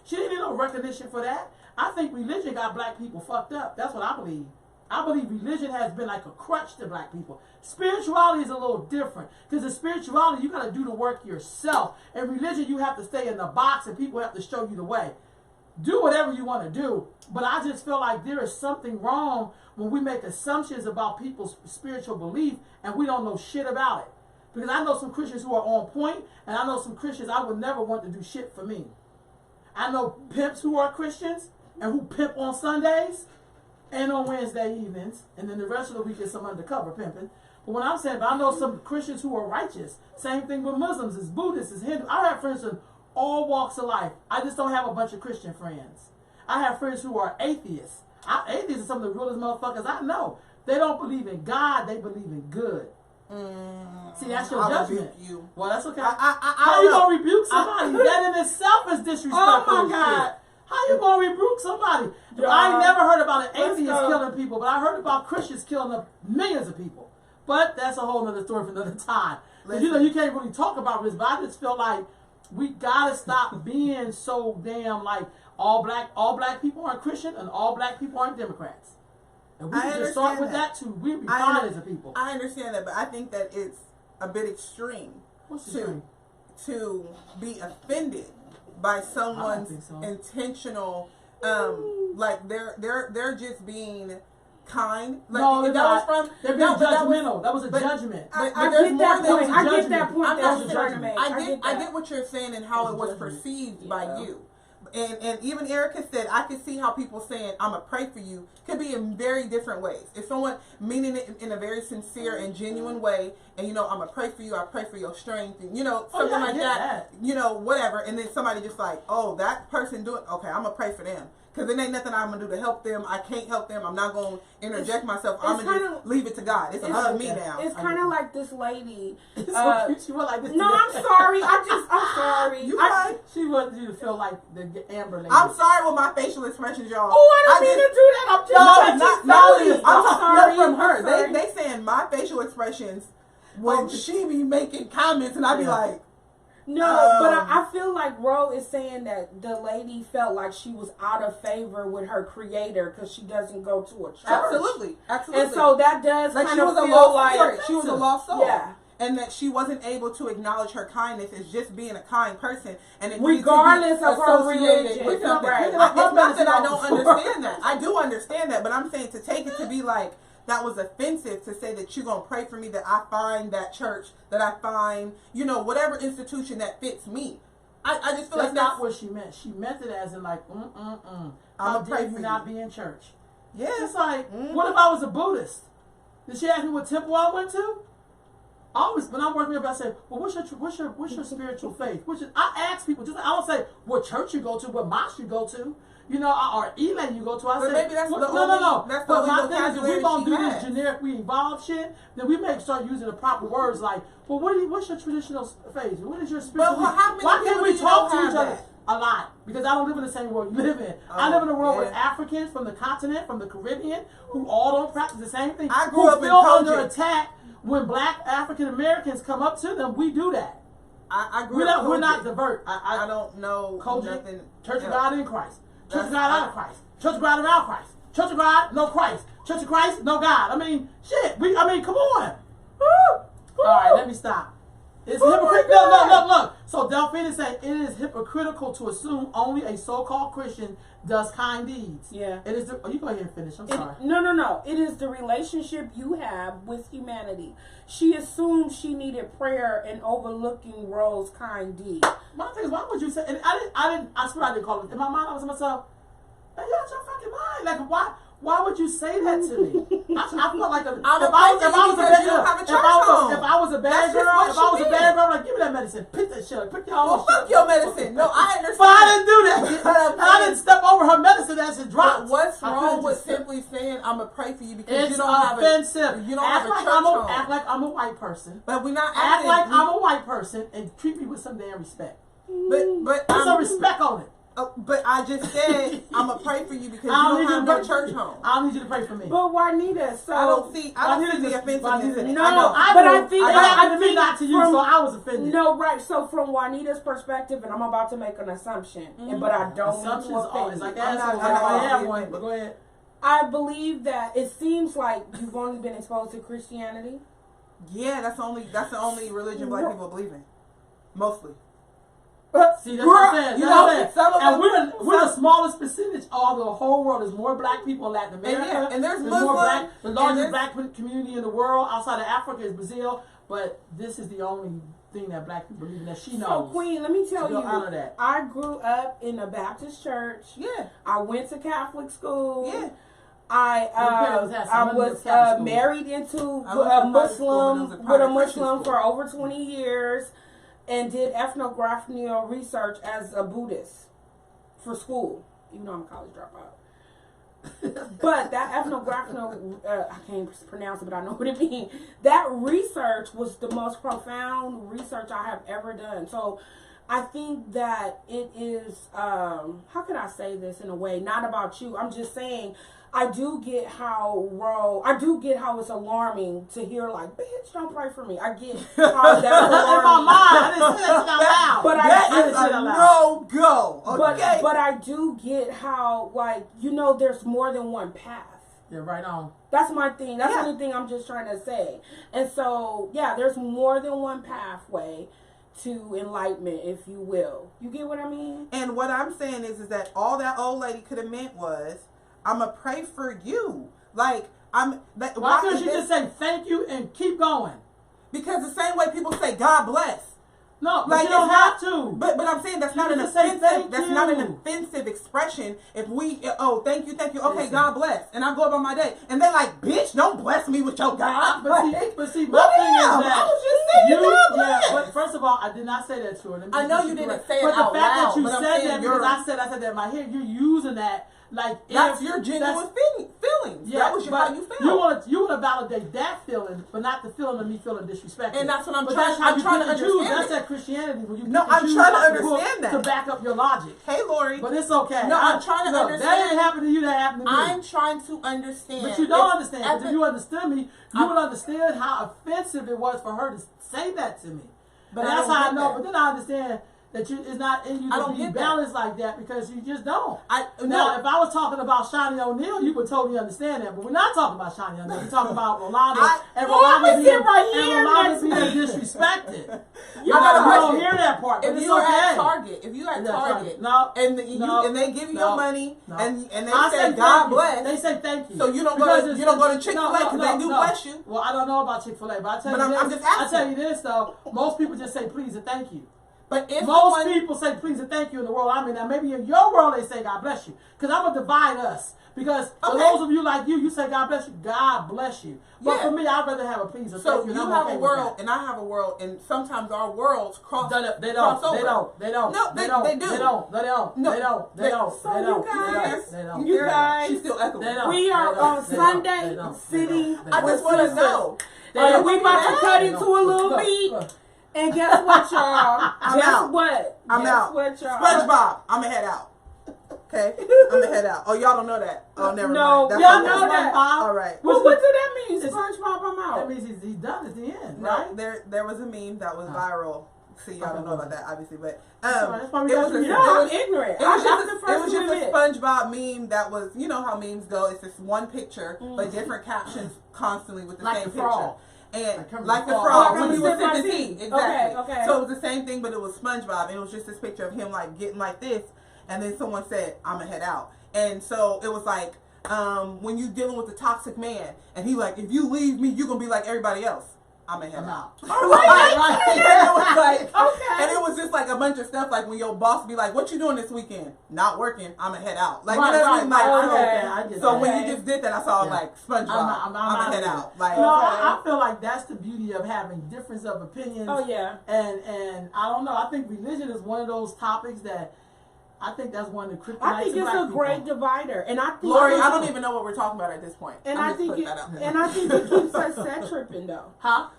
She didn't need no recognition for that. I think religion got black people fucked up. That's what I believe. I believe religion has been like a crutch to black people. Spirituality is a little different. Because in spirituality, you got to do the work yourself. In religion, you have to stay in the box and people have to show you the way. Do whatever you want to do. But I just feel like there is something wrong when we make assumptions about people's spiritual belief and we don't know shit about it. Because I know some Christians who are on point, and I know some Christians I would never want to do shit for me. I know pimps who are Christians and who pimp on Sundays and on Wednesday evenings, and then the rest of the week is some undercover pimping. But what I'm saying, I know some Christians who are righteous. Same thing with Muslims, is Buddhists, is Hindu. I have friends in all walks of life. I just don't have a bunch of Christian friends. I have friends who are atheists. Atheists are some of the realest motherfuckers I know. They don't believe in God, they believe in good. See, that's your I'll judgment. rebuke you. Well, that's okay. How How you gonna rebuke somebody? That in itself is disrespectful. Oh my God. How you gonna rebuke somebody? Yeah. I ain't never heard about an Let's atheist go. killing people, but I heard about Christians killing up millions of people. But that's a whole nother story for another time. 'Cause you know, you can't really talk about this, but I just feel like we gotta stop being so damn like all black people aren't Christian and all black people aren't Democrats. And we can just start with that too. We'll be fine as a people. I understand that, but I think that it's a bit extreme to be offended by someone's intentional, like they're just being kind. Like, no, they're not. They're being judgmental. That was a judgment. I get that point. I get that point that you're trying to make. I get what you're saying and how it was perceived by you. And even Erica said, I could see how people saying, I'm going to pray for you, could be in very different ways. If someone meaning it in a very sincere and genuine way, and, you know, I'm going to pray for you, I pray for your strength, and, you know, something like that, you know, whatever. And then somebody just like, oh, that person doing, okay, I'm going to pray for them. Because it ain't nothing I'm going to do to help them. I can't help them. I'm not going to interject myself. I'm going to just leave it to God. It's up to me now. It's kind of like this lady. She went like this. No, I'm sorry. I'm sorry. You right. She wanted you to feel like the Amber lady. I'm sorry with my facial expressions, y'all. Oh, I didn't mean to do that. I'm just I'm sorry. from her. They saying my facial expressions when she be making comments, and I be like, no, but I feel like Ro is saying that the lady felt like she was out of favor with her creator because she doesn't go to a church. Absolutely. And so that does like kind she of was a feel lost like spirit. She was a lost soul. Yeah. And that she wasn't able to acknowledge her kindness as just being a kind person, and it regardless of her religion. With something. Right. It's not that I don't understand that. I do understand that, but I'm saying to take it to be like that was offensive to say that you're going to pray for me, that I find that church, that I find, you know, whatever institution that fits me. I just feel that's like not what she meant. She meant it as in like, how dare you not be in church? Yeah. It's like, what if I was a Buddhist? Did she ask me what temple I went to? When I'm working up, I say, well, what's your spiritual faith? I ask people, just I don't say what church you go to, what mosque you go to, you know, or e-lane you go to. I but say, maybe that's no. That's but the my thing is, if we're gonna do has. this generic, we evolve shit, then we may start using the proper words like, well, what's your traditional faith? What is your spiritual? But why can't we talk to each other? That? A lot, because I don't live in the same world you live in. I live in a world with Africans from the continent, from the Caribbean, who all don't practice the same thing. I grew up in under attack. When black African Americans come up to them, we do that. I grew up. We're not divert. I don't know nothing. Church of God in Christ. Church of God out of Christ. Church of God around Christ. Church of God, no Christ. Church of Christ, no God. I mean, shit. Come on. All right, let me stop. It's hypocritical. Look. So Delphine is saying it is hypocritical to assume only a so-called Christian does kind deeds. Yeah. It is. You go ahead and finish. I'm sorry. No. It is the relationship you have with humanity. She assumed she needed prayer and overlooking Ro's kind deed. My thing is, why would you say? And I swear I didn't call it. In my mind, I was to myself, man, you're out your fucking mind. Like, why would you say that to me? I felt like if I was a bad girl, I'm like, give me that medicine. Pick that shit. Pick your own shit. Fuck your medicine. No, I understand. But I didn't do that. I didn't step over her medicine as it dropped. But what's wrong with simply saying I'm gonna pray for you because it's you don't have offensive. You don't have a church home. Act like I'm a white person. But we're not act like I'm a white person and treat me with some damn respect. But put some respect on it. But I just said I'm gonna pray for you because you don't have no church home. I don't need you to pray for me. But Juanita, so I don't see the offensiveness in it. I think not to you, so I was offended. No, right. So from Juanita's perspective, and I'm about to make an assumption, but I don't mean to offend you. Like assholes. I have one, but go ahead. I believe that it seems like you've only been exposed to Christianity. Yeah, that's the only religion black people believe in, mostly. See, that's what I'm saying. And we're the smallest percentage of the whole world. There's more black people in Latin America. And there's more black. The largest black community in the world outside of Africa is Brazil. But this is the only thing that black people believe in that she knows. So, Queen, let me tell you, honor that. I grew up in a Baptist church. Yeah. I went to Catholic school. Yeah. I was married into a Muslim for over 20 years. And did ethnographical research as a Buddhist for school, even though I'm a college dropout. But that ethnographic, I can't pronounce it, but I know what it means. That research was the most profound research I have ever done. So I think that it is, how can I say this in a way, not about you. I'm just saying, I do get how it's alarming to hear like, bitch, don't pray for me. I get how that's alarming. In my mind, I didn't say that out loud. But That is a no-go. Okay. But I do get how, like, there's more than one path. Yeah, right on. That's my thing. That's the only thing I'm just trying to say. And so, yeah, there's more than one pathway to enlightenment, if you will. You get what I mean? And what I'm saying is that all that old lady could have meant was, I'm going to pray for you. Like, why couldn't you just say thank you and keep going? Because the same way people say God bless. No, but you don't have to. But I'm saying that's not an offensive. That's not an offensive expression. If we thank you, okay, God bless, and I go about my day, and they're like, bitch, don't bless me with your God. But see, my thing is that I was just saying God bless. Yeah, but first of all, I did not say that to her. I know you didn't say it but out loud. But the fact that you but said that, because I said that in my head, you're using that. Like that's your genuine feelings. Yeah, that was how you felt. You want to validate that feeling, but not the feeling of me feeling disrespected. And that's what I'm trying to understand. That's that Christianity when you. No, I'm trying to understand that to back up your logic. Hey, Lori, but it's okay. No, I'm trying to understand. That didn't happen to you. That happened to me. I'm trying to understand. But you don't understand. Because if you understood me, you would understand how offensive it was for her to say that to me. But that's how I know. But then I understand that it's not in you to be balanced like that because you just don't. Now, if I was talking about Shani O'Neal, you would totally understand that. But we're not talking about Shani O'Neal. We're talking about Rolanda and Rolanda being disrespected. You don't hear that part. But if you are at Target, and they give you your money and they say God bless, they say thank you. So you don't go to Chick-fil-A because they do bless you. Well, I don't know about Chick-fil-A, but I tell you this though, most people just say please and thank you. But if most people say please and thank you in the world I'm in. Now maybe in your world they say God bless you. Because I'm going to divide us. Because for those of you like you say God bless you. God bless you. But for me, I'd rather have a please or thank you. So you have a world and I have a world, and sometimes our worlds cross over. They don't. No, they do. You guys, she's still echoing. We are on Sunday sitting. I just want to know. We about to cut into a little beat. And guess what, y'all? I'm out. What, y'all? SpongeBob, I'm gonna head out. Okay, I'm gonna head out. Oh, y'all don't know that. Oh, never mind. Y'all know that. All right. Well, what do that mean? SpongeBob, I'm out. That means he's done at the end, right? No, there was a meme that was viral. See, y'all don't know about that, obviously, but I'm ignorant. It was just a SpongeBob meme that was, you know how memes go. It's just one picture, but different captions constantly with the same picture. And like the frog when he was sipping tea. Exactly. Okay. So it was the same thing, but it was SpongeBob. And it was just this picture of him like getting like this. And then someone said, I'm going to head out. And so it was like, when you're dealing with a toxic man, and he like, if you leave me, you're going to be like everybody else. I'm going to head out. And it was just like a bunch of stuff like when your boss be like, what you doing this weekend? Not working. I'm going to head out. Like, you know what I mean? So when you just did that, I saw like SpongeBob. I'm going to head out. Like, I feel like that's the beauty of having difference of opinions. Oh, yeah. And I don't know. I think religion is one of those topics that I think that's one of the kryptonites. I think it's a great divider, and I think Lori, I don't even know what we're talking about at this point. And I think it keeps us set tripping though. Huh?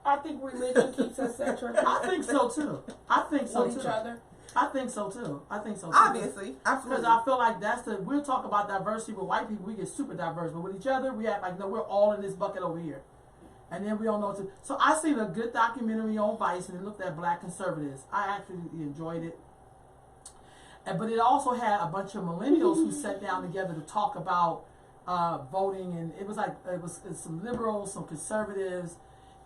I think religion keeps us set tripping. I think so too. I think so with too. each other. I think so too. Obviously, absolutely. Because I feel like we'll talk about diversity with white people. We get super diverse, but with each other, we act like no, we're all in this bucket over here, and then we don't know what to. So I seen a good documentary on Vice, and it looked at black conservatives. I actually enjoyed it. But it also had a bunch of millennials who sat down together to talk about voting, and it was some liberals, some conservatives,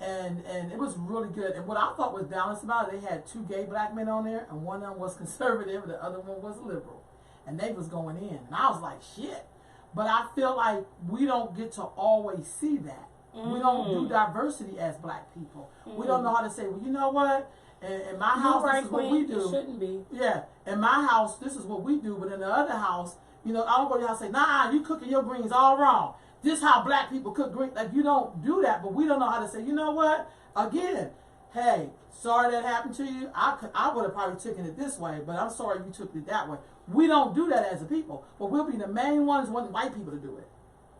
and it was really good. And what I thought was balanced about it, they had 2 gay black men on there, and one of them was conservative, and the other one was liberal, and they was going in, and I was like, shit. But I feel like we don't get to always see that. We don't do diversity as black people. We don't know how to say, well, you know what? In my house, this is what we do. It shouldn't be. Yeah. In my house, this is what we do. But in the other house, I don't go to your house and say, nah, you cooking your greens all wrong. This is how black people cook greens. Like, you don't do that. But we don't know how to say, you know what? Again, hey, sorry that happened to you. I would have probably taken it this way, but I'm sorry you took it that way. We don't do that as a people, but we'll be the main ones wanting white people to do it.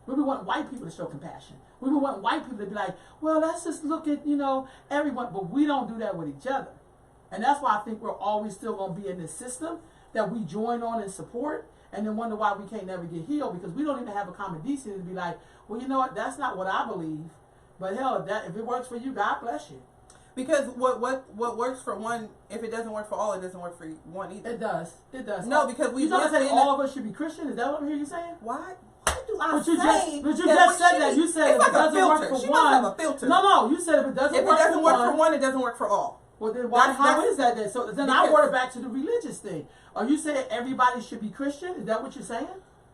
We want white people to show compassion. We want white people to be like, well, let's just look at, everyone. But we don't do that with each other. And that's why I think we're always still going to be in this system that we join on and support, and then wonder why we can't never get healed, because we don't even have a common decency to be like, well, you know what, that's not what I believe. But hell, if it works for you, God bless you. Because what works for one, if it doesn't work for all, it doesn't work for one either. It does. It does. No, because you don't say all of us should be Christian. Is that what I'm hearing you saying? Why? What do I But say? you just said that. You said if like it doesn't work for she one. Have a filter. No. You said if it doesn't work for one, it doesn't work for all. Well, then how is that then? So then I word it back to the religious thing. Are you saying everybody should be Christian? Is that what you're saying?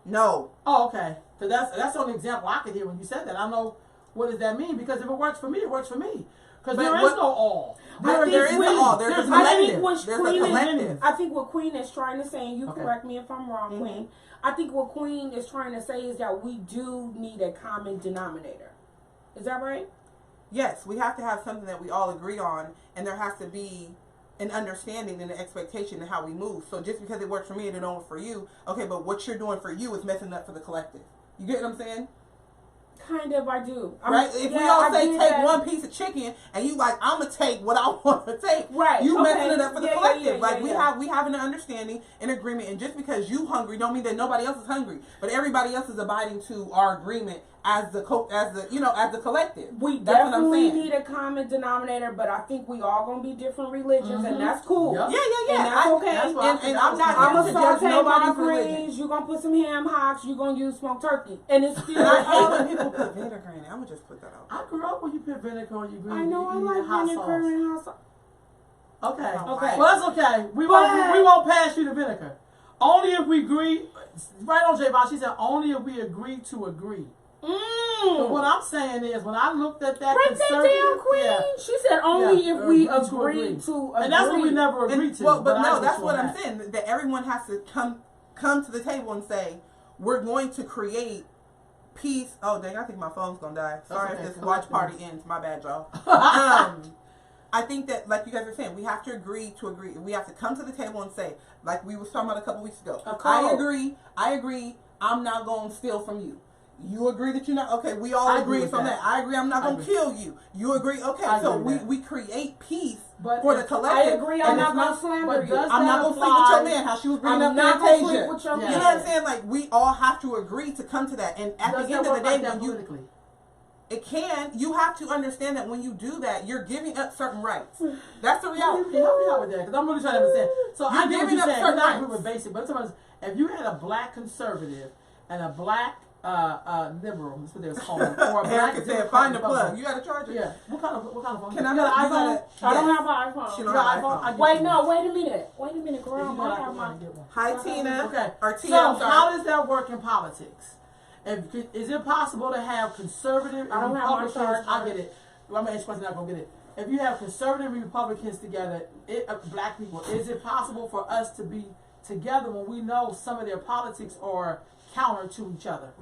No. Oh, okay. So that's the only example I could hear when you said that. I know what does that mean, because if it works for me, it works for me. Because there is no all. There is no all. There's a collective. I think what Queen is trying to say, and you correct me if I'm wrong, Queen. I think what Queen is trying to say is that we do need a common denominator. Is that right? Yes, we have to have something that we all agree on, and there has to be an understanding and an expectation in how we move. So just because it works for me and it don't work for you, okay, but what you're doing for you is messing up for the collective. You get what I'm saying? Kind of, I do. Right? If we all say take one piece of chicken, and you like, I'm gonna take what I want to take. Right? You messing it up for the collective. We have an understanding, an agreement, and just because you hungry don't mean that nobody else is hungry. But everybody else is abiding to our agreement as the collective. We definitely need a common denominator, but I think we all gonna be different religions, and that's cool. Yep. Yeah. And that's okay. And I'm not gonna judge nobody's greens. religion. You gonna put some ham hocks. You gonna use smoked turkey, and it's still. And I hate when people put vinegar in it. I'm gonna just put that out. I grew up when you put vinegar on your greens. I know I like vinegar and hot sauce. Okay. Okay. Well, that's okay. We won't pass you the vinegar. Only if we agree. Right on, J-Bob. She said only if we agree to agree. But what I'm saying is, when I looked at that Break that down, Queen. She said only if we agree to agree. And that's what we never agreed to. Well, but no, that's what I'm saying. That everyone has to come to the table and say, we're going to create peace. Oh, dang, I think my phone's going to die. Sorry if this watch party ends. My bad, y'all. I think that, like you guys are saying, we have to agree to agree. We have to come to the table and say, like we were talking about a couple weeks ago, I agree, I'm not going to steal from you. You agree that you're not, okay, we all agree on that. I agree I'm not going to kill you. You agree, okay, so we create peace for the collective. I agree I'm not going to slander you. I'm not going to sleep with your man, how she was bringing up Fantasia. You know what I'm saying? Like, we all have to agree to come to that. And at the end of the day, when you... It can. You have to understand that when you do that, you're giving up certain rights. That's the reality. Help me out with that, because I'm really trying to understand. So I get what you're saying. Certain I agree with basic, but sometimes if you had a black conservative and a black liberal, that's what they're called, or a black said, find the plug. You got to charge it. Yeah. What kind of phone? Can I have an iPhone? I don't have an iPhone. She don't have an iPhone. Wait a minute, girl. I have my. Hi, Tina. Okay. Or Tina. So how does that work in politics? Is it possible to have conservative and Republicans? I get it. Well, I'm going to ask a question, I'm not going to get it. If you have conservative and Republicans together, black people, is it possible for us to be together when we know some of their politics are counter to each other?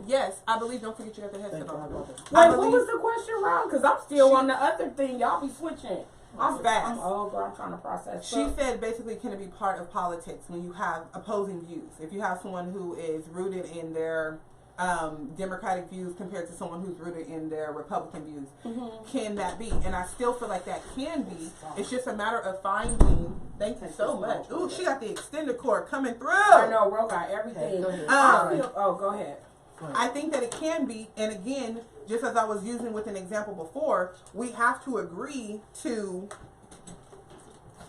Yes, I believe. Don't forget you have the headset on. Wait, what was the question wrong? Because I'm still on the other thing. Y'all be switching. I'm fast. I'm trying to process. She said basically, can it be part of politics when you have opposing views? If you have someone who is rooted in their Democratic views compared to someone who's rooted in their Republican views, can that be? And I still feel like that can be. It's just a matter of finding. Thank you so much. Ooh, she got the extender cord coming through. I know, Ro got everything. Go ahead. I think that it can be, and again, just as I was using with an example before, we have to agree to.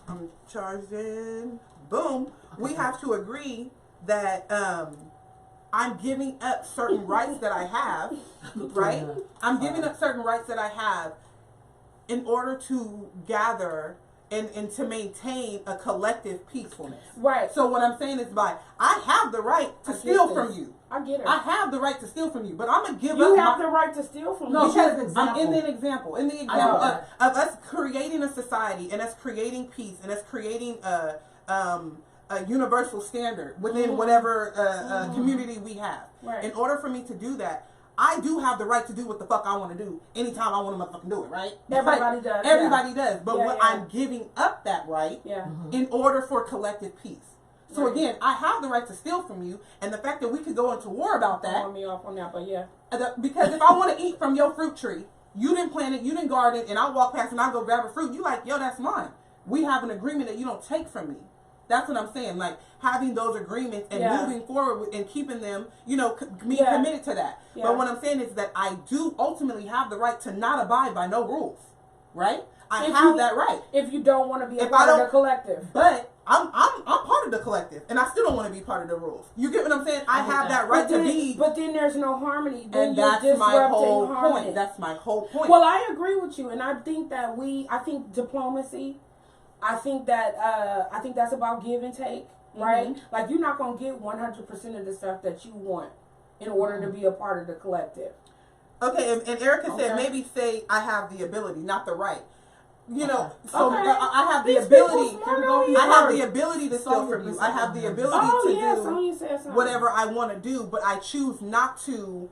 I'm charging. Boom. We have to agree that I'm giving up certain rights that I have, right? I'm giving up certain rights that I have in order to gather and to maintain a collective peacefulness. Right. So what I'm saying is I have the right to steal from you. I get it. I have the right to steal from you, but I'm going to give up. You have the right to steal from me. No, because I'm in the example of us creating a society and us creating peace and us creating a universal standard within whatever community we have. Right. In order for me to do that, I do have the right to do what the fuck I want to do anytime I want to motherfucking do it, right? Everybody does. Everybody does. But Yeah, I'm giving up that right in order for collective peace. So again, I have the right to steal from you, and the fact that we could go into war about that. Throwing me off on that, but yeah. Because if I want to eat from your fruit tree, you didn't plant it, you didn't garden it, and I walk past and I go grab a fruit, you like, yo, that's mine. We have an agreement that you don't take from me. That's what I'm saying. Like, having those agreements and moving forward and keeping them, you know, being committed to that. Yeah. But what I'm saying is that I do ultimately have the right to not abide by no rules, right? I have that right. If you don't want to be a part of the collective. But I'm part of the collective, and I still don't want to be part of the rules. You get what I'm saying? I have that right to be. But then there's no harmony. Then and that's my whole point. That's my whole point. Well, I agree with you, and I think that I think diplomacy. I think that's about give and take, right? Mm-hmm. Like, you're not gonna get 100% of the stuff that you want in order to be a part of the collective. Okay, and Erica said maybe say I have the ability, not the right. You know, so I have the ability. I have the ability to steal from you. I have the ability to do whatever I want to do, but I choose not to.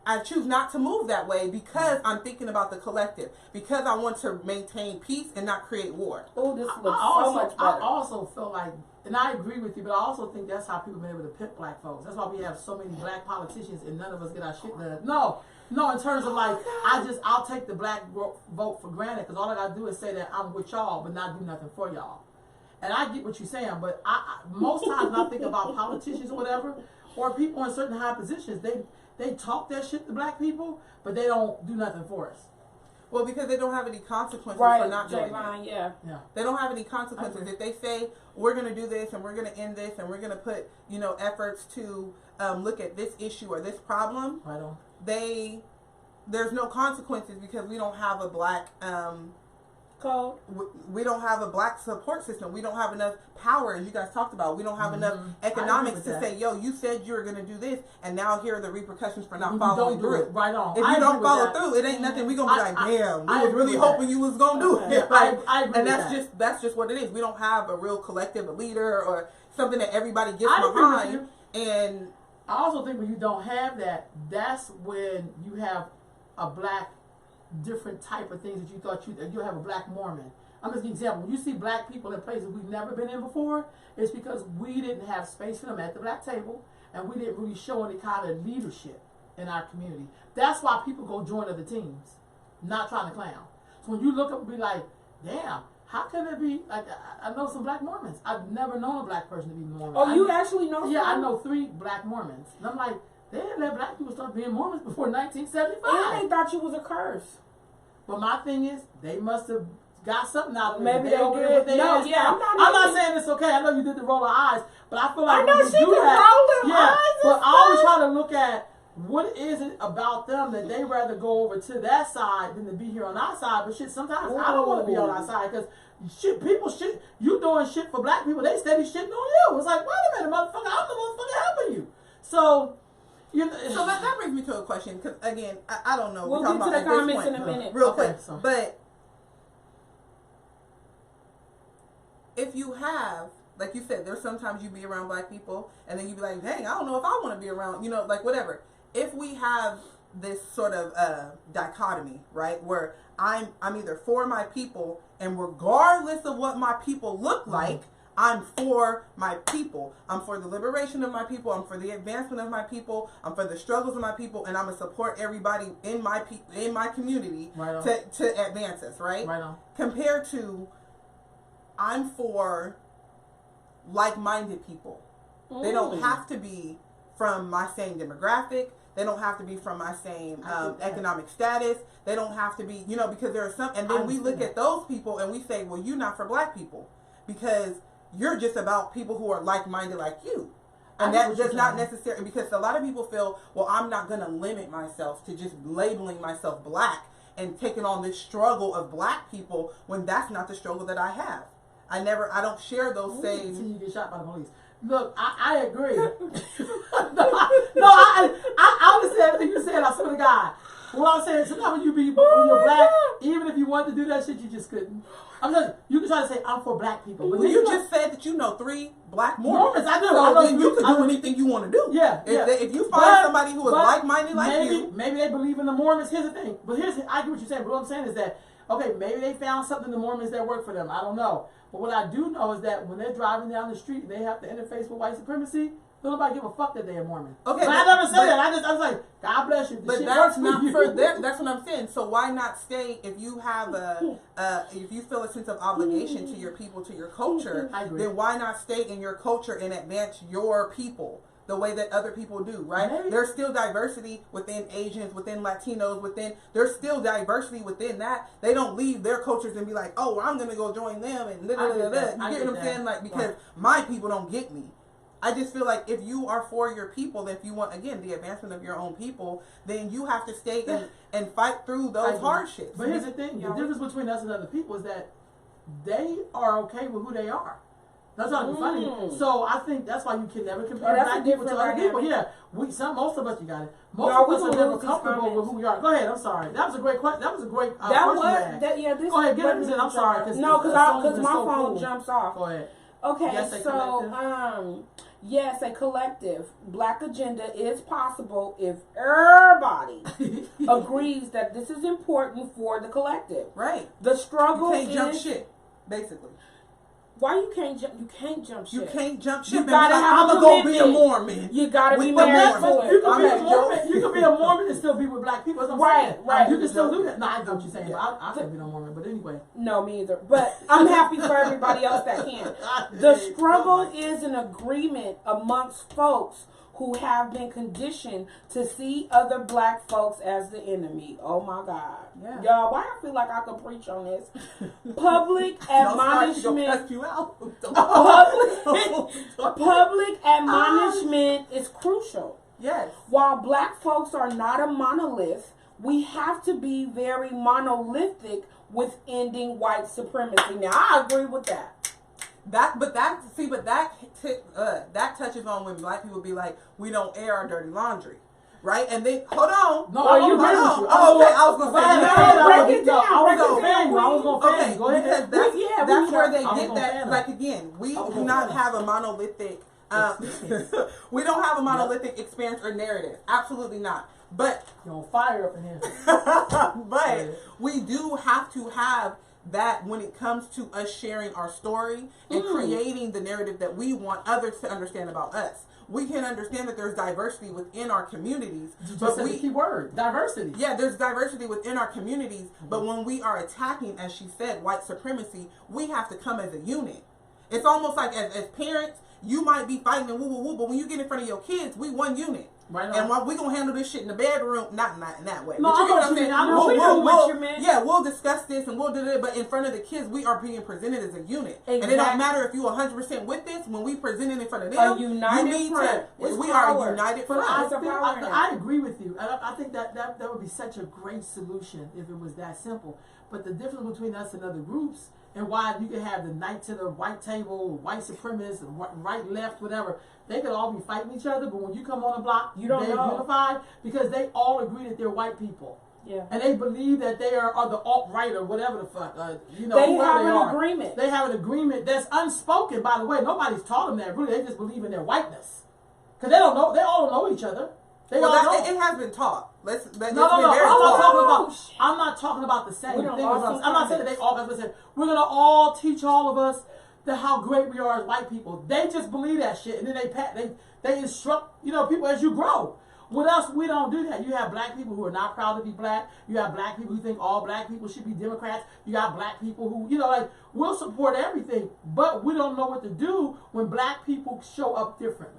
I choose not to move that way because I'm thinking about the collective. Because I want to maintain peace and not create war. Oh, this looks so much better. I also feel like, and I agree with you, but I also think that's how people have been able to pimp black folks. That's why we have so many black politicians and none of us get our shit done. No, in terms of like, I'll take the black vote for granted because all I gotta do is say that I'm with y'all, but not do nothing for y'all. And I get what you're saying, but most times when I think about politicians or whatever, or people in certain high positions, they talk that shit to black people, but they don't do nothing for us. Well, because they don't have any consequences for not doing it. Yeah. They don't have any consequences. If they say, we're going to do this, and we're going to end this, and we're going to put, you know, efforts to look at this issue or this problem, there's no consequences because we don't have a black code. We don't have a black support system. We don't have enough power, as you guys talked about. We don't have enough economics to say, yo, you said you were going to do this, and now here are the repercussions for not following through. Right on. If you don't follow through, it ain't nothing. We're going to be like, damn, we was really hoping you was going to do it. I agree and that's just what it is. We don't have a real collective, a leader, or something that everybody gets behind. And I also think when you don't have that, that's when you have a black different type of things that you thought you have a black Mormon. I'm just an example. When you see black people in places we've never been in before, it's because we didn't have space for them at the black table, and we didn't really show any kind of leadership in our community. That's why people go join other teams, not trying to clown. So when you look up and be like, damn, how can it be? Like, I know some black Mormons. I've never known a black person to be Mormon. Oh, you actually know? Yeah, I know 3 black Mormons. And I'm like, they didn't let black people start being Mormons before 1975. And they thought you was a curse. But my thing is, they must have got something out of it. Maybe they did. No, yeah, I'm not saying it's okay. I know you did the roll of eyes, but I feel like I know when you she do can that, roll them eyes. But I always try to look at what is it about them that they rather go over to that side than to be here on our side. But shit, sometimes I don't want to be on our side because you doing shit for black people. They steady shitting on you. It's like, wait a minute, motherfucker, I'm the motherfucker helping you. So. So that brings me to a question, because again, I don't know. We'll get to the comments in a minute. Real quick. But if you have, like you said, there's sometimes you be around black people, and then you be like, dang, I don't know if I want to be around, like whatever. If we have this sort of dichotomy, right, where I'm either for my people, and regardless of what my people look like, I'm for my people. I'm for the liberation of my people. I'm for the advancement of my people. I'm for the struggles of my people, and I'm gonna support everybody in my community to advance us. Right. Right on. Compared to, I'm for like-minded people. They don't have to be from my same demographic. They don't have to be from my same economic status. They don't have to be, because there are some. And then we look at those people and we say, well, you're not for black people because you're just about people who are like-minded like you. And that does not necessarily, because a lot of people feel, well, I'm not going to limit myself to just labeling myself black and taking on this struggle of black people when that's not the struggle that I have. I don't share those same. Until you get shot by the police. Look, I agree. I honestly, everything you said, I swear to God. What I'm saying, sometimes when you're black, even if you wanted to do that shit, you just couldn't. I'm just, you can try to say, I'm for black people. But well, you just said that you know 3 black Mormons. I do. So I know then you can do anything you want to do. Yeah. If you find somebody who is like-minded like you. Maybe they believe in the Mormons. Here's the thing. I get what you're saying. But what I'm saying is that, okay, maybe they found something in the Mormons that worked for them. I don't know. But what I do know is that when they're driving down the street and they have to interface with white supremacy, nobody give a fuck that they're Mormon. Okay, but I never said that. I was like, God bless you. But that's not for them. That's what I'm saying. So why not stay if you have if you feel a sense of obligation to your people, to your culture, then why not stay in your culture and advance your people the way that other people do, right? Maybe. There's still diversity within Asians, within Latinos, there's still diversity within that. They don't leave their cultures and be like, oh, I'm going to go join them and da, da, da, da. You get what I'm saying? Like, because my people don't get me. I just feel like if you are for your people, if you want, again, the advancement of your own people, then you have to stay and fight through those hardships. But here's the thing. The difference between us and other people is that they are okay with who they are. That's not funny. So I think that's why you can never compare black people to other people. Yeah, most of us, you got it. Most of us are never comfortable with who we are. Go ahead. I'm sorry. That was a great question. That was a great question. Go ahead, get it in. I'm sorry. Because my phone jumps off. Go ahead. Okay, yes, a collective black agenda is possible if everybody agrees that this is important for the collective. Right. The struggle you can't jump shit, basically. Why you can't jump? You can't jump shit. You can't jump shit. You gotta I'm gonna go be a Mormon. You gotta be married to it. You can be a Mormon. You can be a Mormon and still be with black people. That's what I'm saying. Right. You can still do that. No, I know what you're saying. Yeah. I can't be no Mormon. But anyway. No, me either. But I'm happy for everybody else that can. The struggle is an agreement amongst folks who have been conditioned to see other black folks as the enemy. Oh my God. Yeah. Y'all, why I feel like I could preach on this? Public admonishment. Public admonishment is crucial. Yes. While black folks are not a monolith, we have to be very monolithic with ending white supremacy. Now, I agree with that. That touches on when black people be like, we don't air our dirty laundry, right? And then hold on, no, you okay, I was gonna say, I was gonna say, go ahead. Because that's where they get that. Like again, we do not have a monolithic, we don't have a monolithic experience or narrative. Absolutely not. But you're on fire up in here. But we do have to have that when it comes to us sharing our story and creating the narrative that we want others to understand about us. We can understand that there's diversity within our communities. But the key word, diversity. Yeah, there's diversity within our communities, but when we are attacking, as she said, white supremacy, we have to come as a unit. It's almost like as parents, you might be fighting and woo, but when you get in front of your kids, we one unit. Right on. And while we gonna handle this shit in the bedroom, not in that way. No, but you know what I'm saying. I know what you meant. Yeah, we'll discuss this and we'll do that. But in front of the kids, we are being presented as a unit, and it don't matter if you 100% with this. When we present it in front of them, we are a united front. I agree with you. I think that would be such a great solution if it was that simple. But the difference between us and other groups, and why you can have the Knights of the White Table, white supremacists, right, left, whatever. They could all be fighting each other, but when you come on the block, they're unified because they all agree that they're white people. Yeah. And they believe that they are the alt-right or whatever the fuck. They have an agreement. They have an agreement that's unspoken, by the way. Nobody's taught them that. Really, they just believe in their whiteness. Because they don't know. They all know each other. It has been taught. I'm not talking about the same thing. I'm not saying that they all. We're gonna all teach all of us how great we are as white people. They just believe that shit, and then they instruct people as you grow. With us, we don't do that. You have black people who are not proud to be black. You have black people who think all black people should be Democrats. You got black people who we'll support everything, but we don't know what to do when black people show up differently.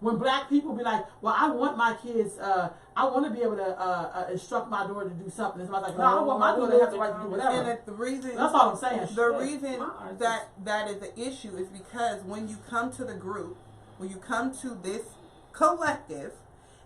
When black people be like, well, I want my kids, I want to be able to instruct my daughter to do something. And somebody's like, no, I want my daughter to have the right to do whatever. And the reason, that's all I'm saying. The reason that is the issue is because when you come to the group, when you come to this collective,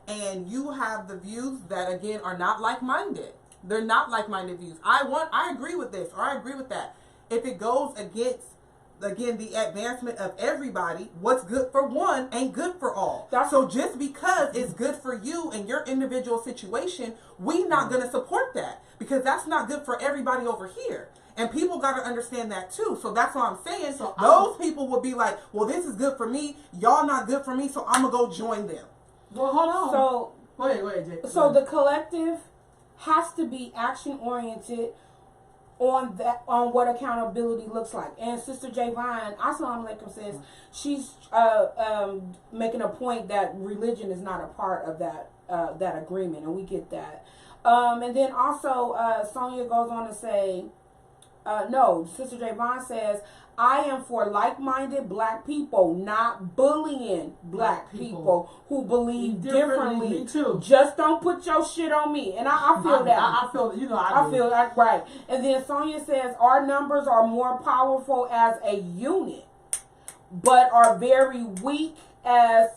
and you have the views that, again, are not like-minded. They're not like-minded views. I agree with this, or I agree with that. If it goes against again, the advancement of everybody. What's good for one ain't good for all. That's so just because it's good for you and your individual situation, we not going to support that because that's not good for everybody over here. And people got to understand that too. So that's what I'm saying. So those people would be like, well, this is good for me. Y'all not good for me. So I'm going to go join them. Well, hold on. So, wait, Jay. So the collective has to be action oriented on what accountability looks like. And Sister Javine, Assalamu alaikum, says she's making a point that religion is not a part of that agreement, and we get that. And then also Sonia goes on to say, no, Sister Javine says, I am for like-minded black people, not bullying black people who believe differently. Me too. Just don't put your shit on me. And I feel that. I feel, I feel that, right. And then Sonia says, our numbers are more powerful as a unit, but are very weak as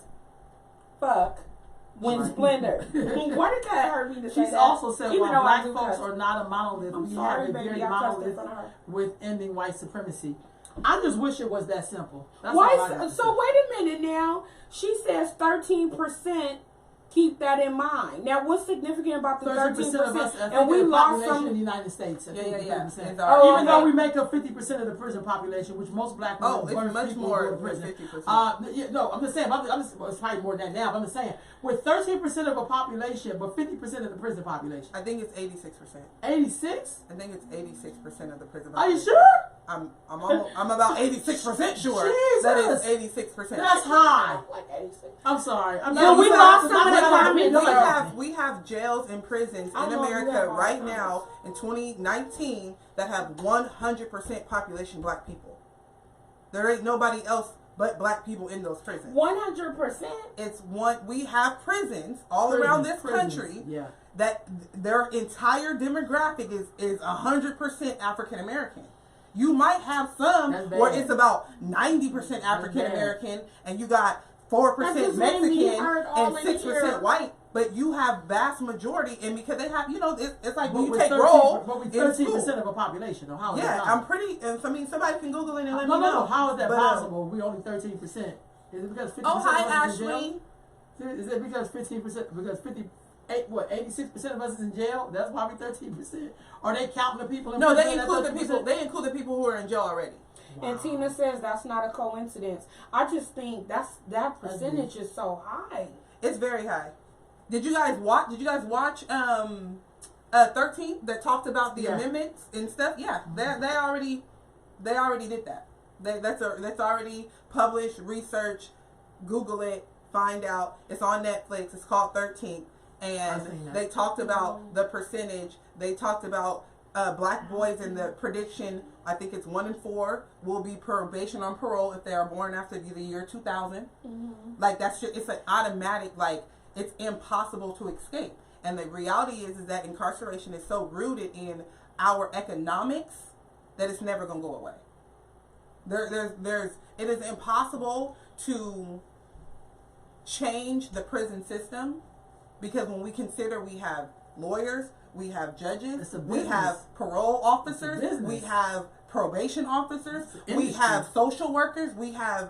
fuck when splendor. Why did that hurt me to say that? She's also said, even while black folks are not a monolith, I'm we sorry, have a baby, very I cussed in monolith front of her. with ending white supremacy. I just wish it was that simple. That's Why? all I got to say. So wait a minute now. She says 13%. Keep that in mind. Now, what's significant about the 13%? of us, And we lost some in the United States. Yeah. Even though we make up 50% of the prison population, which most black people it's much more than prison. 50%. No, I'm just saying. Well, it's probably more than that now. But I'm just saying, with 13% of a population, but 50% of the prison population. I think it's 86%. 86? I think it's 86% of the prison population. Are you sure? I'm about 86% sure Jesus. that it's 86%. That's high. like 86. I'm sorry. We lost some of the comments. We have jails and prisons I in know we America have right all now in 2019 that have 100% population black people. There ain't nobody else but black people in those prisons. 100%. It's one. We have prisons all around this country. Yeah. That their entire demographic is 100% African American. You might have some where it's about 90% African American, and you got 4% Mexican and 6% white. But you have vast majority, and because they have, it's like when you take roll. But with 13% of a population, or how is that? I'm pretty. I mean, somebody can Google it and let me know. No. How is that possible? We only 13%. Is it because 50% hi, of us is in Ashley. jail? Is it because 15%? Because 86% of us is in jail? That's why we 13%. Are they counting the people in No, prison? they include the people. They include the people who are in jail already. Wow. And Tina says that's not a coincidence. I just think that percentage is so high. It's very high. Did you guys watch 13 that talked about the amendments and stuff? Yeah, they already did that. That's already published, research, Google it, find out. It's on Netflix. It's called 13, and they talked about the percentage. They talked about black boys and the prediction. I think it's 1 in 4 will be probation on parole if they are born after the year 2000. Mm-hmm. Like that's just, it's an automatic, like it's impossible to escape. And the reality is that incarceration is so rooted in our economics that it's never going to go away. It is impossible to change the prison system because when we consider we have lawyers, we have judges, we have parole officers, we have probation officers, we have social workers, we have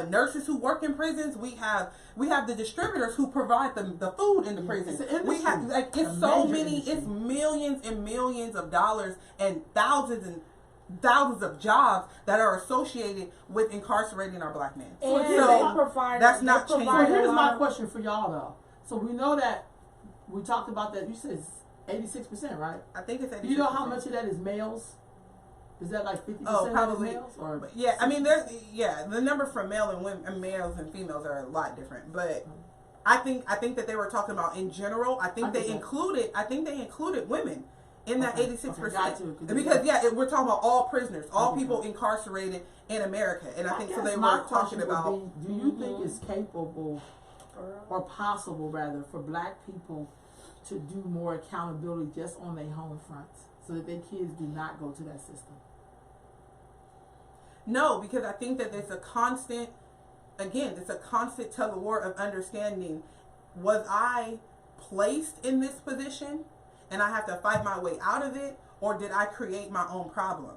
nurses who work in prisons, we have the distributors who provide the food in the prison. We have it's so many, it's millions and millions of dollars and thousands of jobs that are associated with incarcerating our black men. And that's not changing. So here's my question for y'all though. So we know that we talked about that. You said 86%, right? I think it's 86%. Do you know how much of that is males? Is that like 50% probably males? Or yeah, I mean, the number for male and women, and males and females are a lot different. But I think that they were talking about in general. I think they included women in that 86%. Because we're talking about all prisoners, all people incarcerated in America, and I think so. They were talking about. Do you think it's capable or possible rather for black people to do more accountability just on their home fronts so that their kids do not go to that system? No, because I think that it's a constant tug of war of understanding. Was I placed in this position and I have to fight my way out of it, or did I create my own problem?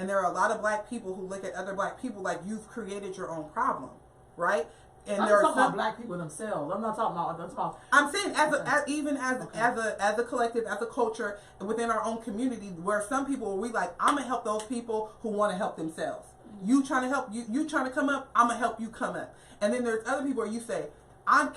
And there are a lot of black people who look at other black people like you've created your own problem, right? And I'm there are talking some about black people themselves. I'm not talking about. I'm saying as a collective, as a culture within our own community, where some people we like, I'm gonna help those people who want to help themselves. You trying to help you trying to come up, I'm gonna help you come up. And then there's other people where you say, I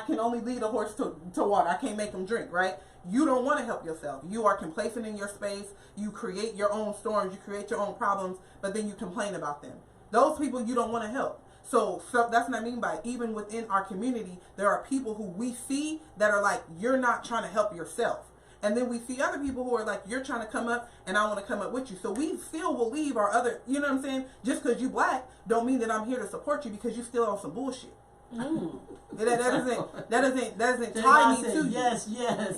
can only lead a horse to water. I can't make him drink, right? You don't want to help yourself. You are complacent in your space. You create your own storms. You create your own problems, but then you complain about them. Those people you don't want to help. So that's what I mean by even within our community, there are people who we see that are like, you're not trying to help yourself. And then we see other people who are like, you're trying to come up and I want to come up with you. So we still will leave our other, you know what I'm saying? Just because you black don't mean that I'm here to support you because you still on some bullshit. That doesn't tie me to you. Yes.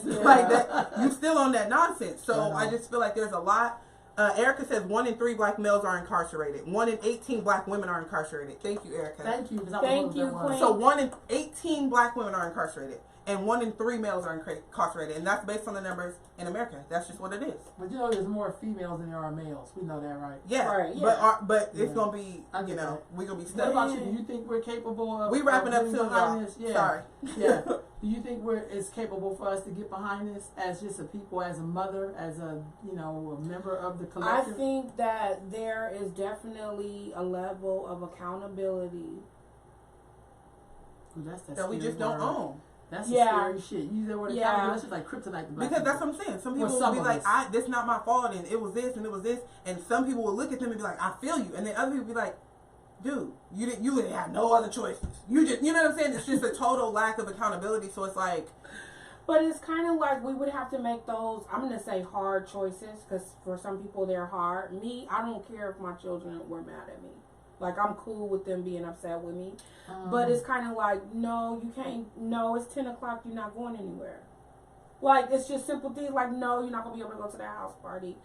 Like that, you still on that nonsense. So I I just feel like there's a lot. Erica says 1 in 3 black males are incarcerated. 1 in 18 black women are incarcerated. Thank you, Erica. Thank you. Thank you, Queen. So 1 in 18 black women are incarcerated, and 1 in 3 males are incarcerated, and that's based on the numbers in America. That's just what it is. But you know, there's more females than there are males. We know that, right? Yeah, right, yeah. But it's gonna be, you know, we're gonna be stuck. What about you? Do you think we're capable of? We wrapping up soon, y'all. This? Yeah. Sorry. Yeah. Do you think it's capable for us to get behind this as just a people, as a mother, as a a member of the collective? I think that there is definitely a level of accountability that we just don't own. That's scary shit. You use that word accountability. That's just like kryptonite to black because people. that's what I'm saying. Some people will be like, "This not my fault," and it was this, and it was this, and some people will look at them and be like, "I feel you," and then other people will be like, "Dude, you didn't have no other choices. You know what I'm saying? It's just a total lack of accountability." So it's like, but it's kind of like we would have to make those, I'm gonna say hard choices, because for some people they're hard. Me, I don't care if my children were mad at me. Like, I'm cool with them being upset with me. But it's kind of like, no, you can't. No, it's 10 o'clock. You're not going anywhere. Like, it's just simple things like, no, you're not going to be able to go to that house party.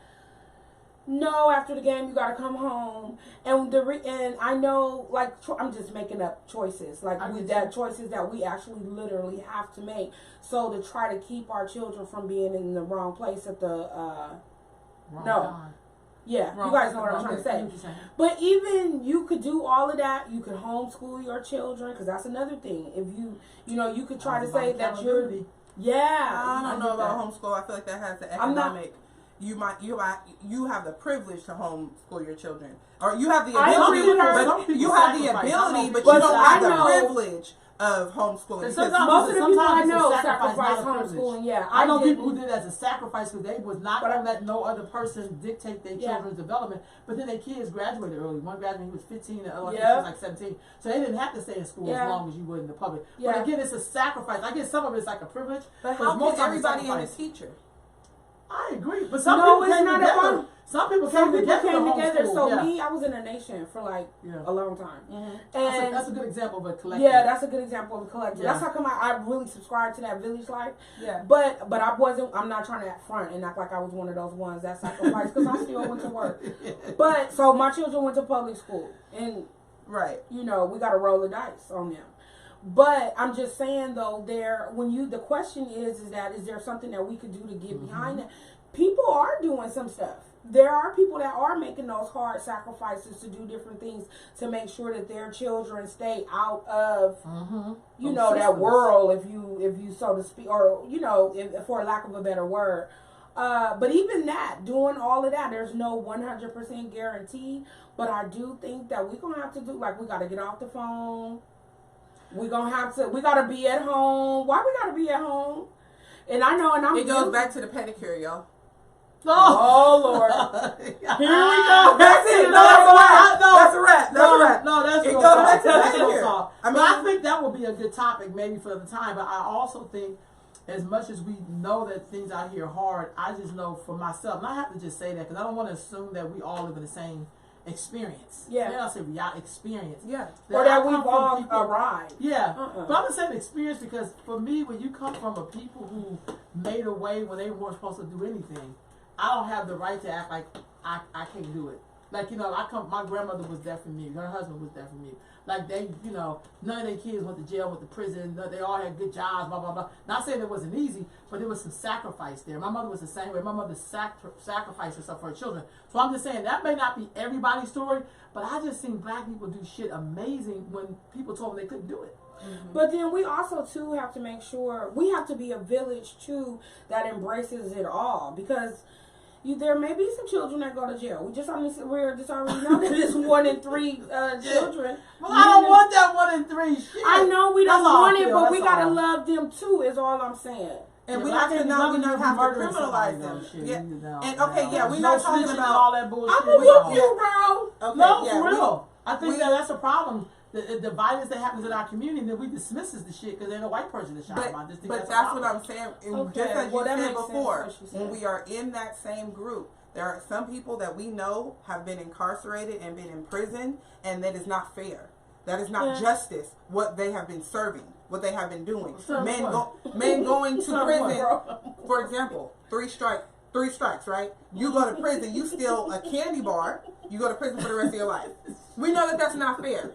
No, after the game, you got to come home. And and I know, like, I'm just making up choices. Like, choices that we actually literally have to make. So to try to keep our children from being in the wrong place at the, wrong time. Yeah, you guys know what I'm trying to say. But even you could do all of that. You could homeschool your children, because that's another thing. If you could try to say that you're. Yeah, I don't know about homeschool. I feel like that has the economic. You have the privilege to homeschool your children, or you have the ability, but you have the ability, but you don't have the privilege of homeschooling. Most of the people I know sacrifice homeschooling. Yeah, I know people who did it as a sacrifice because they was not going to let no other person dictate their children's development. But then their kids graduated early. One graduated, he was 15, the other was like 17. So they didn't have to stay in school as long as you would in the public. But again, it's a sacrifice. I guess some of it's like a privilege. But how can everybody in a teacher? I agree, but some people came together. Some people came together. So me, I was in a nation for like a long time, and that's a good example of a collective. Yeah, that's a good example of a collective. That's how come I really subscribed to that village life. Yeah, but I wasn't. I'm not trying to act front and act like I was one of those ones that sacrificed because I still went to work. But so my children went to public school, and we got to roll the dice on them. But I'm just saying though, the question is there something that we could do to get behind it? People are doing some stuff. There are people that are making those hard sacrifices to do different things to make sure that their children stay out of that world, if you so to speak, or if, for lack of a better word. But even that, doing all of that, there's no 100% guarantee. But I do think that we're gonna have to do, like, we got to get off the phone. We gotta be at home. Why we gotta be at home? And I know, and I'm. It goes back to the pedicure, y'all. Oh Lord! Here we go. That's it. That's a wrap. No, that's it. Goes back to the pedicure. I think that would be a good topic maybe for the time. But I also think, as much as we know that things out here are hard, I just know for myself, and I have to just say that because I don't want to assume that we all live in the same experience. Yeah. I'll say experience. Yeah. Or that we've all arrived. Yeah. But I'm saying experience because for me, when you come from a people who made a way when they weren't supposed to do anything, I don't have the right to act like I can't do it. Like, you know, my grandmother was deaf and mute. Her husband was deaf and mute. Like, they, you know, none of their kids went to jail, went to prison. They all had good jobs, blah, blah, blah. Not saying it wasn't easy, but there was some sacrifice there. My mother was the same way. My mother sacrificed herself for her children. So I'm just saying, that may not be everybody's story, but I just seen black people do shit amazing when people told them they couldn't do it. Mm-hmm. But then we also, too, have to make sure, we have to be a village, too, that embraces it all. Because there may be some children that go to jail. We're just already know that it's 1 in 3 children. Well, I don't want that 1 in 3 shit. I know we don't want it, but that's we gotta all. love them too. Is all I'm saying. And Yeah, we but I have to can't not be have to murdering criminalize somebody, them. shit. Yeah. No, And okay, no. yeah, we're There's not no talking snitching and about all that bullshit. I'm with you, bro. Okay, No, yeah, for real. I think we- that's a problem. The violence that happens in our community, then we dismisses the shit because there's a white person that shot him. I just think But that's that's a what problem. I'm saying. And Okay, just as well, you that said makes sense before, what she said. when we are in that same group, there are some people that we know have been incarcerated and been in prison, and that is not fair. That is not justice. What they have been serving, what they have been doing. Men going to prison, for example, 3 strikes, right? You go to prison, you steal a candy bar, you go to prison for the rest of your life. We know that that's not fair.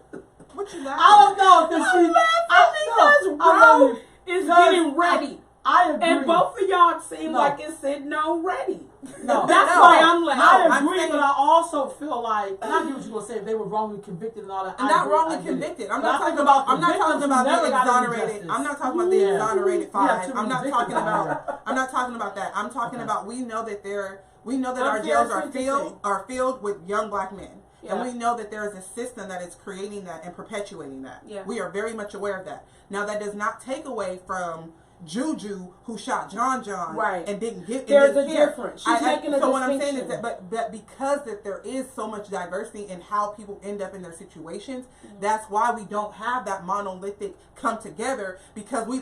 What you laughing I don't know because Bro is getting ready. I agree. And both of y'all seem like it said no ready. No, That's no, why I'm laughing. I I'm agree, saying- but I also feel like, and I get what you're gonna say, if they were wrongly convicted and all that. I'm I not agree, wrongly I get it. convicted. I'm But not I talking think about. the I'm not talking victims about who never the got any exonerated. justice. I'm not talking about the exonerated Yeah, 5. too I'm not many talking victims out about. I'm not talking about that. I'm talking about. We know that our Okay, jails I see what you're saying. are filled with young black men. Yeah. And we know that there is a system that is creating that and perpetuating that. Yeah. We are very much aware of that. Now, that does not take away from Juju, who shot John Right. and didn't get. There's a care. difference. She's making a So what I'm saying is distinction. that, but because that there is so much diversity in how people end up in their situations, that's why we don't have that monolithic come together. Because we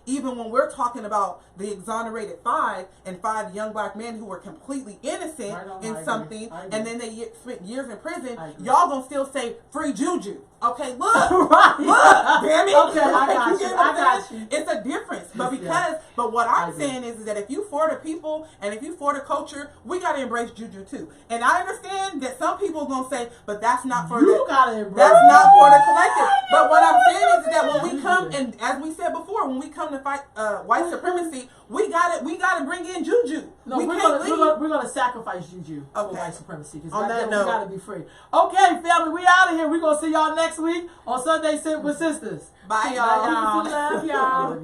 even when we're talking about the exonerated 5 and 5 young black men who were completely innocent in something, and then they spent years in prison, y'all gonna still say free Juju. Okay, look, Right. look, damn it. Okay, I got you. get what I I'm got saying? you. It's a difference, but Yeah. what I I'm agree. saying is that if you for the people and if you for the culture, we gotta embrace Juju too. And I understand that some people gonna say, but that's not for You gotta embrace. that's not for the collective. But what I'm saying is that when we come, and as we said before, when we come to fight white supremacy, we gotta bring in Juju. No, we we're can't gonna sacrifice Juju for Okay. white supremacy. On that we note. gotta be free. Okay, family, we out of here. We're gonna see y'all next week on Sunday Sit with Sisters. Bye, Bye, y'all. y'all. Love y'all.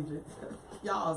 Y'all.